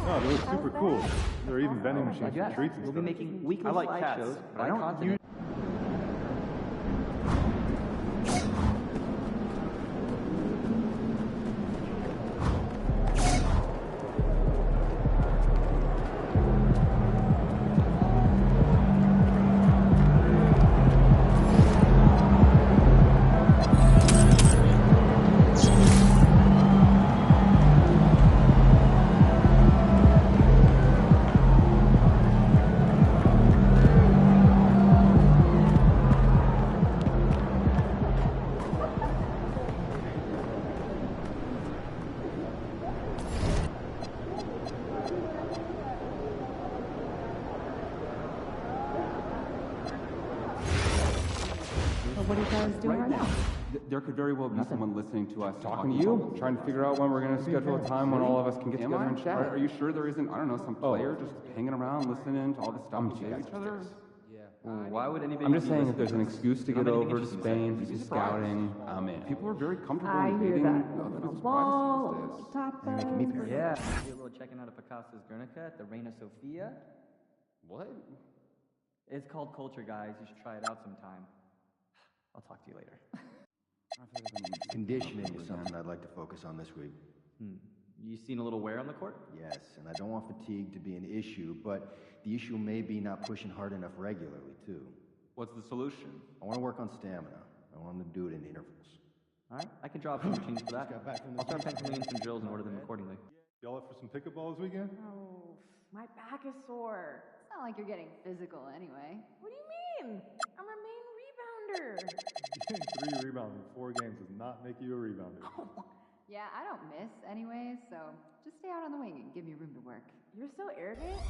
Oh, they look super cool. There are even vending machines for treats and We'll be stuff. making weekly I like slideshows, cats, but I don't what are you guys doing right now? There could very well be someone listening to us talking to you, trying to figure out when we're going to schedule a time when all of us can get together and chat. Are you sure there isn't, I don't know, some player just hanging around listening to all this stuff we say to each other? Why would anybody? I'm just saying if there's an excuse to get over to Spain for some scouting, people are very comfortable invading other people's privacy these days. You're making me paranoid. Yeah. Maybe a little checking out of Picasso's Guernica at the Reina Sofia. What? It's called culture, guys. You should try it out sometime. I'll talk to you later. Conditioning is something I'd like to focus on this week. You seen a little wear on the court? Yes, and I don't want fatigue to be an issue, but the issue may be not pushing hard enough regularly, too. What's the solution? I want to work on stamina. I want to do it in intervals. All right, I can draw up some routines for that. I'll start penciling in some drills and order them accordingly. Y'all up for some pickleball this weekend? Oh, my back is sore. It's not like you're getting physical anyway. What do you mean? I'm a main rebounder. Getting 3 rebounds in 4 games does not make you a rebounder. Yeah, I don't miss anyways, so just stay out on the wing and give me room to work. You're so arrogant.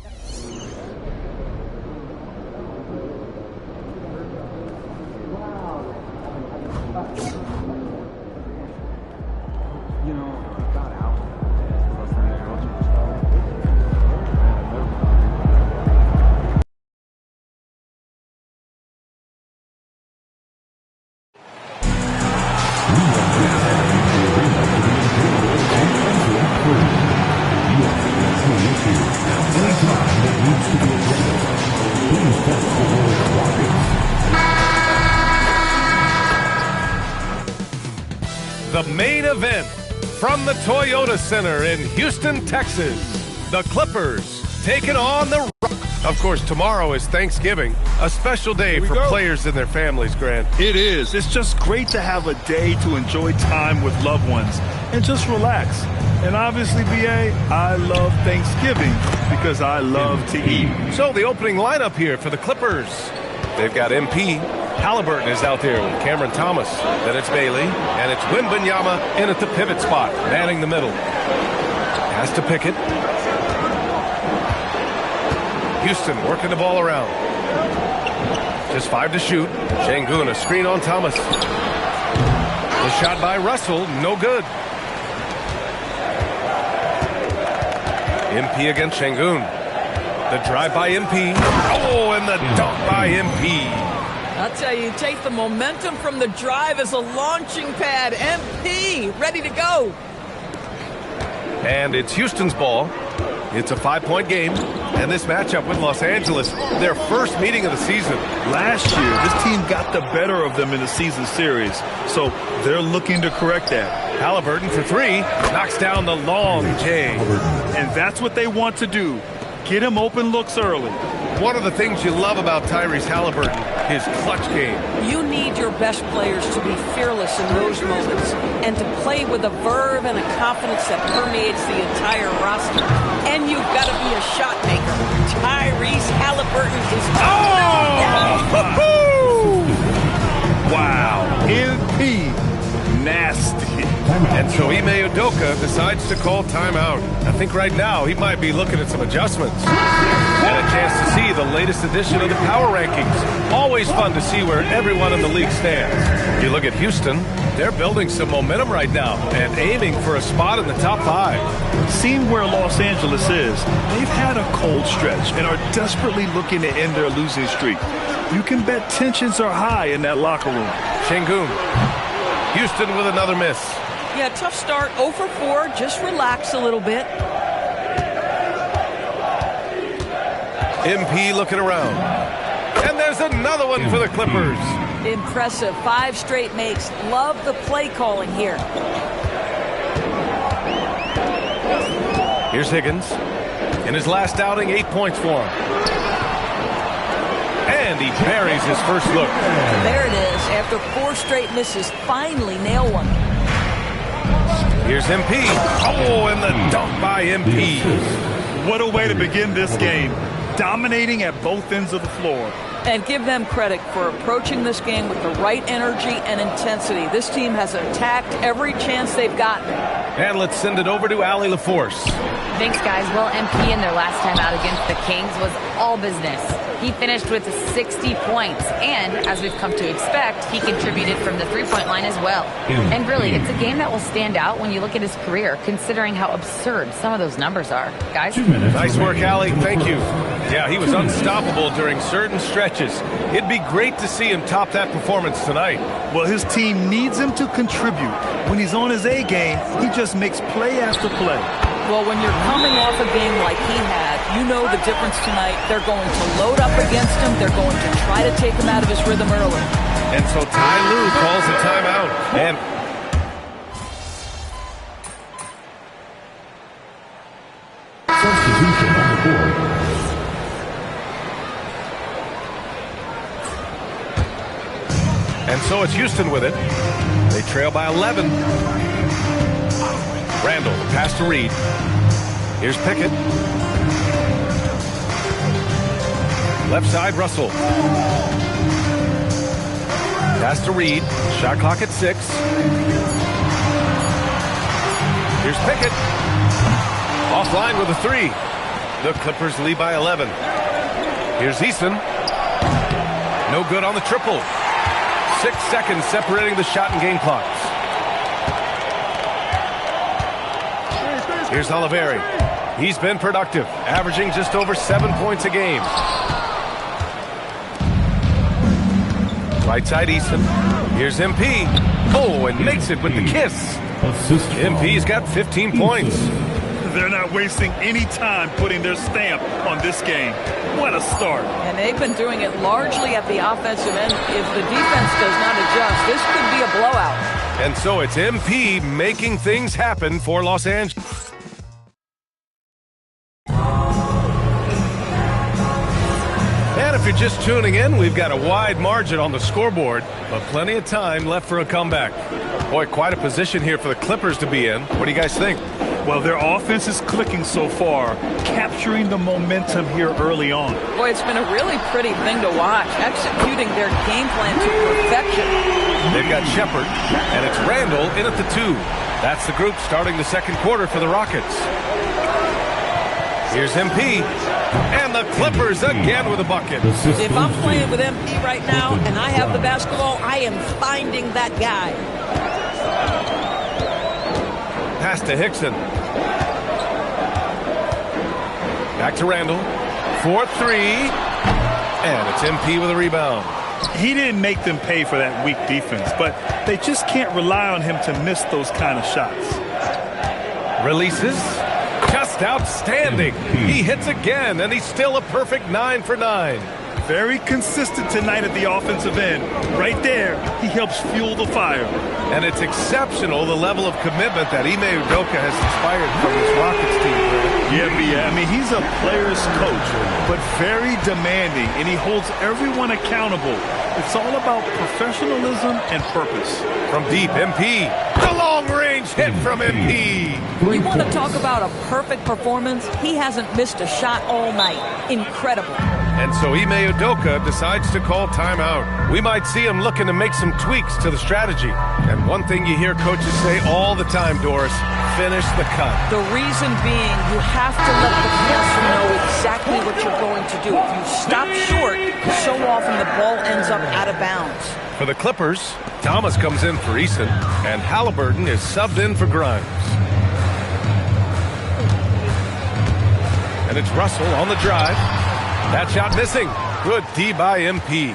You know, I got out. The main event from the Toyota Center in Houston, Texas. The Clippers taking on the Rock. Of course, tomorrow is Thanksgiving, a special day for players and their families, Grant. It is. It's just great to have a day to enjoy time with loved ones and just relax. And obviously, BA, I love Thanksgiving because I love to eat. So the opening lineup here for the Clippers. They've got MP. Halliburton is out there with Cameron Thomas. Then it's Bailey. And it's Wembanyama in at the pivot spot, manning the middle. Has to pick it. Houston working the ball around. Just 5 to shoot. Şengün, a screen on Thomas. The shot by Russell, no good. MP against Şengün. The drive by MP. Oh, and the dunk by MP. I'll tell you, take the momentum from the drive as a launching pad. MP, ready to go. And it's Houston's ball. It's a 5-point game. And this matchup with Los Angeles, their first meeting of the season. Last year, this team got the better of them in the season series. So they're looking to correct that. Halliburton for 3. Knocks down the long J. And that's what they want to do. Get him open looks early. One of the things you love about Tyrese Halliburton, his clutch game. You need your best players to be fearless in those moments and to play with a verve and a confidence that permeates the entire roster. And you've got to be a shot maker. Tyrese Halliburton is Wow. MP. Nasty. And so Ime Udoka decides to call timeout. I think right now he might be looking at some adjustments. And a chance to see the latest edition of the power rankings. Always fun to see where everyone in the league stands. You look at Houston, they're building some momentum right now and aiming for a spot in the top 5. Seeing where Los Angeles is, they've had a cold stretch and are desperately looking to end their losing streak. You can bet tensions are high in that locker room. Şengün. Houston with another miss. Yeah, tough start, 0 for 4. Just relax a little bit. MP looking around. And there's another one for the Clippers. Impressive. 5 straight makes. Love the play calling here. Here's Higgins. In his last outing, 8 points for him. And he buries his first look. There it is. After 4 straight misses, finally nail one. Here's MP. Oh, and the dunk by MP. What a way to begin this game. Dominating at both ends of the floor. And give them credit for approaching this game with the right energy and intensity. This team has attacked every chance they've gotten. And let's send it over to Allie LaForce. Thanks, guys. Well, MP in their last time out against the Kings was all business. He finished with 60 points, and as we've come to expect, he contributed from the three-point line as well. And really, it's a game that will stand out when you look at his career, considering how absurd some of those numbers are. Guys? Nice work, Allie. Thank you. Yeah, he was unstoppable during certain stretches. It'd be great to see him top that performance tonight. Well, his team needs him to contribute. When he's on his A game, he just makes play after play. Well, when you're coming off a game like he had, you know the difference tonight. They're going to load up against him. They're going to try to take him out of his rhythm early. And so Ty Lue calls a timeout. And substitution on the board. And so it's Houston with it. They trail by 11. Randall, the pass to Reed. Here's Pickett. Left side, Russell. Pass to Reed. Shot clock at 6. Here's Pickett. Offline with a 3. The Clippers lead by 11. Here's Eason. No good on the triple. 6 seconds separating the shot and game clocks. Here's Oliveri. He's been productive, averaging just over 7 points a game. Right side Eason. Here's MP. Oh, and makes it with the kiss. MP's got 15 points. They're not wasting any time putting their stamp on this game. What a start. And they've been doing it largely at the offensive end. If the defense does not adjust, this could be a blowout. And so it's MP making things happen for Los Angeles. And if you're just tuning in, we've got a wide margin on the scoreboard, but plenty of time left for a comeback. Boy, quite a position here for the Clippers to be in. What do you guys think? Well, their offense is clicking so far, capturing the momentum here early on. Boy, it's been a really pretty thing to watch, executing their game plan to perfection. They've got Shepard, and it's Randall in at the 2. That's the group starting the second quarter for the Rockets. Here's MP, and the Clippers again with a bucket. If I'm playing with MP right now and I have the basketball, I am finding that guy. Pass to Hickson. Back to Randall. 4-3. And it's MP with a rebound. He didn't make them pay for that weak defense, but they just can't rely on him to miss those kind of shots. Releases. Just outstanding. He hits again, and he's still a perfect 9 for 9. Very consistent tonight at the offensive end. Right there, he helps fuel the fire. And it's exceptional, the level of commitment that Ime Udoka has inspired from this Rockets team. Yeah, I mean, he's a player's coach, but very demanding, and he holds everyone accountable. It's all about professionalism and purpose. From deep, MP. The long-range hit from MP. You want to talk about a perfect performance? He hasn't missed a shot all night. Incredible. And so Ime Udoka decides to call timeout. We might see him looking to make some tweaks to the strategy. And one thing you hear coaches say all the time, Doris, finish the cut. The reason being, you have to let the defense know exactly what you're going to do. If you stop short, so often the ball ends up out of bounds. For the Clippers, Thomas comes in for Eason, and Halliburton is subbed in for Grimes. And it's Russell on the drive. That shot missing. Good D by MP.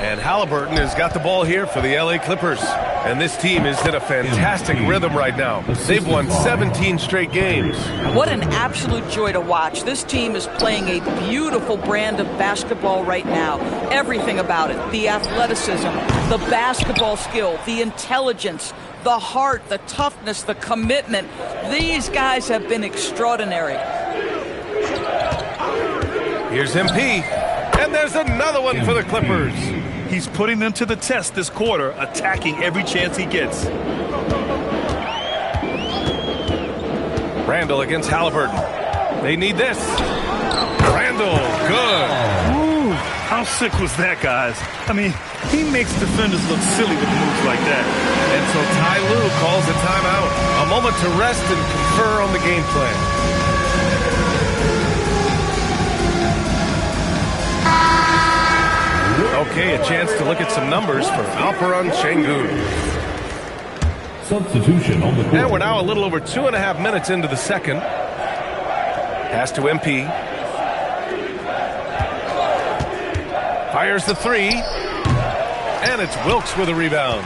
And Halliburton has got the ball here for the LA Clippers. And this team is in a fantastic rhythm right now. They've won 17 straight games. What an absolute joy to watch. This team is playing a beautiful brand of basketball right now. Everything about it. The athleticism, the basketball skill, the intelligence, the heart, the toughness, the commitment. These guys have been extraordinary. Here's MP, and there's another one for the Clippers. He's putting them to the test this quarter, attacking every chance he gets. Randall against Halliburton. They need this. Randall, good. Ooh, how sick was that, guys? I mean, he makes defenders look silly with moves like that. And so Ty Lue calls a timeout. A moment to rest and confer on the game plan. Okay, a chance to look at some numbers for Alperen Şengün. Substitution on the court. And we're now a little over 2.5 minutes into the second. Pass to MP. Fires the three. And it's Wilkes with a rebound.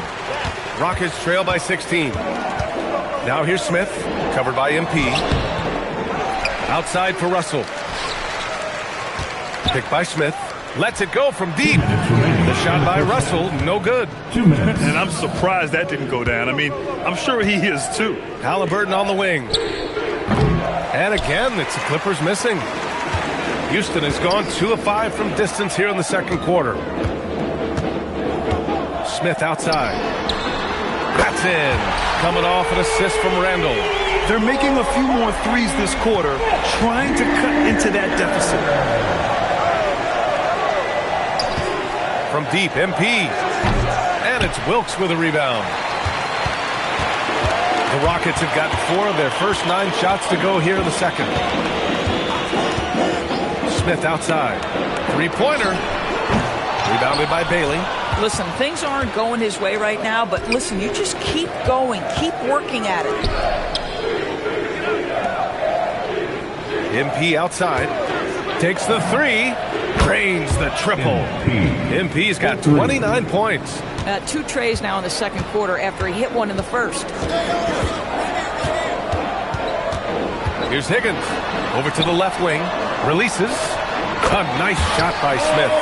Rockets trail by 16. Now here's Smith, covered by MP. Outside for Russell. Picked by Smith. Lets it go from deep. The shot by Russell, no good. 2 minutes. And I'm surprised that didn't go down. I mean, I'm sure he is too. Halliburton on the wing. And again, it's the Clippers missing. Houston has gone 2 of 5 from distance here in the second quarter. Smith outside. That's in. Coming off an assist from Randall. They're making a few more threes this quarter, trying to cut into that deficit. From deep, MP. And it's Wilkes with a rebound. The Rockets have gotten 4 of their first 9 shots to go here in the second. Smith outside. Three-pointer. Rebounded by Bailey. Listen, things aren't going his way right now, but listen, you just keep going. Keep working at it. MP outside. Takes the three. Drains the triple. MP's got 29 points. 2 trays now in the second quarter after he hit one in the first. Here's Higgins. Over to the left wing. Releases. A nice shot by Smith.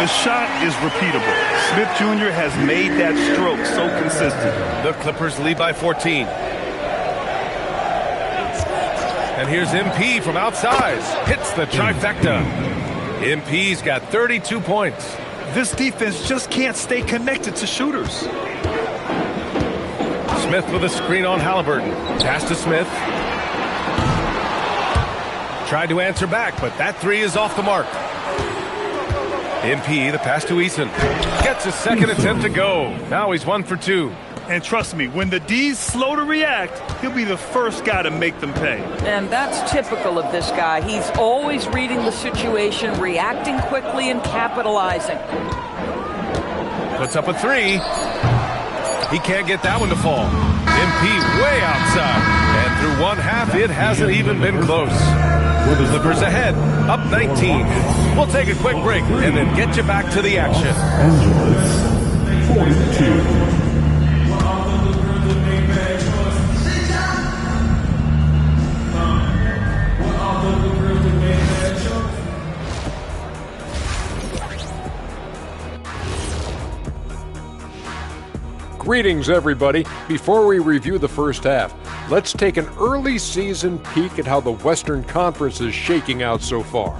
The shot is repeatable. Smith Jr. has made that stroke so consistent. The Clippers lead by 14. And here's MP from outside. Hits the trifecta. MP's got 32 points. This defense just can't stay connected to shooters. Smith with a screen on Halliburton. Pass to Smith. Tried to answer back, but that three is off the mark. MP, the pass to Eason. Gets his second attempt to go. Now he's 1 for 2. And trust me, when the D's slow to react, he'll be the first guy to make them pay. And that's typical of this guy. He's always reading the situation, reacting quickly, and capitalizing. Puts up a three. He can't get that one to fall. MP way outside. And through one half, it hasn't even been close. The Clippers ahead, up 19. We'll take a quick break and then get you back to the action. Angeles, 42. Greetings, everybody. Before we review the first half, let's take an early season peek at how the Western Conference is shaking out so far.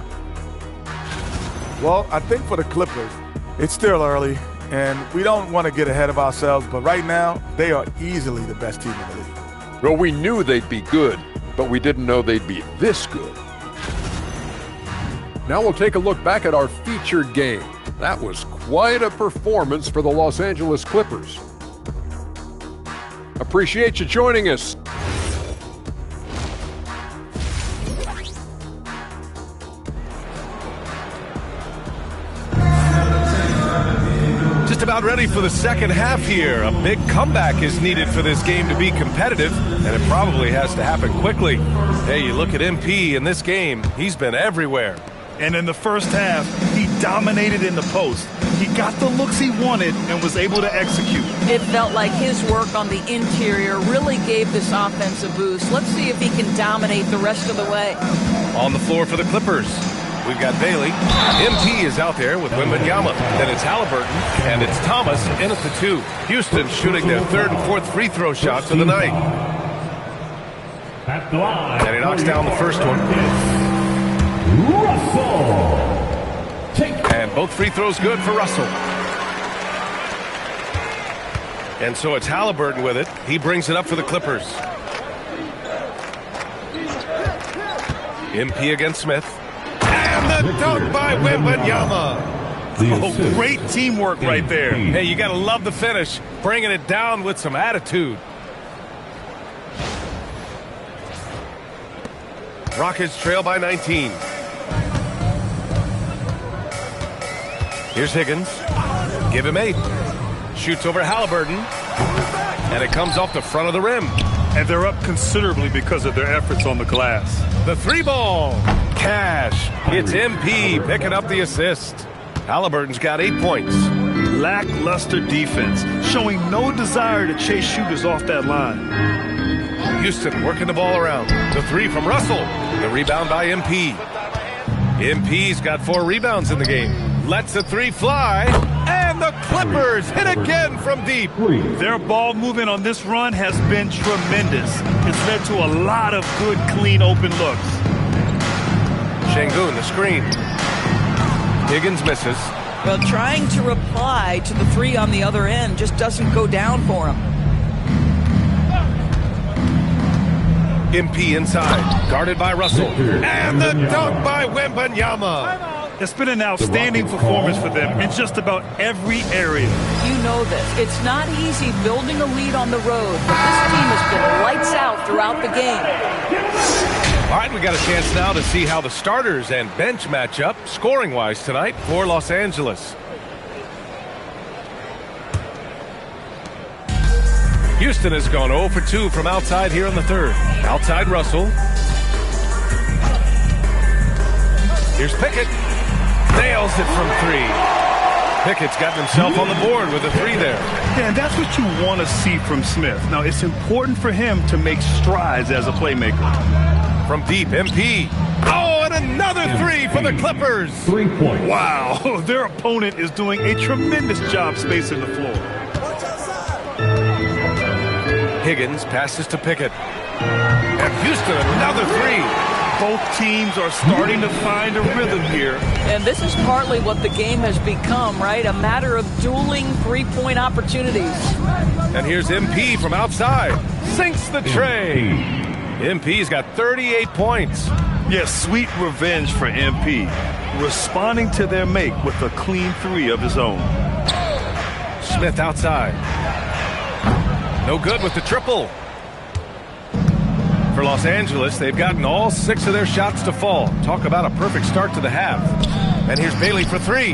Well, I think for the Clippers, it's still early, and we don't want to get ahead of ourselves, but right now, they are easily the best team in the league. Well, we knew they'd be good, but we didn't know they'd be this good. Now we'll take a look back at our featured game. That was quite a performance for the Los Angeles Clippers. Appreciate you joining us. Just about ready for the second half here. A big comeback is needed for this game to be competitive, and it probably has to happen quickly. Hey, you look at MP in this game, he's been everywhere. And in the first half, he dominated in the post. He got the looks he wanted and was able to execute. It felt like his work on the interior really gave this offense a boost. Let's see if he can dominate the rest of the way. On the floor for the Clippers, we've got Bailey. MP is out there with Wembanyama. Then it's Halliburton, and it's Thomas in at the 2. Houston shooting their third and fourth free throw shots of the night. And he knocks down the first one. Russell. And both free throws good for Russell. And so it's Halliburton with it. He brings it up for the Clippers. MP against Smith. And the dunk by Wembanyama. Oh, great teamwork right there. Hey, you got to love the finish. Bringing it down with some attitude. Rockets trail by 19. Here's Higgins. Give him 8. Shoots over Halliburton. And it comes off the front of the rim. And they're up considerably because of their efforts on the glass. The 3-ball. Cash. It's MP picking up the assist. Halliburton's got 8 points. Lackluster defense, showing no desire to chase shooters off that line. Houston working the ball around. The 3 from Russell. The rebound by MP. MP's got 4 rebounds in the game. Lets the 3 fly. And the Clippers hit again from deep. Their ball movement on this run has been tremendous. It's led to a lot of good, clean, open looks. Şengün, the screen. Higgins misses. Well, trying to reply to the 3 on the other end just doesn't go down for him. MP inside, guarded by Russell. And the dunk by Wembanyama. It's been an outstanding performance for them in just about every area. You know this. It's not easy building a lead on the road, but this team has been lights out throughout the game. All right, we got a chance now to see how the starters and bench match up scoring-wise tonight for Los Angeles. Houston has gone 0 for 2 from outside here in the third. Outside Russell. Here's Pickett. Nails it from 3. Pickett's gotten himself on the board with a 3 there. Yeah, and that's what you want to see from Smith. Now, it's important for him to make strides as a playmaker. From deep, MP. Oh, and another 3 for the Clippers. 3 points. Wow, their opponent is doing a tremendous job spacing the floor. Higgins passes to Pickett. And Houston, another 3. Both teams are starting to find a rhythm here. And this is partly what the game has become, right? A matter of dueling three-point opportunities. And here's MP from outside. Sinks the tray. MP's got 38 points. Yes, sweet revenge for MP. Responding to their make with a clean 3 of his own. Smith outside. No good with the triple. For Los Angeles, they've gotten all 6 of their shots to fall. Talk about a perfect start to the half. And here's Bailey for 3.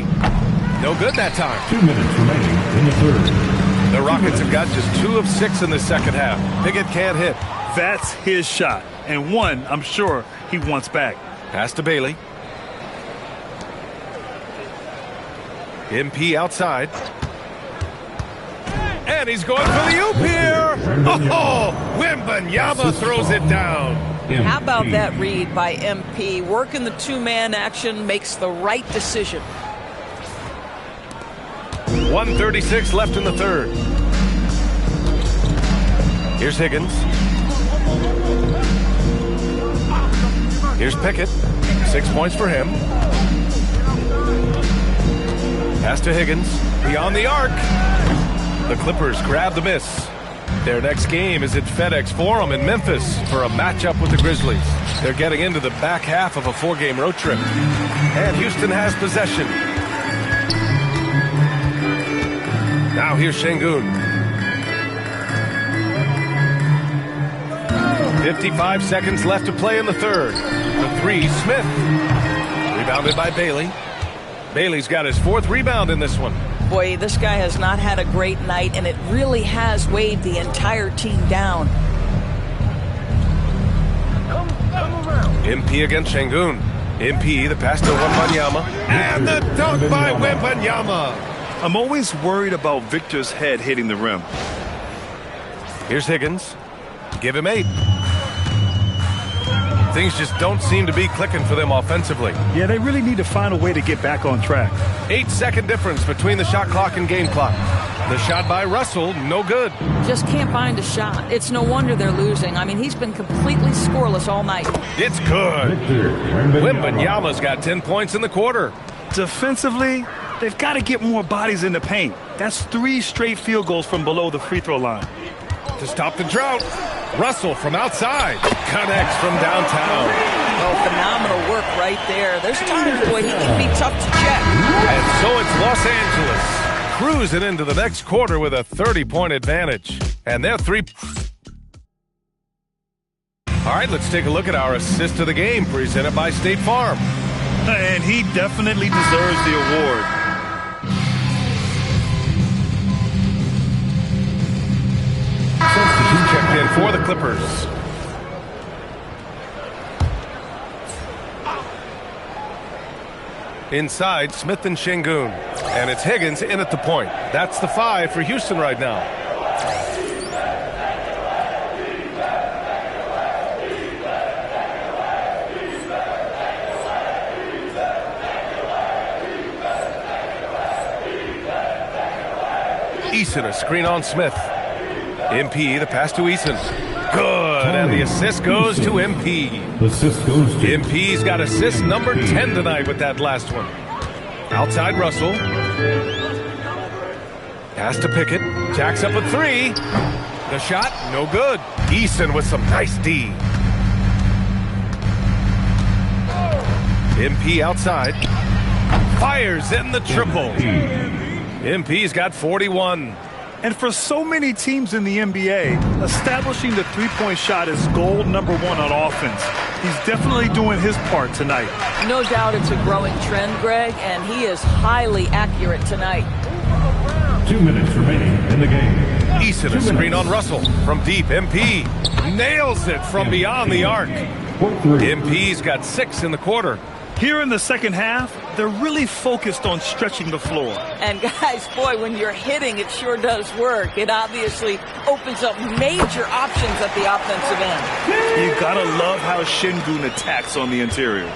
No good that time. 2 minutes remaining in the third. The Rockets have got just 2 of 6 in the second half. Pickett can't hit. That's his shot. And one, I'm sure, he wants back. Pass to Bailey. MP outside. And he's going for the oop here. Oh, Wembanyama throws it down. How about that read by MP? Working the 2-man action, makes the right decision. 1:36 left in the third. Here's Higgins. Here's Pickett. 6 points for him. Pass to Higgins. Beyond the arc. The Clippers grab the miss. Their next game is at FedEx Forum in Memphis for a matchup with the Grizzlies. They're getting into the back half of a 4-game road trip. And Houston has possession. Now here's Şengün. 55 seconds left to play in the third. The 3, Smith. Rebounded by Bailey. Bailey's got his 4th rebound in this one. Boy, this guy has not had a great night, and it really has weighed the entire team down. MP against Şengün. MP, the pass to Wembanyama. And the dunk by Wembanyama. I'm always worried about Victor's head hitting the rim. Here's Higgins. Give him 8. Things just don't seem to be clicking for them offensively. Yeah, they really need to find a way to get back on track. 8-second difference between the shot clock and game clock. The shot by Russell, no good. Just can't find a shot. It's no wonder they're losing. I mean, he's been completely scoreless all night. It's good. Wembanyama's got 10 points in the quarter. Defensively, they've got to get more bodies in the paint. That's 3 straight field goals from below the free throw line. To stop the drought, Russell from outside connects from downtown. Oh, phenomenal work right there. There's times, boy, he can be tough to check. And so it's Los Angeles cruising into the next quarter with a 30-point advantage. And they're 3. All right, let's take a look at our assist of the game presented by State Farm. And he definitely deserves the award. for the Clippers. Inside, Smith and Şengün. And it's Higgins in at the point. That's the 5 for Houston right now. Eason, a screen on Smith. MP, the pass to Eason. Good, and the assist goes to MP. Assist goes to MP's got assist number 10 tonight with that last one. Outside Russell. Pass to Pickett. Jacks up a 3. The shot, no good. Eason with some nice D. MP outside. Fires in the triple. MP's got 41. And for so many teams in the NBA, establishing the three-point shot is goal number 1 on offense. He's definitely doing his part tonight. No doubt it's a growing trend, Greg, and he is highly accurate tonight. 2 minutes remaining in the game. Eason, a screen on Russell. From deep, MP nails it from beyond the arc. MP's got 6 in the quarter. Here in the second half, they're really focused on stretching the floor. And guys, boy, when you're hitting, it sure does work. It obviously opens up major options at the offensive end. You gotta love how Şengün attacks on the interior.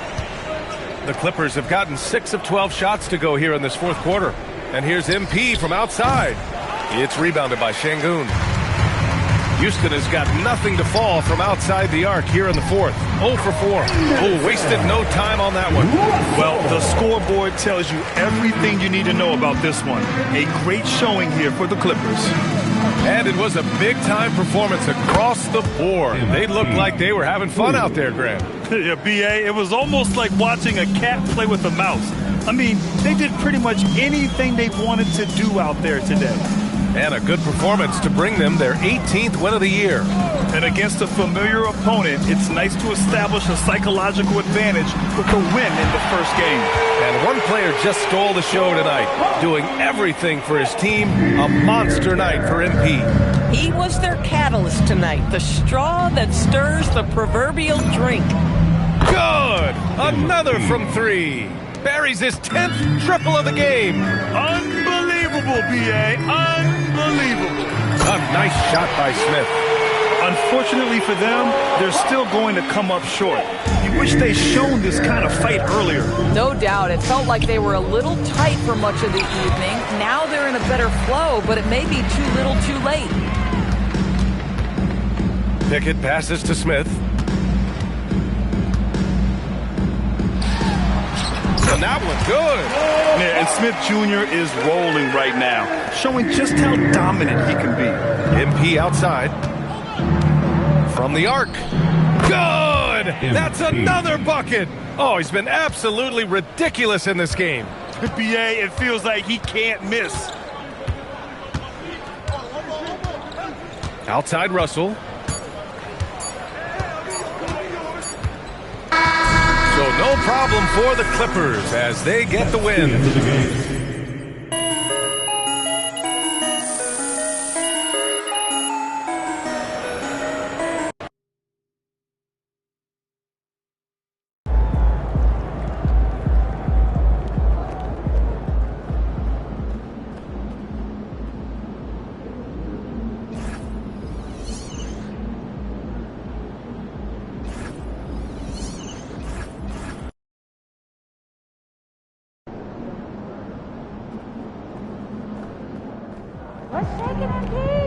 The Clippers have gotten 6 of 12 shots to go here in this fourth quarter. And here's MP from outside. It's rebounded by Şengün. Houston has got nothing to fall from outside the arc here in the fourth. 0 for 4. Oh, wasted no time on that one. Well, the scoreboard tells you everything you need to know about this one. A great showing here for the Clippers. And it was a big-time performance across the board. They looked like they were having fun out there, Grant. Yeah, B.A., it was almost like watching a cat play with a mouse. I mean, they did pretty much anything they wanted to do out there today. And a good performance to bring them their 18th win of the year. And against a familiar opponent, it's nice to establish a psychological advantage with the win in the first game. And one player just stole the show tonight, doing everything for his team. A monster night for MP. He was their catalyst tonight, the straw that stirs the proverbial drink. Good! Another from 3. Buries his 10th triple of the game. Unbelievable, B.A. Unbelievable. A nice shot by Smith. Unfortunately for them, they're still going to come up short. You wish they'd shown this kind of fight earlier. No doubt. It felt like they were a little tight for much of the evening. Now they're in a better flow, but it may be too little too late. Pickett passes to Smith. And that one's good. Yeah, and Smith Jr. is rolling right now, showing just how dominant he can be. MP outside. From the arc. Good! That's another bucket. Oh, he's been absolutely ridiculous in this game. BA, it feels like he can't miss. Outside Russell. So no problem for the Clippers as they get the win. What's shaking MP?